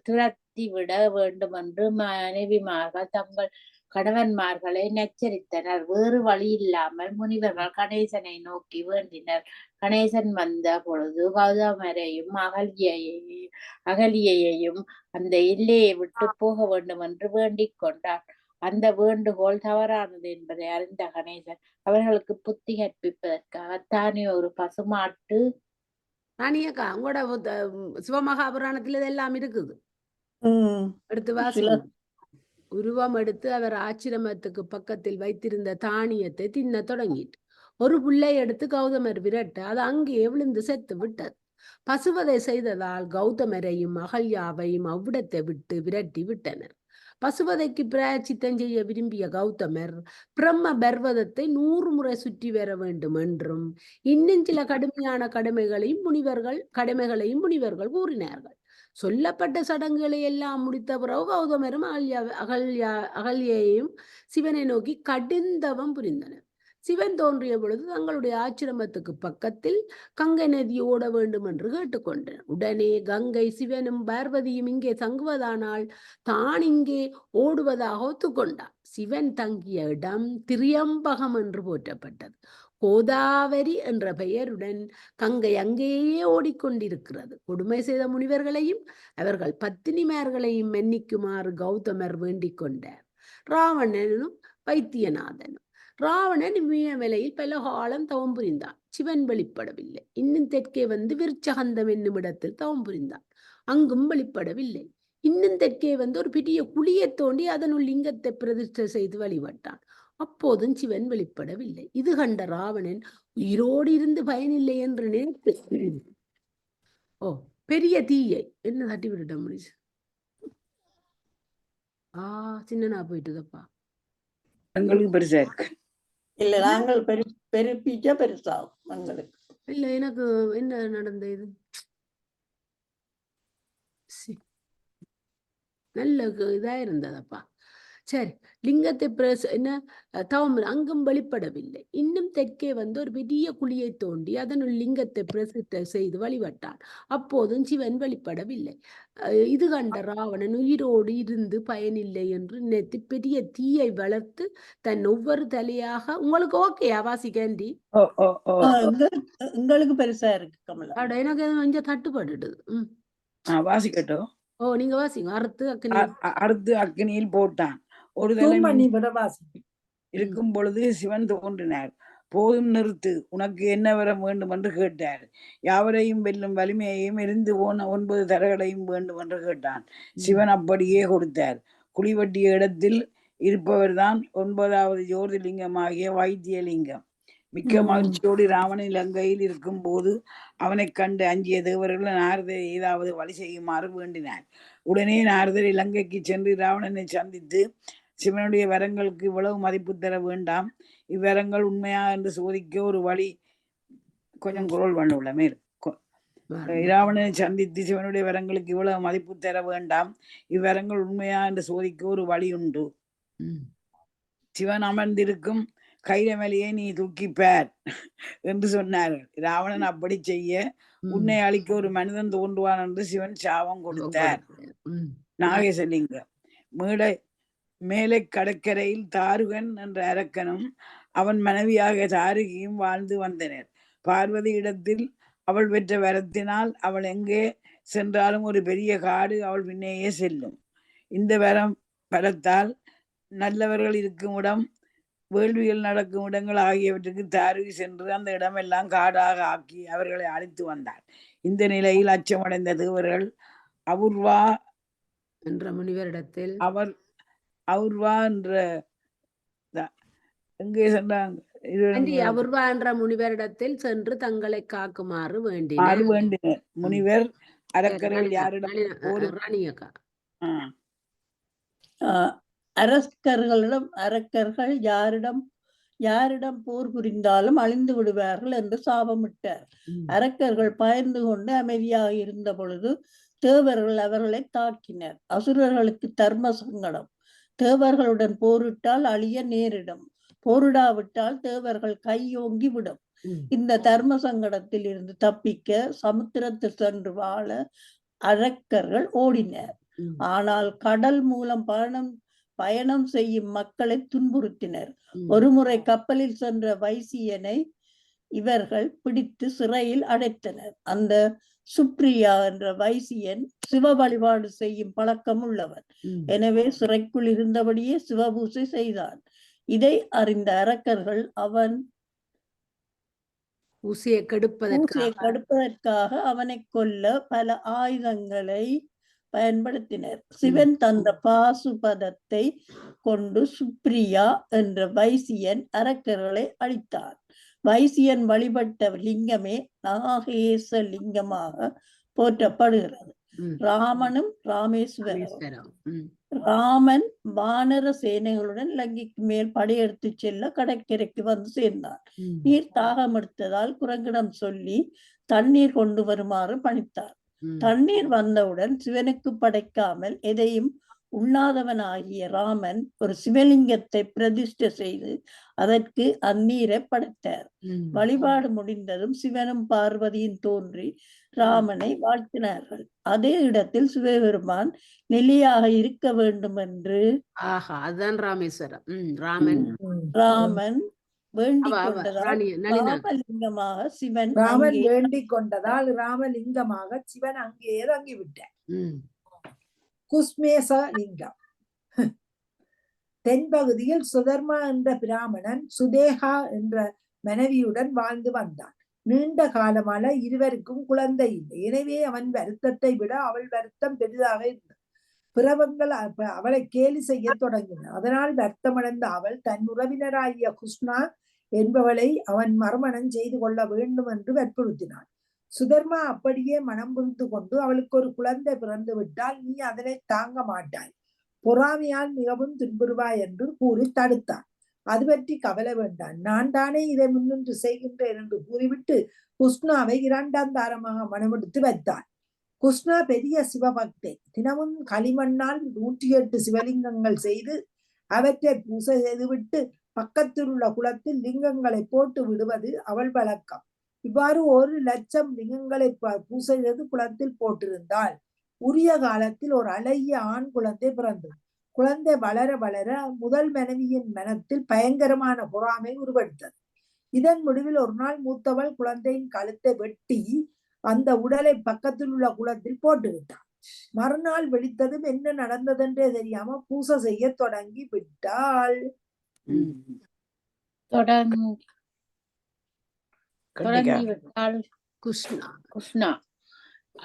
துரத்தி விட வேண்டும் என்று மனைவிமார்கள் தங்கள் கணவன்மார்களை நச்சரித்தனர். வேறு வழி இல்லாமல் முனிவர்கள் கணேசனை நோக்கி வேண்டினர். கணேசன் வந்த பொழுது கௌதமரையும் அகலியையும் அந்த எல்லையை விட்டு போக வேண்டும் என்று வேண்டிக் கொண்டார். அந்த வேண்டுகோள் தவறானது என்பதை அறிந்த கணேசன் அவர்களுக்கு புத்தி கற்பிப்பதற்காக தானே ஒரு பசுமாட்டு ராணியக்கா உங்களோட சிவமகாபுராணத்துல இதெல்லாம் இருக்குது. எடுத்து வாசி. உருவம் எடுத்து அவர் ஆச்சிரமத்துக்கு பக்கத்தில் வைத்திருந்த தானியத்தை தின்ன தொடங்கிட்டு ஒரு புள்ளை எடுத்து கௌதமர் விரட்ட அது அங்கே விழுந்து செத்து விட்டது. பசுவதை செய்ததால் கௌதமரையும் அகல்யாவையும் அவ்விடத்தை விட்டு விரட்டி விட்டனர். பசுவதைக்கு பிராயச்சித்தம் செய்ய விரும்பிய கௌதமர் பிரம்ம பர்வதத்தை 100 முறை சுற்றி வர வேண்டும் என்றும் இன்னும் சில கடுமையான கடமைகளையும் முனிவர்கள் கூறினார்கள். சொல்லப்பட்ட சடங்குகளை எல்லாம் முடித்த பிறகு கௌதமரும் அகல்யையும் சிவனை நோக்கி கடுந்தவம் புரிந்தனர். சிவன் தோன்றிய பொழுது தங்களுடைய ஆச்சிரமத்துக்கு பக்கத்தில் கங்கை நதி ஓட வேண்டும் என்று கேட்டுக்கொண்டனர். உடனே கங்கை சிவனும் பார்வதியும் இங்கே தங்குவதானால் தான் இங்கே ஓடுவதாக ஒத்துக்கொண்டார். சிவன் தங்கிய இடம் திரியம்பகம் என்று போற்றப்பட்டது. கோதாவரி என்ற பெயருடன் கங்கை அங்கேயே ஓடிக்கொண்டிருக்கிறது. கொடுமை செய்த முனிவர்களையும் அவர்கள் பத்தினிமார்களையும் மன்னிக்குமாறு கௌதமர் வேண்டிக் கொண்டார். ராவணனும் வைத்தியநாதனும். ராவணன் இமயமலையில் பல காலம் தவம் புரிந்தான். சிவன் வெளிப்படவில்லை. இன்னும் தெற்கே வந்து விருச்சகந்தம் என்னும் இடத்தில் தவம் புரிந்தான். அங்கும் வெளிப்படவில்லை. இன்னும் தெற்கே வந்து ஒரு பெரிய குழியை தோண்டி அதனுள் லிங்கத்தை பிரதிஷ்டை செய்து வழிபட்டான். அப்போதும் சிவன் வெளிப்படவில்லை. இது கண்ட ராவணன் உயிரோடு இருந்து பயனில்லை என்று நினைத்து பெரிய தீயை என்ன தட்டி விட்டுட்ட முடிச்சு. சின்னனா போயிட்டுதப்பா. எங்களுக்கு பெருசா இருக்கு. இல்ல நாங்கள் பெருப்பிச்சா பெருசாகும் எங்களுக்கு. இல்ல எனக்கு என்ன நடந்த இது நல்ல இதா இருந்ததப்பா. சரி, லிங்கத்தை என்ன தவம் அங்கும் வெளிப்படவில்லை. இன்னும் தெற்கே வந்து ஒரு பெரிய குழியை தோண்டி அதனுள் லிங்கத்தை பிரசித்த செய்து வழிபட்டான். அப்போதும் சிவன் வெளிப்படவில்லை. இது கண்ட ராவணன் உயிரோடு இருந்து பயனில்லை என்று நினைத்து பெரிய தீயை வளர்த்து தன் ஒவ்வொரு தலையாக உங்களுக்கு ஓகேயா வாசிக்கண்டி? உங்களுக்கு பெருசா இருக்கு கமலா. எனக்கு கொஞ்சம் தட்டுப்பட்டுடுது. வாசிக்கட்டும். நீங்க வாசிங்க. அறுத்து அக்னியில் போட்டான். ஒரு இருக்கும் பொழுது சிவன் தோன்றினார். போதும் நிறுத்து, உனக்கு என்ன வர வேண்டும் என்று கேட்டார். யாவரையும் வெல்லும் வலிமையையும் எரிந்து போன 9 தரைகளையும் வேண்டும் என்று கேட்டான். சிவன் அப்படியே கொடுத்தார். குழிவட்டிய இடத்தில் இருப்பவர்தான் 9வது ஜோதிலிங்கமாகிய வைத்தியலிங்கம். மிக்க மகிழ்ச்சியோடு ராவணன் இலங்கையில் இருக்கும் போது அவனை கண்டு அஞ்சிய தேவர்கள் நாரதரை ஏதாவது வழி செய்யுமாறு வேண்டினார். உடனே நாரதர் இலங்கைக்கு சென்று ராவணனை சந்தித்து சிவனுடைய வரங்களுக்கு இவ்வளவு மதிப்பு தர வேண்டாம், இவ்வரங்கள் உண்மையா என்று சோதிக்க ஒரு வழி கொஞ்சம் குரல் பண்ணுள்ள மேல் இராவணனை சந்தித்து சிவனுடைய வரங்களுக்கு இவ்வளவு மதிப்பு தர வேண்டாம், இவ்வரங்கள் உண்மையா என்று சோதிக்க ஒரு வழி உண்டு. சிவன் அமர்ந்திருக்கும் கைரமலையை நீ தூக்கிப்பார் என்று சொன்னார்கள். ராவணன் அப்படி செய்ய உன்னை அழிக்க ஒரு மனிதன் தோன்றுவான் என்று சிவன் சாபம் கொடுத்தார். நாகேசலிங்கம். மேலை கடற்கரையில் தாருகன் என்ற அரக்கனும் அவன் மனைவியாக தாருகியும் வாழ்ந்து வந்தனர். பார்வதி இடத்தில் அவள் பெற்ற வரத்தினால் அவள் எங்கே சென்றாலும் ஒரு பெரிய காடு அவள் பின்னேயே செல்லும். இந்த வரத்தால் நல்லவர்கள் இருக்கும் இடம், வேள்விகள் நடக்கும் இடங்கள் ஆகியவற்றுக்கு தாருகி சென்று அந்த இடமெல்லாம் காடாக ஆக்கி அவர்களை அழைத்து வந்தார். இந்த நிலையில் அச்சமடைந்த தேவர்கள் அபூர்வா என்ற முனிவரிடத்தில் அபூர்வா என்ற எங்கே சென்றாங்க? அபூர்வா என்ற முனிவரிடத்தில் சென்று தங்களை காக்குமாறு வேண்டினர். முனிவர் அரக்கர்கள் யாரிடம் அரக்கர்கள் யாரிடம் போர் புரிந்தாலும் அழிந்து விடுவார்கள் என்று சாபமிட்டார். அரக்கர்கள் பயந்து கொண்டு அமைதியாக இருந்த பொழுது தேவர்கள் அவர்களை தாக்கினர். அசுரர்களுக்கு தர்ம சங்கடம். தேவர்களுடன் போரிட்டால் அழிய நேரிடும், போரிடாவிட்டால் தேவர்கள் கையோங்கி விடும். இந்த தர்ம சங்கடத்தில் இருந்து தப்பிக்க சமுத்திரத்தில் சென்று வாழ அரக்கர்கள் ஓடினர். ஆனால் கடல் மூலம் பயணம் செய்யும் மக்களை துன்புறுத்தினர். ஒருமுறை கப்பலில் சென்ற வைசியனை இவர்கள் பிடித்து சிறையில் அடைத்தனர். அந்த சுப்ரியா என்ற வைசியன் சிவ வழிபாடு செய்யும் பழக்கம் உள்ளவன். எனவே சிறைக்குள் இருந்தபடியே சிவபூசை செய்தான். இதை அறிந்த அரக்கர்கள் அவன் ஊசியை கெடுப்பதற்காக அவனை கொல்ல பல ஆயுதங்களை பயன்படுத்தினர். சிவன் தந்த பாசுபதத்தை கொண்டு சுப்ரியா என்ற வைசியன் அரக்கர்களை அழித்தான். வைசியன் வழிபட்ட லிங்கமே நாகேச லிங்கமாக போற்றப்படுகிறது. ராமனும் ராமேஸ்வரம். ராமன் வானர சேனைகளுடன் இலங்கைக்கு மேல் படையெடுத்து செல்ல கடற்கரைக்கு வந்து சேர்ந்தான். நீர் தாகம் எடுத்ததால் குரங்கிடம் சொல்லி தண்ணீர் கொண்டு வருமாறு பணித்தார். தண்ணீர் வந்தவுடன் சிவனுக்கு படைக்காமல் எதையும் உண்ணாதவனாகிய ராமன் ஒரு சிவலிங்கத்தை பிரதிஷ்டை செய்து அதற்கு அந்நீரை படைத்தார். வழிபாடு முடிந்ததும் சிவனும் பார்வதியும் தோன்றி ராமனை வாழ்த்தினார்கள். அதே இடத்தில் சிவபெருமான் நிலையாக இருக்க வேண்டும் என்று ராமன் வேண்டிக் கொண்டதால் ராமலிங்கமாக சிவன் வேண்டிக் கொண்டதால் ராமலிங்கமாக சிவன் அங்கே தங்கிவிட்டார். குஸ்மேச லிங்கம். தென்பகுதியில் சுதர்மா என்ற பிராமணன் சுதேகா என்ற மனைவியுடன் வாழ்ந்து வந்தான். நீண்ட காலமான இருவருக்கும் குழந்தை இல்லை. எனவே அவன் வருத்தத்தை விட அவள் வருத்தம் பெரிதாக இருந்தது. பிறவங்கள் அவளை கேலி செய்ய தொடங்கின. அதனால் வருத்தமடைந்த அவள் தன் உறவினராகிய குஷ்ணா என்பவளை அவன் மறுமணம் செய்து கொள்ள வேண்டும் என்று வற்புறுத்தினாள். சுதர்மா அப்படியே மனம் புரிந்து கொண்டு அவளுக்கு ஒரு குழந்தை பிறந்து விட்டால் நீ அதனை தாங்க மாட்டாய், பொறாமையால் மிகவும் துன்புறுவாய் என்று கூறி தடுத்தான். அது பற்றி கவலை வேண்டாம், நான் தானே இதை முன்னின்று செய்கின்றேன் என்று கூறிவிட்டு குஷ்ணாவை 2ஆம் தாரமாக மனமெடுத்து வைத்தான். குஷ்ணா பெரிய சிவபக்தை. தினமும் களிமண்ணால் 108 சிவலிங்கங்கள் செய்து அவற்றை பூசை செய்துவிட்டு பக்கத்தில் உள்ள குளத்தில் லிங்கங்களை போட்டு விடுவது அவள் வழக்கம். இவ்வாறு 1,00,000 லிங்கங்களை பூசை செய்து குளத்தில் போட்டிருந்தால் உரிய காலத்தில் ஒரு அழகிய ஆண் குழந்தை பிறந்தது. குழந்தை வளர வளர முதல் மனைவியின் மனத்தில் பயங்கரமான பொறாமை உருவெடுத்தது. இதன் முடிவில் ஒரு நாள் மூத்தவள் குழந்தையின் கழுத்தை வெட்டி அந்த உடலை பக்கத்தில் உள்ள குளத்தில் போட்டுவிட்டாள். மறுநாள் வெடித்ததும் என்ன நடந்ததென்றே தெரியாம பூசை செய்ய தொடங்கி விட்டாள். தொடங்கிவிட்டாள் குஷ்ணா.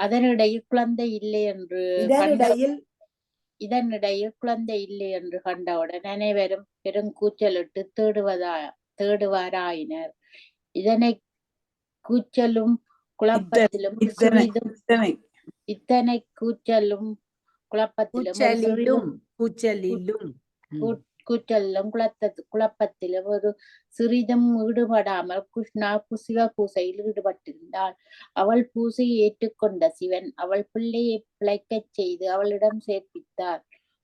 அதனிடையில் குழந்தை இல்லை என்று குழந்தை இல்லை என்று கண்டவுடன் அனைவரும் பெருங்கூச்சலிட்டு தேடுவாராயினர். இதனை கூச்சலும் குழப்பத்திலும் கூச்சலிலும் குழப்பத்திலும் ஒரு சிறிதும் ஈடுபடாமல் கிருஷ்ணா சிவ பூசையில் ஈடுபட்டிருந்தாள். அவள் பூசையை ஏற்றுக்கொண்ட சிவன் அவள் பிள்ளையை பிழைக்கச் செய்து அவளிடம் சேர்ப்பித்தார்.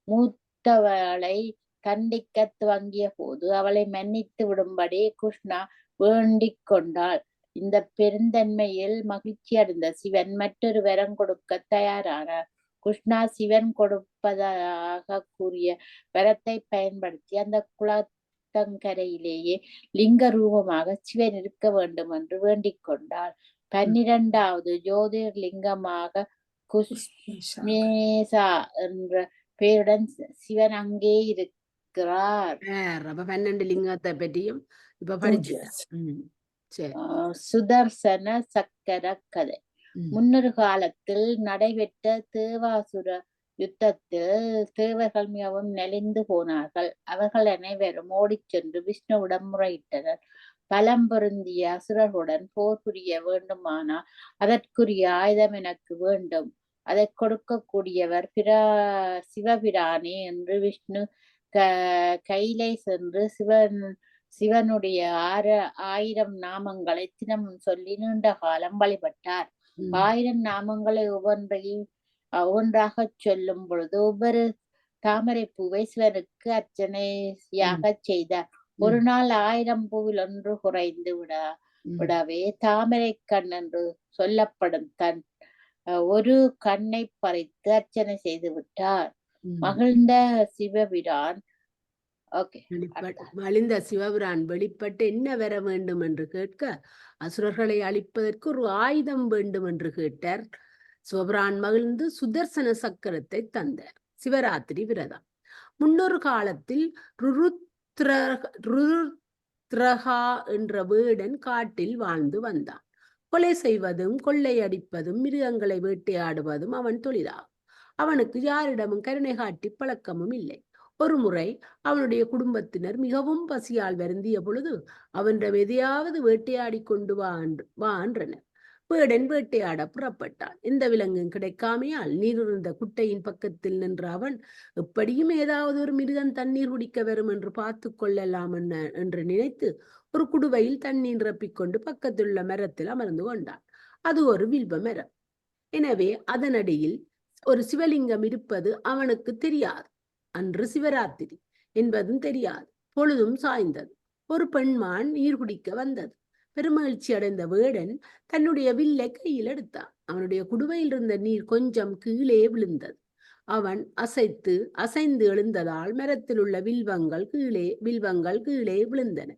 மூத்தவளை கண்டிக்க துவங்கிய போது அவளை மன்னித்து விடும்படி கிருஷ்ணா வேண்டிக் கொண்டாள். இந்த பெருந்தன்மையில் மகிழ்ச்சி அடைந்த சிவன் மற்றொரு வரம் கொடுக்க தயாரானார். கிருஷ்ணா சிவன் கொடுப்பதாக கூறிய வரத்தை பயன்படுத்தி அந்த குளத்தங்கரையிலேயே லிங்க ரூபமாக சிவன் இருக்க வேண்டும் என்று வேண்டிக் கொண்டாள். 12வது ஜோதிர்லிங்கமாக குஷ்மேசா என்ற பெயருடன் சிவன் அங்கே இருக்கிறார். அப்ப 12 லிங்கத்தை பற்றியும் இப்ப படிச்சுட்டேன். சரி. சுதர்சன சக்கர கதை. முன்னொரு காலத்தில் நடைபெற்ற தேவாசுர யுத்தத்தில் தேவர்கள் மிகவும் நெளிந்து போனார்கள். அவர்கள் அனைவரும் ஓடிச் சென்று விஷ்ணுவிடம் முறையிட்டனர். பலம் பொருந்திய அசுரர்களுடன் போர் புரிய வேண்டுமானால் அதற்குரிய ஆயுதம் எனக்கு வேண்டும், அதை கொடுக்கக்கூடியவர் சிவபிரானே என்று விஷ்ணு கையிலே சென்று சிவனுடைய 1000 நாமங்களை தினமும் சொல்லி நீண்ட காலம் வழிபட்டார். 1000 நாமங்களை ஒவ்வொன்றாக சொல்லும் பொழுது ஒவ்வொரு தாமரை பூவை சிவனுக்கு அர்ச்சனையாக செய்தார். ஒரு நாள் 1000 பூவில் ஒன்று குறைந்து விடவே தாமரை கண் என்று சொல்லப்படும் தன் ஒரு கண்ணை பறித்து அர்ச்சனை செய்து விட்டார். மகிழ்ந்த சிவபிரான் மலிந்த சிவபிரான் வெளிப்பட்டு என்ன வர வேண்டும் என்று கேட்க அசுரர்களை அழிப்பதற்கு ஒரு ஆயுதம் வேண்டும் என்று கேட்டார். சிவபிரான் மகிழ்ந்து சுதர்சன சக்கரத்தை தந்தார். சிவராத்திரி விரதம். முன்னொரு காலத்தில் ருத்ரகா என்ற வேடன் காட்டில் வாழ்ந்து வந்தான். கொலை செய்வதும் கொள்ளையடிப்பதும் மிருகங்களை வேட்டையாடுவதும் அவன் தொழிலாகும். அவனுக்கு யாரிடமும் கருணை காட்டி பழக்கமும் இல்லை. ஒரு முறை அவனுடைய குடும்பத்தினர் மிகவும் பசியால் வருந்திய பொழுது அவனிடம் எதையாவது வேட்டையாடி கொண்டு வா என்றனர். வேடன் வேட்டையாட புறப்பட்டான். எந்த விலங்கும் கிடைக்காமையால் நீர் இருந்த குட்டையின் பக்கத்தில் நின்ற அவன் எப்படியும் ஏதாவது ஒரு மிருகம் தண்ணீர் குடிக்க வரும் என்று பார்த்து கொள்ளலாம் என்று நினைத்து ஒரு குடுவையில் தண்ணீர் நிரப்பிக்கொண்டு பக்கத்திலுள்ள மரத்தில் அமர்ந்து கொண்டான். அது ஒரு வில்வ மரம். எனவே அதனடியில் ஒரு சிவலிங்கம் இருப்பது அவனுக்கு தெரியாது. அன்று சிவராத்திரி என்பதும் தெரியாது. பொழுதும் சாய்ந்தது. ஒரு பெண்மான் நீர் குடிக்க வந்தது. பெருமகிழ்ச்சி அடைந்த வேடன் தன்னுடைய வில்லை கையில் எடுத்தான். அவனுடைய குடுவையில் இருந்த நீர் கொஞ்சம் கீழே விழுந்தது. அவன் அசைந்து எழுந்ததால் மரத்தில் உள்ள வில்வங்கள் கீழே விழுந்தன.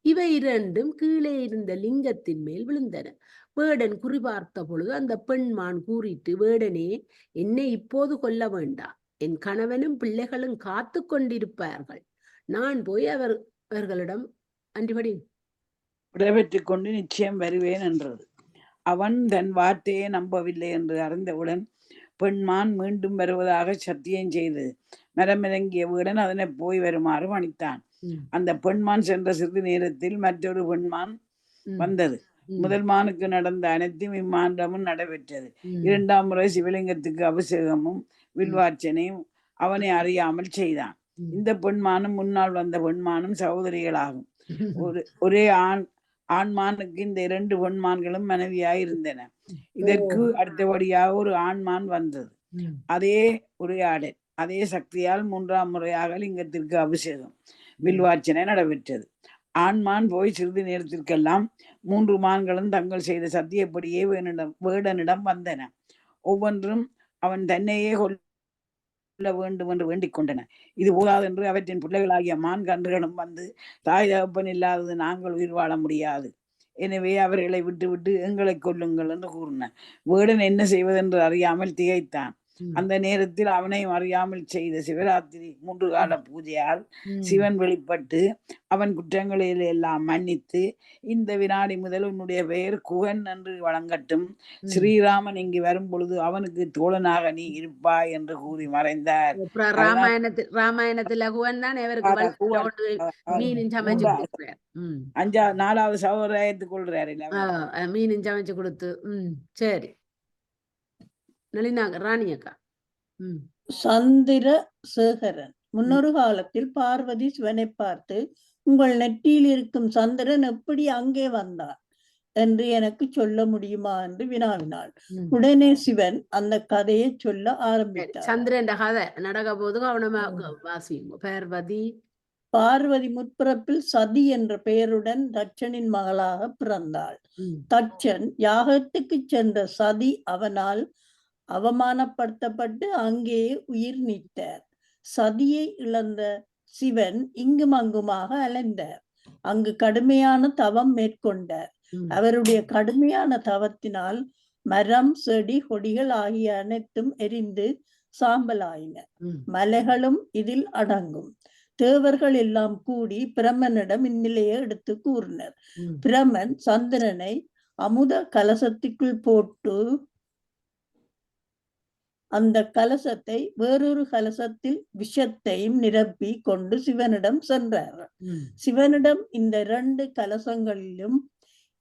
இவை இரண்டும் கீழே இருந்த லிங்கத்தின் மேல் விழுந்தன. வேடன் குறிபார்த்த பொழுது அந்த பெண்மான் கூறிட்டு, வேடனே, என்னை இப்போது கொல்ல வேண்டாம். என் கணவனும் பிள்ளைகளும் காத்து கொண்டிருப்பார்கள். நான் போய் அவர்களிடம் அன்றிபடி விடைபெற்றுக் கொண்டு நிச்சயம் வருவேன் என்றது. அவன் தன் வார்த்தையை நம்பவில்லை என்று அறிந்தவுடன் பெண்மான் மீண்டும் வருவதாக சத்தியம் செய்து மரமிறங்கிய வேடன் அதனை போய் வருமாறு பணித்தான். அந்த பெண்மான் சென்ற சிறிது நேரத்தில் மற்றொரு பெண்மான் வந்தது. முதல் மானுக்கு நடந்த அனைத்தும் இம்மாண்டமும் நடைபெற்றது. 2ஆம் முறை சிவலிங்கத்துக்கு அபிஷேகமும் வில்வார்ச்சனையும் அவனை அறியாமல் செய்தான். இந்த பெண்மானும் முன்னால் வந்த பெண்மானும் சகோதரிகளாகும். ஒரே ஆண்மானுக்கு இந்த 2 பெண்மான்களும் மனைவியாயிருந்தன. இதற்கு அடுத்தபடியாக ஒரு ஆண்மான் வந்தது. அதே உரையாடல், அதே சக்தியால் 3ஆம் முறையாக லிங்கத்திற்கு அபிஷேகம் வில்வார்ச்சனை நடைபெற்றது. ஆண்மான் போய் சிறிது நேரத்திற்கெல்லாம் 3 மான்களும் தங்கள் செய்த சத்தியப்படியே வேடனிடம் வந்தன. ஒவ்வொன்றும் அவன் தன்னையே கொல்ல வேண்டும் என்று வேண்டிக் கொண்டன. இது போதாது என்று அவற்றின் பிள்ளைகளாகிய மான் கன்றுகளும் வந்து, தாய் தகப்பன் இல்லாதது நாங்கள் உயிர் வாழ முடியாது, எனவே அவர்களை விட்டு எங்களை கொல்லுங்கள் என்று கூறின. வேடன் என்ன செய்வதென்று அறியாமல் திகைத்தான். அந்த நேரத்தில் அவனையும் அறியாமல் செய்த சிவராத்திரி 3 கால பூஜையால் சிவன் வெளிப்பட்டு அவன் குற்றங்களில் எல்லாம் மன்னித்து, இந்த வினாடி முதல் உன்னுடைய பெயர் குகன் என்று வழங்கட்டும், ஸ்ரீராமன் இங்கு வரும் பொழுது அவனுக்கு தோழனாக நீ இருப்பாய் என்று கூறி மறைந்தார். ராமாயணத்துல குகன் தான் 4வது சகோதரத்துக் கொள்றாரு, மீன் சமைச்சு கொடுத்து. சரி நளினாங்க ராணி அக்கா. சந்திரசேகரன் முன்னொரு காலத்தில் பார்வதி சிவனை பார்த்து, உங்கள் நெற்றியில் இருக்கும் சந்திரன் எப்படி அங்கே வந்தார் என்று எனக்கு சொல்ல முடியுமா என்று வினாவினாள். உடனே சிவன் அந்த கதையை சொல்ல ஆரம்பித்தார். சந்திரன் கதை நடக்க போது கவனமா வாசிங்க. பார்வதி முற்பிறப்பில் சதி என்ற பெயருடன் தட்சனின் மகளாக பிறந்தாள். தட்சன் யாகத்துக்கு சென்ற சதி அவனால் அவமானப்படுத்தப்பட்டு அங்கேயே உயிர் நீத்தார். சதியை இழந்த சிவன் இங்கும் அங்குமாக அலைந்தார். அங்கு கடுமையான தவம் மேற்கொண்டார். அவருடைய கடுமையான தவத்தினால் மரம், செடி, கொடிகள் ஆகிய அனைத்தும் எரிந்து சாம்பலாயின. மலைகளும் இதில் அடங்கும். தேவர்கள் எல்லாம் கூடி பிரமனிடம் இந்நிலையை எடுத்து கூறினர். பிரமன் சந்திரனை அமுத கலசத்துக்குள் போட்டு அந்த கலசத்தை வேறொரு கலசத்தில் விஷத்தையும் நிரப்பி கொண்டு சிவனிடம் சென்றார். சிவனிடம் இந்த 2 கலசங்களிலும்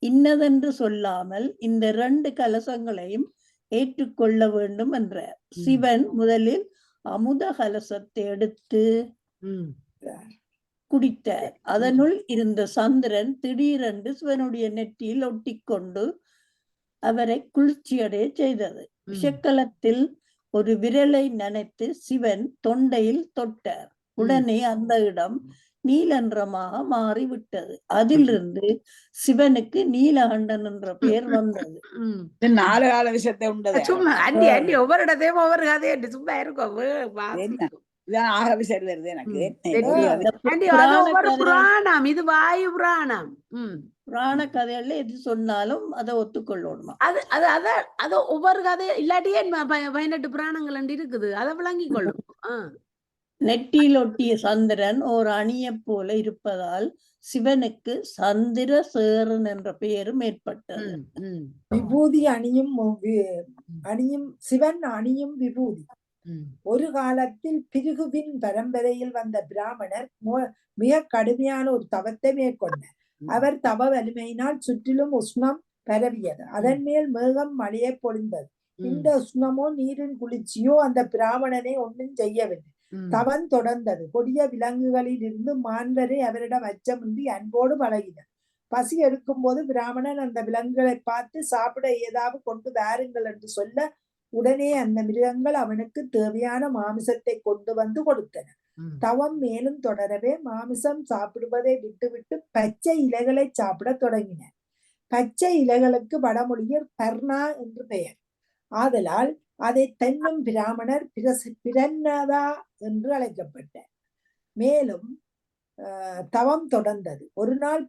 இன்னதென்று சொல்லாமல் இந்த 2 கலசங்களையும் ஏற்றுக்கொள்ள வேண்டும் என்றார். சிவன் முதலில் அமுத கலசத்தை எடுத்து குடித்தார். அதனுள் இருந்த சந்திரன் திடீரென்று சிவனுடைய நெற்றியில் ஒட்டிக்கொண்டு அவரை குளிர்ச்சியடைய செய்தது. விஷக்கலத்தில் ஒரு விரலை நனைத்து சிவன் தொண்டையில் தொட்டார். உடனே அந்த இடம் நீலன்றமாக மாறிவிட்டது. அதிலிருந்து சிவனுக்கு நீலகண்டன் என்ற பெயர் வந்தது. 4 கால விஷயத்தை உண்டது. சும்மா அண்டி அண்டி ஒவ்வொரு இடத்தையும் ஒவ்வொரு கதையை சும்மா இருக்கும். இதான் ஆக விஷயம் வருது எனக்கு. புராணம், இது வாயு புராணம். புராண கதைகள்ல எது சொன்னாலும் அதை ஒத்துக்கொள்ளணுமா? அது ஒவ்வொரு கதை இல்லாட்டியே 18 புராணங்கள் இருக்குது. அதை விளங்கி கொள்ளும். நெற்றியில் ஒட்டிய சந்திரன் ஓர் அணியை போல இருப்பதால் சிவனுக்கு சந்திரசேரன் என்ற பெயரும் ஏற்பட்டது. விபூதி அணியும் சிவன் அணியும் விபூதி. ஒரு காலத்தில் பிருகுவின் பரம்பரையில் வந்த பிராமணர் மிக கடுமையான ஒரு தவத்தை மேற்கொண்டார். அவர் தவ வலிமையினால் சுற்றிலும் உஷ்ணம் பரவியது. அதன் மேல் மேகம் மழையை பொழிந்தது. இந்த உஷ்ணமோ நீரின் குளிர்ச்சியோ அந்த பிராமணனை ஒன்றும் செய்யவில்லை. தவம் தொடர்ந்தது. கொடிய விலங்குகளில் இருந்து மான் வரை அவரிடம் அச்சமின்றி அன்போடு பழகினர். பசி எடுக்கும் போது பிராமணன் அந்த விலங்குகளை பார்த்து சாப்பிட ஏதாவது கொண்டு வாருங்கள் என்று சொல்ல உடனே அந்த மிருகங்கள் அவனுக்கு தேவையான மாமிசத்தை கொண்டு வந்து கொடுத்தன. தவம் மேலும் தொடரவே மாமிசம் சாப்பிடுவதை விட்டுவிட்டு பச்சை இலைகளை சாப்பிட தொடங்கின. பச்சை இலைகளுக்கு வடமொழியில் பர்ணா என்று பெயர். ஆதலால் அதை தென்னும் பிராமணர் பிரன்னதா என்று அழைக்கப்பட்டார். மேலும் தவம் தொடர்ந்தது. ஒரு நாள்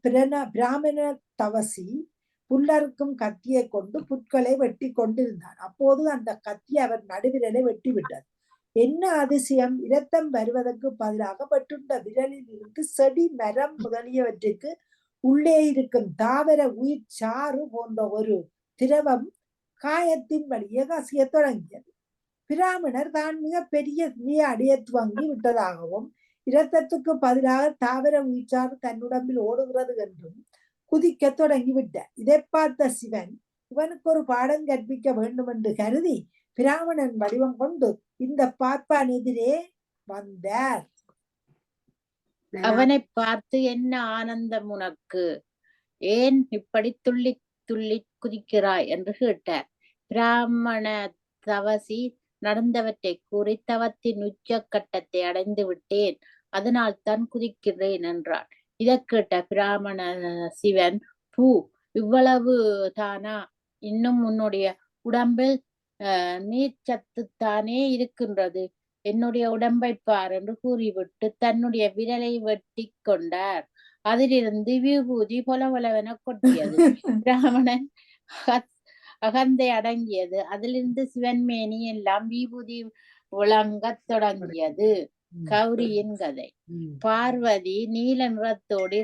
பிராமண தவசி புல்லறுக்கும் கத்தியை கொண்டு புட்களை வெட்டி கொண்டிருந்தார். அப்போது அந்த கத்தி அவர் நடுவிரலை வெட்டி விட்டது. என்ன அதிசயம்! இரத்தம் வருவதற்கு பதிலாக வெட்டுண்ட விரலில் இருந்து செடி, மரம் முதலியவற்றுக்கு உள்ளே இருக்கும் தாவர உயிர் சாறு போன்ற ஒரு திரவம் காயத்தின் வழியே கசிய தொடங்கியது. பிராமணர் தான் மிக பெரிய அடைய துவங்கி விட்டதாகவும் இரத்தத்துக்கு பதிலாக தாவர உயிர்ச்சாறு தன்னுடம்பில் ஓடுகிறது என்றும் குதிக்க தொடங்கிவிட்டார். இதை பார்த்த சிவன் இவனுக்கு ஒரு பாடம் கற்பிக்க வேண்டும் என்று கருதி பிராமணன் வடிவம் கொண்டு இந்த பார்ப்பான் எதிரே வந்தார். அவனை பார்த்து, என்ன ஆனந்தம் உனக்கு, ஏன் இப்படி துள்ளி துள்ளி குதிக்கிறாய் என்று கேட்டார். பிராமண தவசி நடந்தவற்றை கூறி, தவத்தின் உச்சக்கட்டத்தை அடைந்து விட்டேன், அதனால் தான் குதிக்கிறேன் என்றான். இதை கேட்ட பிராமண சிவன், பூ இவ்வளவு தானா, இன்னும் உன்னுடைய உடம்பில் நீர்ச்சத்துத்தானே இருக்கின்றது, என்னுடைய உடம்பை பார் என்று கூறிவிட்டு தன்னுடைய விரலை வெட்டி கொண்டார். அதிலிருந்து விபூதி பொலவென கொட்டியது. பிராமணன் அகந்தை அடங்கியது. அதிலிருந்து சிவன்மேனி எல்லாம் விபூதி விளங்கத் தொடங்கியது. கௌரியின் கதை. பார்வதி நீல நிறத்தோடு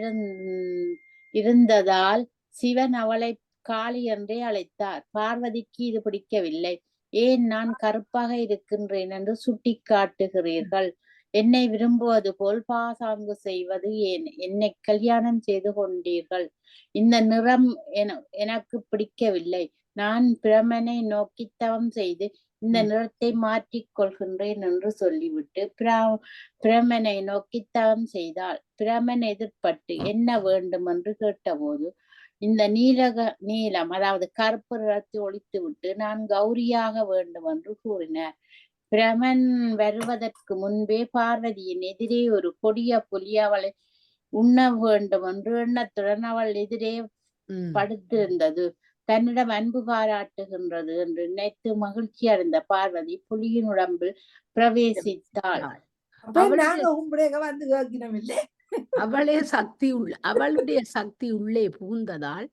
இருந்ததால் சிவன் அவளை காளி என்றே அழைத்தார். பார்வதிக்கு இது பிடிக்கவில்லை. ஏன் நான் கருப்பாக இருக்கின்றேன் என்று சுட்டி காட்டுகிறீர்கள்? என்னை விரும்புவது போல் பாசாங்கு செய்வது ஏன்? என்னை கல்யாணம் செய்து கொண்டீர்கள். இந்த நிறம் எனக்கு பிடிக்கவில்லை. நான் பிரமனை நோக்கி தவம் செய்து இந்த நிறத்தை மாற்றிக் கொள்கின்றேன் என்று சொல்லிவிட்டு பிரமனை நோக்கி தவம் செய்தாள். பிரமன் எதிர்பட்டு என்ன வேண்டும் என்று கேட்டபோது இந்த நீலம் அதாவது கருப்பு நிறத்தை ஒழித்து விட்டு நான் கௌரியாக வேண்டும் என்று கூறினார். பிரமன் வருவதற்கு முன்பே பார்வதியின் எதிரே ஒரு கொடிய புலி அவளை உண்ண வேண்டும் என்று எண்ணத்துடன் அவள் எதிரே படுத்திருந்தது. தன்னிடம் அன்பு பாராட்டுகின்றது என்று நினைத்து மகிழ்ச்சி அடைந்த பார்வதி புலியின் உடம்பில் பிரவேசித்தாள். அவளுடைய சக்தி உள்ளே புகுந்ததால்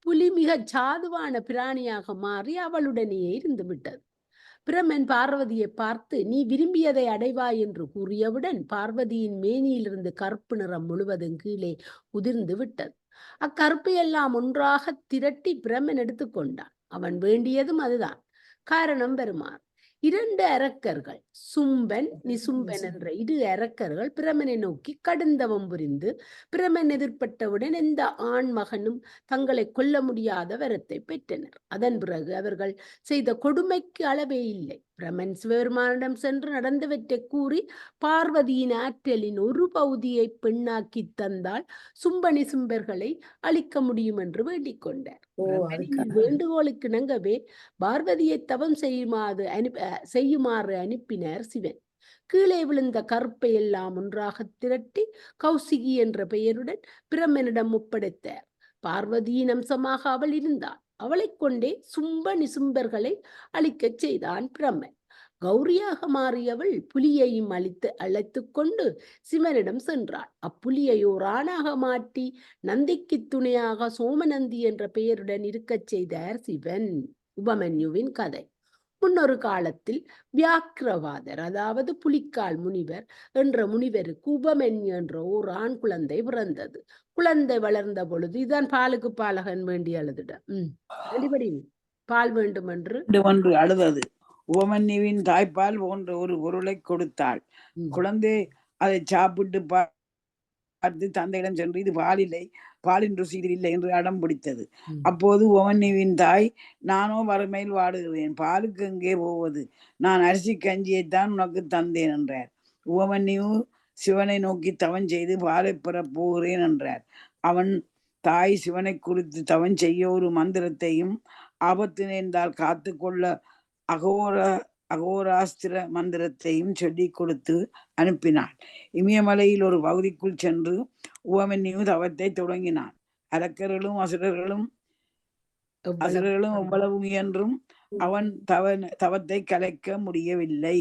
புலி மிகச் சாதுவான பிராணியாக மாறி அவளுடனேயே இருந்து விட்டது. பிரமன் பார்வதியை பார்த்து நீ விரும்பியதை அடைவாய் என்று கூறியவுடன் பார்வதியின் மேனியிலிருந்து கருப்பு நிறம் முழுவதும் கீழே உதிர்ந்து விட்டது. அக்கருப்பை எல்லாம் ஒன்றாக திரட்டி பிரமன் எடுத்துக்கொண்டான். அவன் வேண்டியதும் அதுதான். காரணம் வருமாறு. 2 அரக்கர்கள் சும்பன் நிசும்பன் என்ற 2 அரக்கர்கள் பிரமனை நோக்கி கடுந்தவம் புரிந்து பிரமன் எதிர்பட்டவுடன் எந்த ஆண் மகனும் தங்களை கொல்ல முடியாத வரத்தை பெற்றனர். அதன் பிறகு அவர்கள் செய்த கொடுமைக்கு அளவே இல்லை. பிரமன் சிவபெருமானிடம் சென்று நடந்தவற்றை கூறி பார்வதியின் ஆற்றலின் ஒரு பகுதியை பெண்ணாக்கி தந்தால் சும்பனி சும்பர்களை அழிக்க முடியும் என்று வேண்டிக் கொண்டார். வேண்டுகோளுக்கு இணங்கவே பார்வதியை தவம் செய்யுமாறு அனுப்பினார் சிவன். கீழே விழுந்த கருப்பை எல்லாம் ஒன்றாக திரட்டி கௌசிகி என்ற பெயருடன் பிரமனிடம் ஒப்படைத்தார். பார்வதியின் அம்சமாக அவள் இருந்தாள். அவளை கொண்டே சும்ப நிசும்பர்களை அழிக்கச் செய்தான் பிரமன். கௌரியாக மாறியவள் புலியையும் அழைத்து கொண்டு சிவனிடம் சென்றாள். அப்புலியை ஓர் ஆணாக மாற்றி நந்திக்கு துணையாக சோமநந்தி என்ற பெயருடன் இருக்கச் செய்தார் சிவன். உபமன்யுவின் கதை. முன்னொரு காலத்தில் வியாக்கிரவாதர் அதாவது புலிக்கால் முனிவர் என்ற முனிவருக்கு உபமன்யு என்ற ஓர் ஆண் குழந்தை பிறந்தது. குழந்தை வளர்ந்த பொழுது இதான் பாலுக்கு பாலகன் வேண்டி அழுதுட பால் வேண்டும் என்று அழுதது. உபமன்யுவின் தாய்ப்பால் போன்ற ஒரு பொருளை கொடுத்தாள். குழந்தை அதை சாப்பிட்டு பார்த்து தந்தையிடம் சென்று இது பாலில்லை, பாலின் ருசி இல்லை என்று அடம் பிடித்தது. அப்போது உபமன்யுவின் தாய் நானோ வறுமையில் வாடுகிறேன், பாலுக்கு எங்கே போவது, நான் அரிசி கஞ்சியைத்தான் உனக்கு தந்தேன் என்றார். உபமன்யு சிவனை நோக்கி தவம் செய்து பாலை பெறப் போகிறேன் என்றார். அவன் தாய் சிவனை குறித்து தவம் செய்ய ஒரு மந்திரத்தையும் ஆபத்து நேர்ந்தால் காத்து கொள்ள அகோராஸ்திர மந்திரத்தையும் சொல்லி கொடுத்து அனுப்பினாள். இமயமலையில் ஒரு பகுதிக்குள் சென்று உபமன்யு தவத்தை தொடங்கினான். அரக்கர்களும் அசுரர்களும் எவ்வளவு முயன்றும் அவன் தவத்தை கலைக்க முடியவில்லை.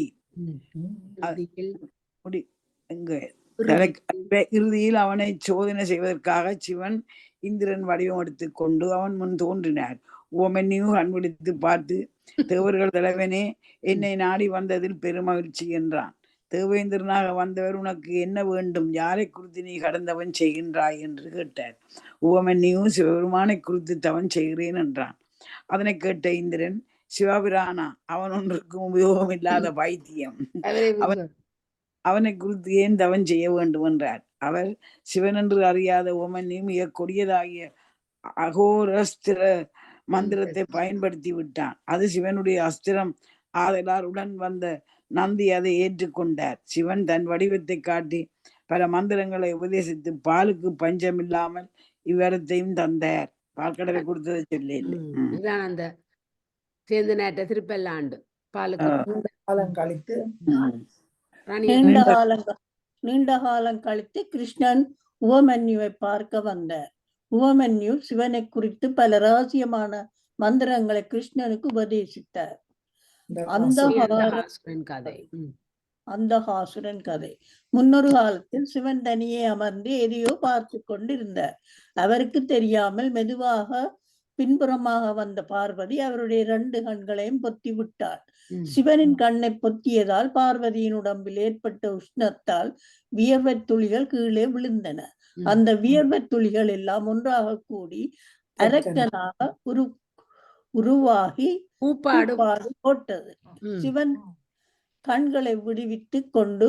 இறுதியில் அவனை சோதனை செய்வதற்காக சிவன் இந்திரன் வடிவம் எடுத்துக் கொண்டு அவன் முன் தோன்றினார். உபமன்யு கண்பிடித்து பார்த்து தேவர்கள் தலைவனே, என்னை நாடி வந்ததில் பெருமகிழ்ச்சி என்றான். தேவேந்திரனாக வந்தவர் உனக்கு என்ன வேண்டும், யாரை குறித்து நீ கடந்தவன் செய்கின்றாய் என்று கேட்டார். உபமன்யு சிவபெருமானை குறித்து தவன் செய்கிறேன் என்றான். அதனை கேட்ட இந்திரன், சிவபிரானா, அவன் ஒன்றுக்கும் உபயோகம் இல்லாத பைத்தியம், அவனை குறித்து ஏன் தவன் செய்ய வேண்டும் என்றார். அவர் சிவன் என்று அறியாத உபமன்யு மிக கொடியதாகிய அகோரஸ்திர மந்திரத்தை பயன்படுத்தி விட்டான். அது சிவனுடைய அஸ்திரம் ஆதலால் உடன் வந்த நந்தி அதை ஏற்றுக்கொண்டார். சிவன் தன் வடிவத்தை காட்டி பல மந்திரங்களை உபதேசித்து பாலுக்கு பஞ்சம் இல்லாமல் இவ்வரத்தையும் தந்தார். பால்கடலை கொடுத்ததை சொல்லி அந்த சேர்ந்து நேற்ற திருப்பல்லாண்டு பாலுக்கு நீண்ட காலம் கழித்து கிருஷ்ணன் உபமன்யுவை பார்க்க வந்தார். உபமன்யு சிவனை குறித்து பல ரகசியமான மந்திரங்களை கிருஷ்ணனுக்கு உபதேசித்தார். அந்தகாசுரன் கதை. முன்னொரு காலத்தில் சிவன் தனியே அமர்ந்து எதையோ பார்த்து கொண்டிருந்தார். அவருக்கு தெரியாமல் மெதுவாக பின்புறமாக வந்த பார்வதி அவருடைய 2 கண்களையும் பொத்தி விட்டாள். சிவனின் கண்ணை பொத்தியதால் பார்வதியின் உடம்பில் ஏற்பட்ட உஷ்ணத்தால் வியர்வை துளிகள் கீழே விழுந்தன. அந்த வியர்வை துளிகள் எல்லாம் ஒன்றாக கூடி அரக்கனாக உருவாகி போட்டது. சிவன் கண்களை விடுவித்து கொண்டு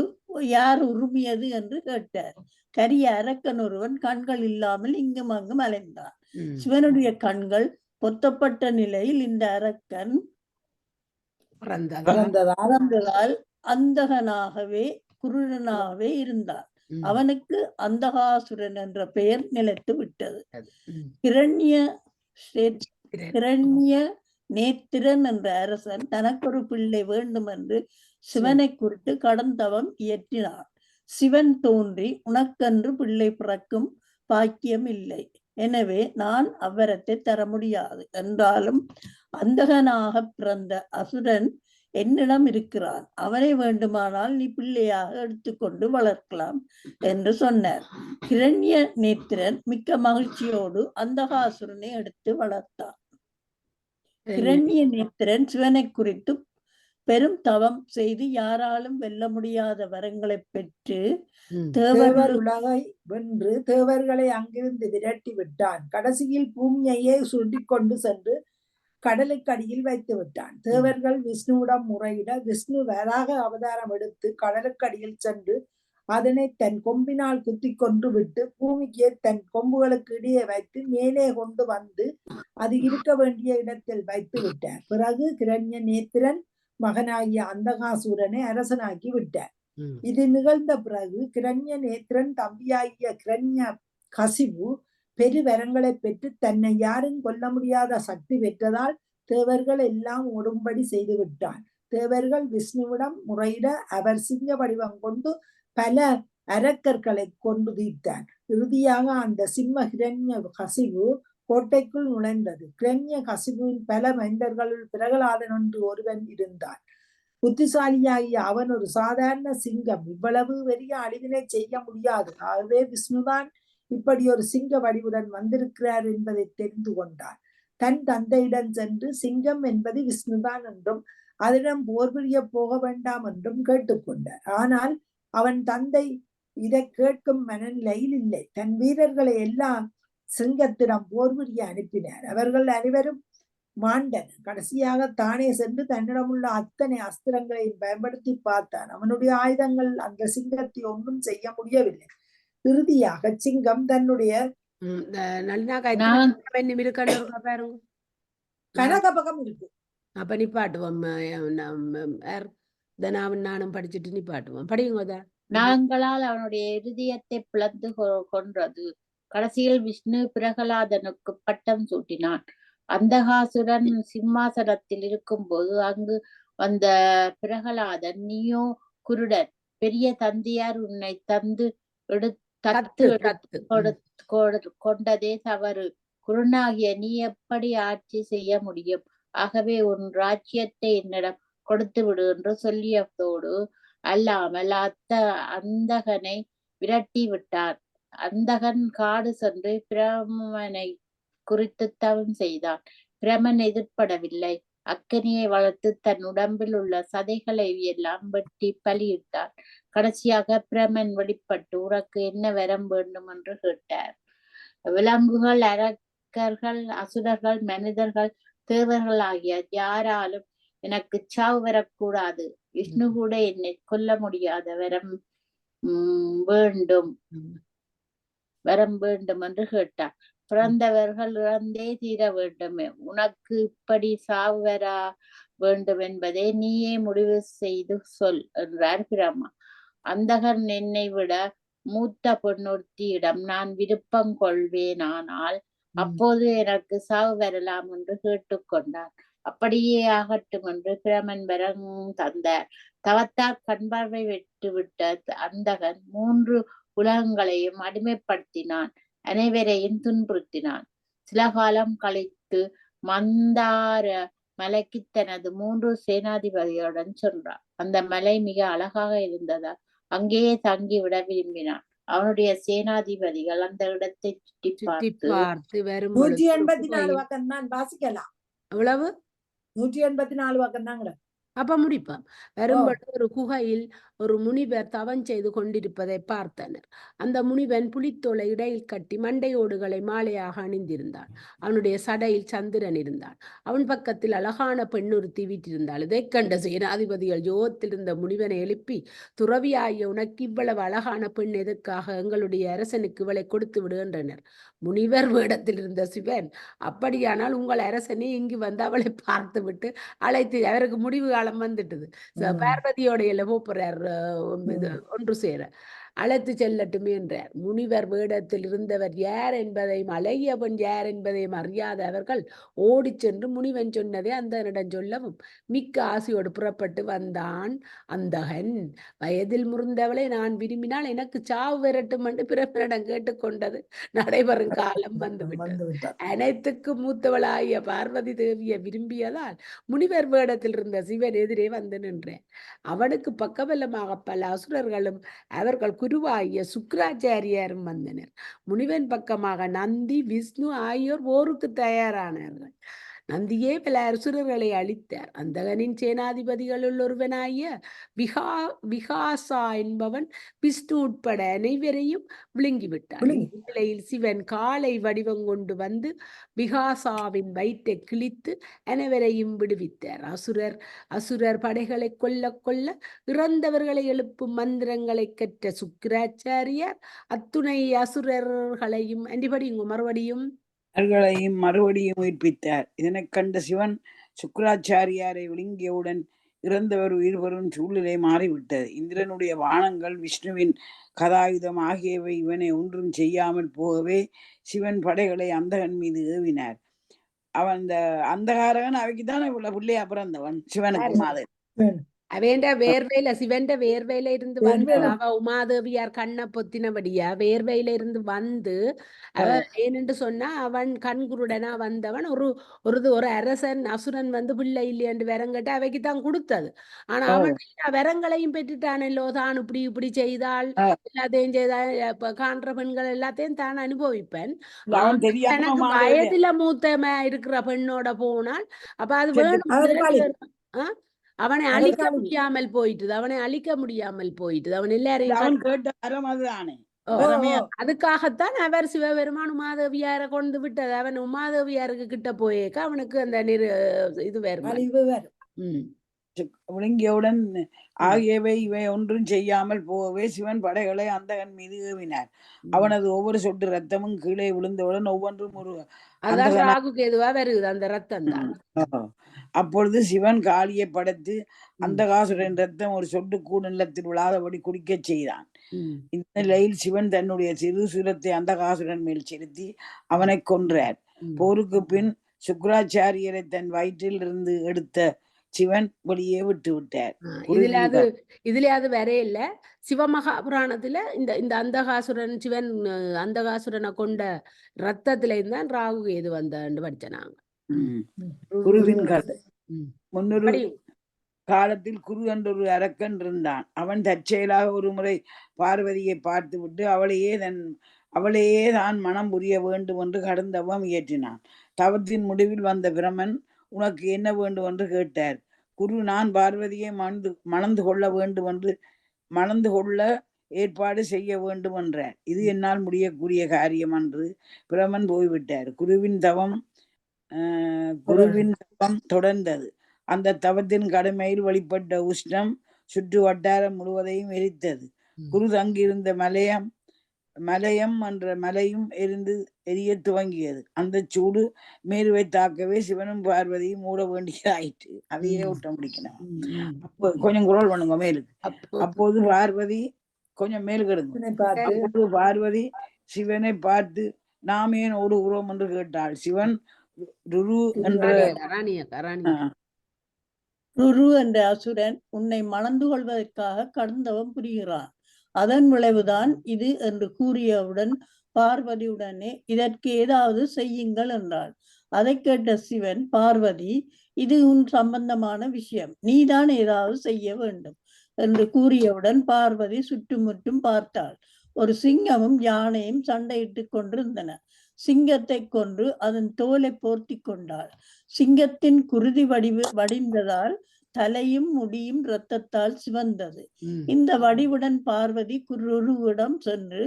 யார் உருமியது என்று கேட்டார். கரிய அரக்கன் ஒருவன் கண்கள் இல்லாமல் இங்கும் அங்கும் அலைந்தான். சிவனுடைய கண்கள் பொத்தப்பட்ட நிலையில் இந்த அரக்கன் பிறந்ததா பிறந்ததா பிறந்ததால் அந்தகனாகவே குருடனாகவே இருந்தான். ம். அவனுக்கு அந்தகாசுரன் என்ற பெயர் நிலைத்து விட்டது. ம். கிரண்ய ஸ்ரே- கிரண். கிரண்ய நேத்திரன் என்ற அரசன் தனக்கொரு பிள்ளை வேண்டும் என்று சிவனை குறித்து கடும் தவம் இயற்றினான். சிவன் தோன்றி, உனக்கென்று பிள்ளை பிறக்கும் பாக்கியம் இல்லை, எனவே நான் அவ்வரத்தை தர முடியாது. என்றாலும் அந்தகனாக பிறந்த அசுரன் என்னிடம் இருக்கிறான், அவனை வேண்டுமானால் நீ பிள்ளையாக எடுத்துக்கொண்டு வளர்க்கலாம் என்று சொன்னார். கிரண்ய நேத்திரன் மிக்க மகிழ்ச்சியோடு அந்தகாசுரனை எடுத்து வளர்த்தான். கிரண்ய நேத்திரன் சிவனை குறித்து பெரும் தவம் செய்து யாராலும் வெல்ல முடியாத வரங்களை பெற்று ம். தேவர் உலகை வென்று தேவர்களை அங்கிருந்து விரட்டி விட்டான். கடைசியில் பூமியையே சுருட்டிக் கொண்டு சென்று கடலுக்கடியில் வைத்து விட்டான். தேவர்கள் விஷ்ணுவிடம் முறையிட விஷ்ணு வராக அவதாரம் எடுத்து கடலுக்கடியில் சென்று அதனை தன் கொம்பினால் குத்தி கொன்று விட்டு பூமிக்கு தன் கொம்புகளுக்கு இடையே வைத்து மேலே கொண்டு வந்து அது இருக்க வேண்டிய இடத்தில் வைத்து விட்டார். பிறகு கிரண்ய நேத்திரன் மகனாகிய அந்தகாசூரனை அரசனாக்கி விட்டார். ம். இது நிகழ்ந்த பிறகு கிரண்ய நேத்திரன் தம்பியாகிய கிரண்ய கசிபு பெருவரங்களை பெற்று தன்னை யாரும் கொல்ல முடியாத சக்தி பெற்றதால் தேவர்கள் எல்லாம் ஓடும்படி செய்து விட்டான். தேவர்கள் விஷ்ணுவிடம் முறையிட அவர் சிங்க வடிவம் கொண்டு பல அரக்கர்களை கொண்டு தீர்த்தார். இறுதியாக அந்த சிம்ம கிரண்ய கசிபு கோட்டைக்குள் நுழைந்தது. கிரண்ய கசிபுவின் பல மைந்தர்களுள் பிரகலாதன் என்று ஒருவன் இருந்தான். புத்திசாலியாகிய அவன் ஒரு சாதாரண சிங்கம், இவ்வளவு பெரிய அழிவினை செய்ய முடியாது. ஆகவே விஷ்ணுதான் இப்படி ஒரு சிங்க வடிவுடன் வந்திருக்கிறார் என்பதை தெரிந்து கொண்டான். தன் தந்தையிடம் சென்று சிங்கம் என்பது விஷ்ணுதான் என்றும் அதனிடம் போர் புரிய போக வேண்டாம் என்றும் கேட்டுக்கொண்டார். ஆனால் அவன் தந்தை இதை கேட்கும் மனநிலையில் இல்லை. தன் வீரர்களை எல்லாம் சிங்கத்திடம் போர் புரிய அனுப்பினார். அவர்கள் அனைவரும் மாண்டனர். கடைசியாக தானே சென்று தன்னிடமுள்ள அத்தனை அஸ்திரங்களையும் பயன்படுத்தி பார்த்தான். அவனுடைய ஆயுதங்கள் அந்த சிங்கத்தை ஒன்றும் செய்ய முடியவில்லை. இறுதியாக சிங்கம் தன்னுடைய கனக பக்கம் இருக்கு. அப்ப நிப்பாட்டுவோம். நானும் படிச்சுட்டு நிப்பாட்டுவோம். படியுங்க. நாங்களால் அவனுடைய இருதயத்தை பிளந்து கொன்றது. கடைசியில் விஷ்ணு பிரகலாதனுக்கு பட்டம் சூட்டினான். அந்தகாசுரன் சிம்மாசனத்தில் இருக்கும் போது அங்கு வந்த பிரகலாதன், நீயோ குருடன், பெரிய தந்தையார் உன்னை தந்து கொண்டதே தவறு. குருனாகிய நீ எப்படி ஆட்சி செய்ய முடியும்? ஆகவே உன் ராஜ்யத்தை என்னிடம் கொடுத்து விடு என்று சொல்லியதோடு அல்லாமல் அந்தகனை விரட்டி விட்டார். அந்தகன் காடு சென்று பிரமனை குறித்து தவம் செய்தான். பிரமன் எதிர்ப்படவில்லை. அக்கனியை வளர்த்து தன் உடம்பில் உள்ள சதைகளை எல்லாம் வெட்டி பலியிட்டார். கடைசியாக பிரமன் வெளிப்பட்டு உனக்கு என்ன வரம் வேண்டும் என்று கேட்டார். விலங்குகள், அரக்கர்கள், அசுரர்கள், மனிதர்கள், தேவர்கள் ஆகிய யாராலும் எனக்கு சாவு வரக்கூடாது. விஷ்ணு கூட என்னை கொல்ல முடியாத வரம் வேண்டும் என்று கேட்டார். பிறந்தவர்கள் இறந்தே தீர வேண்டுமே, உனக்கு இப்படி சாவு வர வேண்டும் என்பதை நீயே முடிவு செய்து சொல் என்றார் பிரம்மா. அந்தகன் என்னை விட மூத்த பொன்னொருத்தியிடம் நான் விருப்பம் கொள்வேனானால் அப்போது எனக்கு சாவு வரலாம் என்று கேட்டுக்கொண்டார். அப்படியே ஆகட்டும் என்று பிரமன் வரம் தந்தார். தவத்தால் கண்பார்வை விட்டுவிட்ட அந்தகன் 3 உலகங்களையும் அடிமைப்படுத்தினான், அனைவரையும் துன்புறுத்தினான். சில காலம் கழித்து மந்தார மலைக்கு தனது 3 சேனாதிபதிகளுடன் சென்றான். அந்த மலை மிக அழகாக இருந்ததால் அங்கேயே தங்கிவிட விரும்பினான். அவனுடைய சேனாதிபதிகள் அந்த இடத்தை சுற்றி பார்த்து 184 பக்கம் தான் வாசிக்கலாம். எவ்வளவு? 184 பக்கம் தாங்க. அப்ப முடிப்பான். வரும்படி ஒரு குகையில் ஒரு முனிவர் தவம் செய்து கொண்டிருப்பதை பார்த்தனர். அந்த முனிவன் புலித்தோலை இடையில் கட்டி மண்டையோடுகளை மாலையாக அணிந்திருந்தான். அவனுடைய சடையில் சந்திரன் இருந்தான். அவன் பக்கத்தில் அழகான பெண்ணுறுத்தி வீட்டிருந்தாள். இதை கண்ட சேனாதிபதிகள் யோகத்தில் இருந்த முனிவனை எழுப்பி, துறவியாகிய உனக்கு இவ்வளவு அழகான பெண் எதற்காக? எங்களுடைய அரசனுக்கு இவளை கொடுத்து விடுகின்றனர். முனிவர் வேடத்தில் இருந்த சிவன், அப்படியானால் உங்கள் அரசனே இங்கு வந்து அவளை பார்த்து விட்டு அழைத்து அவருக்கு முடிவு காலம் வந்துட்டுது பார்வதியோட எல்லாம் போறார் இது ஒன்று சேர அழைத்து செல்லட்டுமே என்றார். முனிவர் வேடத்தில் இருந்தவர் யார் என்பதையும் அழகிய பெண் யார் என்பதையும் அறியாத அவர்கள் ஓடிச் சென்று முனிவன் சொன்னதை அந்தனிடம் சொல்லவும் மிக்க ஆசையோடு புறப்பட்டு வந்தான் அந்தகன். வயதில் முறிந்தவளை நான் விரும்பினால் எனக்கு சாவு விரட்டும் என்று பிறப்பினிடம் கேட்டுக்கொண்டது நடைபெறும் காலம் வந்துவிட்டது. அனைத்துக்கும் மூத்தவளாகிய பார்வதி தேவியை விரும்பியதால் முனிவர் வேடத்தில் இருந்த சிவன் எதிரே வந்து நின்றேன். அவனுக்கு பக்கபலமாக பல அசுரர்களும் அவர்கள் குருவாகிய சுக்கிராச்சாரியாரும் வந்தனர். முனிவன் பக்கமாக நந்தி, விஷ்ணு ஆகியோர் போருக்கு தயாரானார்கள். நந்தியே பல அசுரர்களை அழித்தார். அந்தகனின் சேனாதிபதிகளுள் ஒருவனாகிய விகாசா என்பவன் விஷ்ணு உட்பட அனைவரையும் விழுங்கிவிட்டான். நிலையில் சிவன் காலை வடிவம் கொண்டு வந்து விகாசாவின் வயிற்றை கிழித்து அனைவரையும் விடுவித்தார். அசுரர் படைகளை கொல்ல இறந்தவர்களை எழுப்பும் மந்திரங்களை கற்ற சுக்கிராச்சாரியார் அத்துணை அசுரர்களையும் மறுபடியும் உயிர்ப்பித்தார். இதனைக் கண்ட சிவன் சுக்கிராச்சாரியாரை விழுங்கியவுடன் இறந்தவர் உயிர் பெறும் சூழ்நிலை மாறிவிட்டது. இந்திரனுடைய வானங்கள், விஷ்ணுவின் கதாயுதம் ஆகியவை இவனை ஒன்றும் செய்யாமல் போகவே சிவன் படைகளை அந்தகன் மீது ஏவினார். அவன் அந்த அந்தகாரகன் அவைக்குதான் இவ்வளவு பிள்ளையா பிறந்தவன் சிவனுக்கு மாதிரி. அவன் வேர்வையில சிவன் வேர்வையில இருந்து வந்து அவ உமாதேவியார் கண்ணை பொத்தினபடியா வேர்வையில இருந்து வந்து அவ ஏனென்று சொன்னா அவன் கண்குருடனா வந்தவன் ஒரு அரசன் அசுரன் வந்து பிள்ளை இல்லையன்று வரங்கட்டு அவைக்குத்தான் கொடுத்தது. ஆனா அவன் வரங்களையும் பெற்றுட்டானல்லோ, தான் இப்படி செய்தால் எல்லாத்தையும் செய்தால் காண்ற பெண்கள் எல்லாத்தையும் தான் அனுபவிப்பேன். எனக்கு வயதுல மூத்தமா இருக்கிற பெண்ணோட போனால் அப்ப அது வேணும். அவனை அழிக்க முடியாமல் போயிட்டு அவன் எல்லாரையும் அதுக்காகத்தான் அவர் சிவபெருமான் உமாதேவியார கொண்டு விட்டது. அவன் உமாதேவியாருக்கு கிட்ட போயேக்க அவனுக்கு அந்த இது விழுங்கியவுடன் ஆகியவை இவை ஒன்றும் செய்யாமல் போகவே சிவன் படைகளை அந்தகன் மீது ஏவினார். அவனது ஒவ்வொரு சொட்டு ரத்தமும் கீழே விழுந்தவுடன் ஒவ்வொன்றும் ஒரு எதுவா வருது அந்த ரத்தம் தான். அப்பொழுது சிவன் காளியை படைத்து அந்தகாசுரன் ரத்தம் ஒரு சொட்டு கூட நிலத்தில் விழாதபடி குடிக்க செய்தான். இந்த நிலையில் சிவன் தன்னுடைய சிறு சுரத்தை அந்தகாசுரன் மேல் செலுத்தி அவனை கொன்றார். போருக்கு பின் சுக்கிராச்சாரியரை தன் வயிற்றில் இருந்து எடுத்த சிவன் வெளியே விட்டு விட்டார். இதுல அது வரையில சிவமகாபுராணத்துல இந்த அந்தகாசுரன் சிவன் அந்தகாசுரனை கொண்ட ரத்தத்துல இருந்தான் ராகு கேது வந்தாண்டு படிச்சனாங்க. குருவின் கதை. முன்னொரு காலத்தில் குரு என்ற ஒரு அரக்கன் இருந்தான். அவன் தற்செயலாக ஒரு முறை பார்வதியை பார்த்து விட்டு அவளையே தான் மனம் புரிய வேண்டும் என்று கடந்தவம் இயற்றினான். தவத்தின் முடிவில் வந்த பிரமன் உனக்கு என்ன வேண்டும் என்று கேட்டார். குரு நான் பார்வதியை மணந்து கொள்ள ஏற்பாடு செய்ய வேண்டும் என்றார். இது என்னால் முடியக்கூடிய காரியம் என்று பிரமன் போய்விட்டார். குருவின் தவம் தொடர்ந்தது. அந்த தவத்தின் கடுமையில் வெளிப்பட்ட உஷ்ணம் சுற்று வட்டாரம் முழுவதையும் எரித்தது. குரு தங்கியிருந்த மலையம் என்ற மலையும் எரிய துவங்கியது. அந்த சூடு மேருவை தாக்கவே சிவனும் பார்வதியும் மூட வேண்டியதாயிற்று. அதையே விட்ட முடிக்கணும். அப்போ கொஞ்சம் குரல் பண்ணுங்க மேலுக்கு. அப்போது பார்வதி கொஞ்சம் மேல் கெடுங்க. அப்போது பார்வதி சிவனை பார்த்து நாம் ஏன் ஓடுகிறோம் என்று கேட்டாள். சிவன் ருரு என்ற அசுரன் உன்னை மணந்து கொள்வதற்காக கடந்தவம் புரிகிறான். அதன் விளைவுதான் இது என்று கூறியவுடன் பார்வதியுடனே இதற்கு ஏதாவது செய்யுங்கள் என்றாள். அதை கேட்ட சிவன், பார்வதி இது உன் சம்பந்தமான விஷயம், நீதான் ஏதாவது செய்ய வேண்டும் என்று கூறியவுடன் பார்வதி சுற்றுமுற்றும் பார்த்தாள். ஒரு சிங்கமும் யானையும் சண்டையிட்டுக் கொண்டிருந்தன. சிங்கத்தை கொன்று அதன் தோலை போர்த்தி கொண்டாள். சிங்கத்தின் குருதி வடிந்ததால் தலையும் முடியும் இரத்தத்தால் சிவந்தது. இந்த வடிவுடன் பார்வதி குருவிடம் சென்று,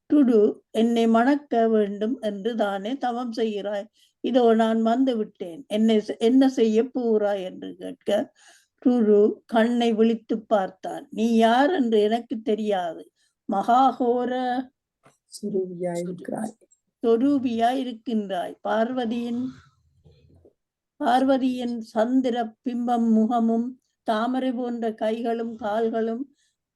டுடு என்னை மணக்க வேண்டும் என்று தானே தவம் செய்கிறாய், இதோ நான் வந்து விட்டேன், என்ன செய்ய போகிறாய் என்று கேட்க டுரு கண்ணை விழித்து பார்த்தான். நீ யார் என்று எனக்கு தெரியாது, மகாகோர சொரூபியாய் இருக்கின்றாய். பார்வதியின் சந்திர பிம்பம் முகமும் தாமரை போன்ற கைகளும் கால்களும்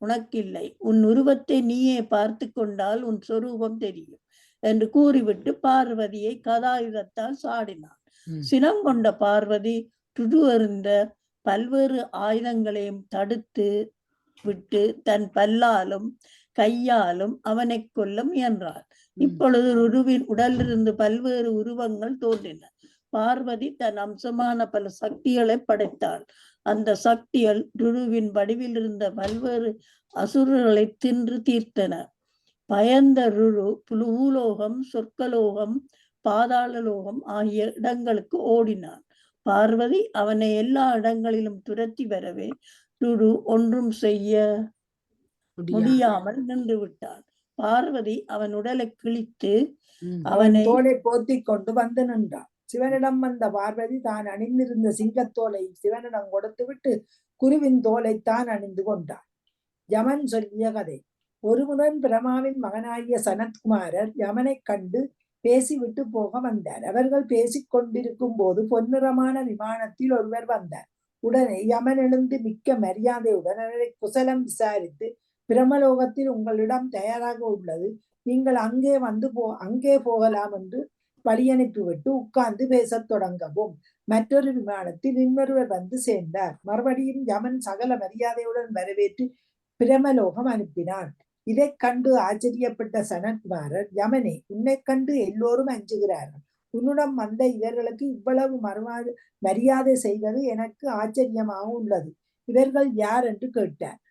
உனக்கில்லை. உன் உருவத்தை நீயே பார்த்து கொண்டால் உன் சொரூபம் தெரியும் என்று கூறிவிட்டு பார்வதியை கதாயுதத்தால் சாடினான். சினம் கொண்ட பார்வதி துடு எறிந்த பல்வேறு ஆயுதங்களையும் தடுத்து விட்டு தன் பல்லாலும் கையாலும் அவனை கொல்ல முயன்றாள். இப்பொழுது ருருவின் உடலிலிருந்து பல்வேறு உருவங்கள் தோன்றின. பார்வதி தன் அம்சமான பல சக்திகளை படைத்தாள். அந்த சக்திகள் ருருவின் வடிவில் இருந்த பல்வேறு அசுரர்களை தின்று தீர்த்தன. பயந்த ருரு பூலோகம், சொர்க்கலோகம், பாதாளலோகம் ஆகிய இடங்களுக்கு ஓடினான். பார்வதி அவனை எல்லா இடங்களிலும் துரத்தி வரவே ருரு ஒன்றும் செய்ய முடியாமல் நின்று விட்டான். பார்வதி அவன் உடலை கிழித்து அவனை தோலை போத்தி கொண்டு வந்து நின்றான். சிவனிடம் வந்த பார்வதி தான் அணிந்திருந்த சிங்கத்தோலை சிவனிடம் கொடுத்து விட்டு குருவின் தோலைத்தான் அணிந்து கொண்டான். யமன் சொல்லிய கதை. ஒருமுடன் பிரமாவின் மகனாகிய சனத்குமாரர் யமனை கண்டு பேசிவிட்டு போக வந்தார். அவர்கள் பேசிக் கொண்டிருக்கும் போது பொன்னிறமான விமானத்தில் ஒருவர் வந்தார். உடனே யமன் எழுந்து மிக்க மரியாதையுடன் அவரை குசலம் விசாரித்து, பிரமலோகத்தில் உங்களிடம் தயாராக உள்ளது, நீங்கள் அங்கே போகலாம் என்று வழியனுப்பிவிட்டு உட்கார்ந்து பேசத் தொடங்கவும். மற்றொரு விமானத்தில் இன்னொருவர் வந்து சேர்ந்தார். மறுபடியும் யமன் சகல மரியாதையுடன் வரவேற்று பிரமலோகம் அனுப்பினான். இதை கண்டு ஆச்சரியப்பட்ட சனத்குமாரர், யமனே, உன்னை கண்டு எல்லோரும் அஞ்சுகிறார்கள். உன்னிடம் வந்த இவர்களுக்கு இவ்வளவு மரியாதை செய்வது எனக்கு ஆச்சரியமாக உள்ளது. இவர்கள் யார் என்று கேட்டார்.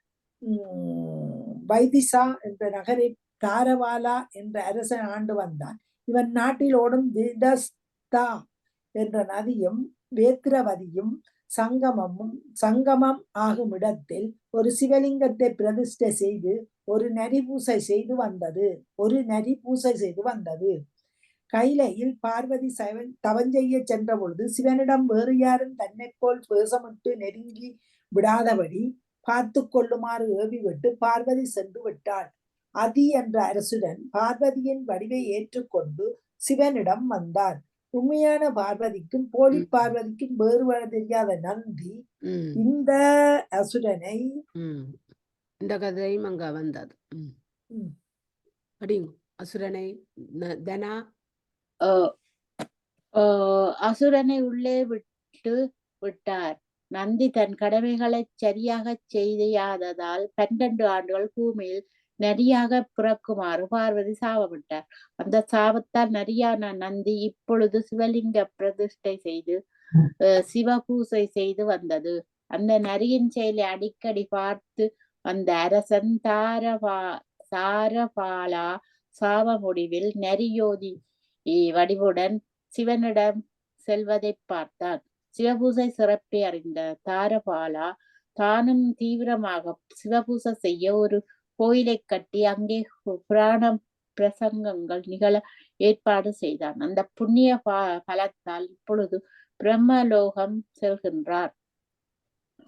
வைதிசா என்ற நகரை தாரவாலா என்ற அரசன் ஆண்டு வந்தான். இவன் நாட்டில் ஓடும் விதஸ்தா என்ற நதியும் வேத்திரவதியும் சங்கமம் ஆகும் இடத்தில் ஒரு சிவலிங்கத்தை பிரதிஷ்டை செய்து ஒரு நரி பூசை செய்து வந்தது. கைலையில் பார்வதி தவஞ்செய்ய சென்ற பொழுது சிவனிடம் வேறு யாரும் தன்னை போல் பேசமிட்டு நெருங்கி விடாதபடி பார்த்து கொள்ளுமாறு ஏவிவிட்டு பார்வதி சென்று விட்டாள். அதி என்ற அரசுடன் பார்வதியின் வடிவை ஏற்றுக்கொண்டு சிவனிடம் வந்தார். உண்மையான பார்வதிக்கும் போலி பார்வதிக்கும் வேறுபாடு தெரியாத நந்தி இந்த அசுரனை இந்த கதையும் அங்க வந்தது. அசுரனை தனா அசுரனை உள்ளே விட்டார். நந்தி தன் கடமைகளை சரியாக செய்யாததால் 12 ஆண்டுகள் பூமியில் நரியாக பிறக்குமாறு பார்வதி சாபமிட்டார். அந்த சாபத்தால் நரியான நந்தி இப்பொழுது சிவலிங்க பிரதிஷ்டை செய்து சிவபூசை செய்து வந்தது. அந்த நரியின் செயலை அடிக்கடி பார்த்து வந்த அரசன் தாரபாலா சாப முடிவில் நரியோதி வடிவுடன் சிவனிடம் செல்வதை பார்த்தான். சிவபூசை சிறப்பை அறிந்த தாரபாலா தானும் தீவிரமாக சிவபூசை செய்ய ஒரு கோயிலை கட்டி அங்கே புராண பிரசங்கங்கள் நிகழ ஏற்பாடு செய்தான். அந்த புண்ணிய பலத்தால் இப்பொழுது பிரம்மலோகம் செல்கின்றார்.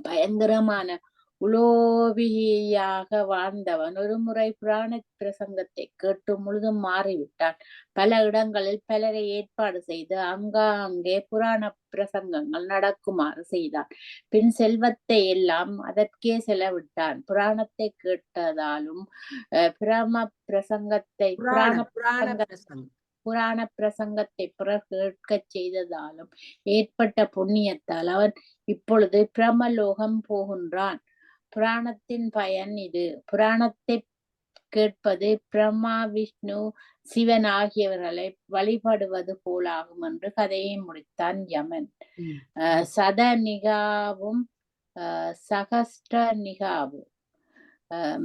பயங்கரமான உலோபியாக வாழ்ந்தவன் ஒரு முறை புராண பிரசங்கத்தை கேட்டு முழுதும் மாறிவிட்டான். பல இடங்களில் பலரை ஏற்பாடு செய்து அங்கே புராண பிரசங்கங்கள் நடக்குமாறு செய்தான். பின் செல்வத்தை எல்லாம் அதற்கே செலவிட்டான். புராணத்தை கேட்டதாலும் புராண பிரசங்கத்தை பிறர் கேட்க செய்ததாலும் ஏற்பட்ட புண்ணியத்தால் அவன் இப்பொழுது பிரம்மலோகம் போகின்றான். புராணத்தின் பயன் இது. புராணத்தை கேட்பது பிரம்மா, விஷ்ணு, சிவன் ஆகியவர்களை வழிபடுவது போலாகும் என்று கதையை முடித்தான் யமன். சதநிகாவும் சகஸ்டநிகாவும்.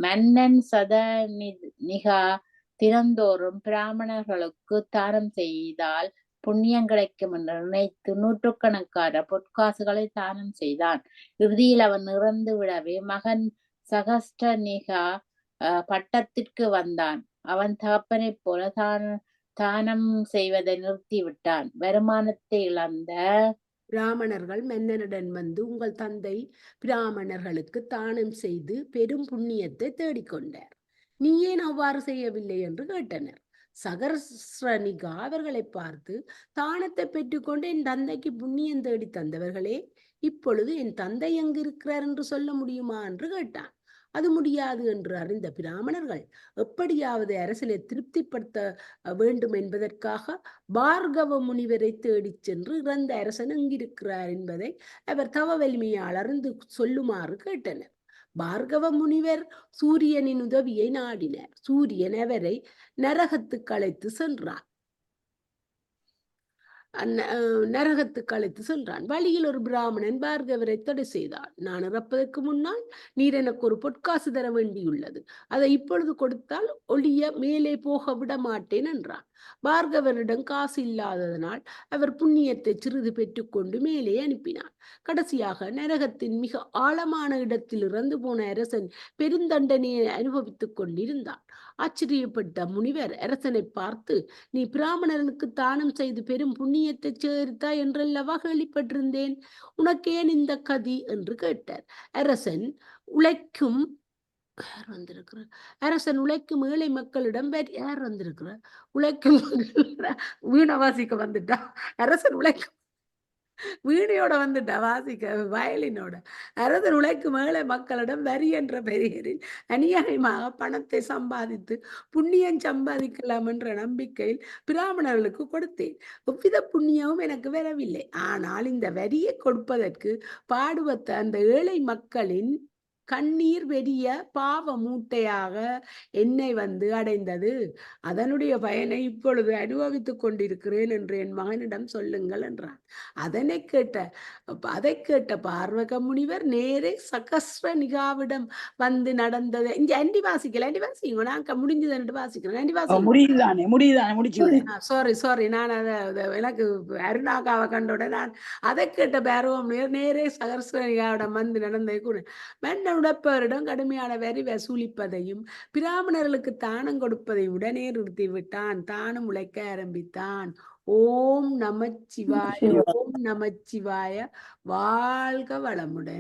மன்னன் சதநிகா தினந்தோறும் பிராமணர்களுக்கு தானம் செய்தால் புண்ணியம் கிடைக்கும் என்று நினைத்து 100கணக்கான பொற்காசுகளை தானம் செய்தான். இறுதியில் அவன் இறந்து விடவே மகன் சகஸ்டநிகா பட்டத்திற்கு வந்தான். அவன் தகப்பனை போல தானம் செய்வதை நிறுத்திவிட்டான். வருமானத்தை இழந்த பிராமணர்கள் மன்னனுடன் வந்து, உங்கள் தந்தை பிராமணர்களுக்கு தானம் செய்து பெரும் புண்ணியத்தை தேடிக்கொண்டார், நீ ஏன் அவ்வாறு செய்யவில்லை என்று கேட்டனர். சகஸ்ரநிகா அவர்களை பார்த்து, தானத்தை பெற்றுக்கொண்டு என் தந்தைக்கு புண்ணியம் தேடி தந்தவர்களே, இப்பொழுது என் தந்தை எங்கு இருக்கிறார் என்று சொல்ல முடியுமா என்று கேட்டான். அது முடியாது என்று அறிந்த பிராமணர்கள் எப்படியாவது அரசனை திருப்திப்படுத்த வேண்டும் என்பதற்காக பார்கவ முனிவரை தேடிச் சென்று இறந்த அரசன் எங்கிருக்கிறார் என்பதை அவர் தவ வலிமையால் அறிந்து சொல்லுமாறு கேட்டனர். பார்கவ முனிவர் சூரியனின் உதவியை நாடினார். சூரியன் அவரை நரகத்துக்கு அழைத்து சென்றார். நரகத்துக்கு அழைத்து சென்றான். வழியில் ஒரு பிராமணன் பார்கவரை தடை செய்தான். நான் இறப்பதற்கு முன்னால் நீர் எனக்கு ஒரு பொற்காசு தர வேண்டியுள்ளது, அதை இப்பொழுது கொடுத்தால் ஒளிய மேலே போக விட மாட்டேன் என்றான். பார்கவரிடம் காசு இல்லாததனால் அவர் புண்ணியத்தை சிறிது பெற்றுக்கொண்டு மேலே அனுப்பினான். கடைசியாக நரகத்தின் மிக ஆழமான இடத்தில் இறந்து போன அரசன் பெருந்தண்டனையை அனுபவித்துக் கொண்டிருந்தான். ஆச்சரியப்பட்ட முனிவர் அரசனை பார்த்து, நீ பிராமணனுக்கு தானம் செய்து பெரும் புண்ணியத்தை சேர்த்தாய் என்றல்லவா கேள்விப்பட்டிருந்தேன், உனக்கேன் இந்த கதி என்று கேட்டார். அரசன் உழைக்கும் ஏழை மக்களிடம் யார் வந்திருக்கிறார்? உழைக்கும் வீணை வாசிக்க வந்துட்டா. அரசன் உழைக்கும் வீணையோட வந்துட்டா வாசிக்க, வயலினோட. அரசன் உழைக்கும் ஏழை மக்களிடம் வரி என்ற பெயரில் அநியாயமாக பணத்தை சம்பாதித்து புண்ணியம் சம்பாதிக்கலாம் என்ற நம்பிக்கையில் பிராமணர்களுக்கு கொடுத்தேன். எவ்வித புண்ணியமும் எனக்கு வரவில்லை. ஆனால் இந்த வரியை கொடுப்பதற்கு பாடுபட்ட அந்த ஏழை மக்களின் கண்ணீர் வெறிய பாவ மூட்டையாக என்னை வந்து அடைந்தது. அதனுடைய பயனை இப்பொழுது அனுபவித்துக் கொண்டிருக்கிறேன் என்று என் மகனிடம் சொல்லுங்கள் என்றான். அதை கேட்ட பார்வக முனிவர் நேரே சகஸ்ர நிகாவிடம் வந்து நடந்தது. இங்க அண்டி வாசிங்க, நான் முடிஞ்சது என்று வாசிக்கிறேன். அண்டி வாசிங்க. முடியுதானே? சாரி நான் எனக்கு அருணாக்காவை கண்டோட நான் அதை கேட்ட பார்வக முனிவர் நேரே சகஸ்ர நிகாவிடம் வந்து நடந்ததை கூட உடப்பவரிடம் கடுமையான வரி வசூலிப்பதையும் பிராமணர்களுக்கு தானம் கொடுப்பதை உடனே நிறுத்திவிட்டான். தானும் உழைக்க ஆரம்பித்தான். ஓம் நமச்சிவாய, ஓம் நமச்சிவாய. வாழ்க வளமுடன்.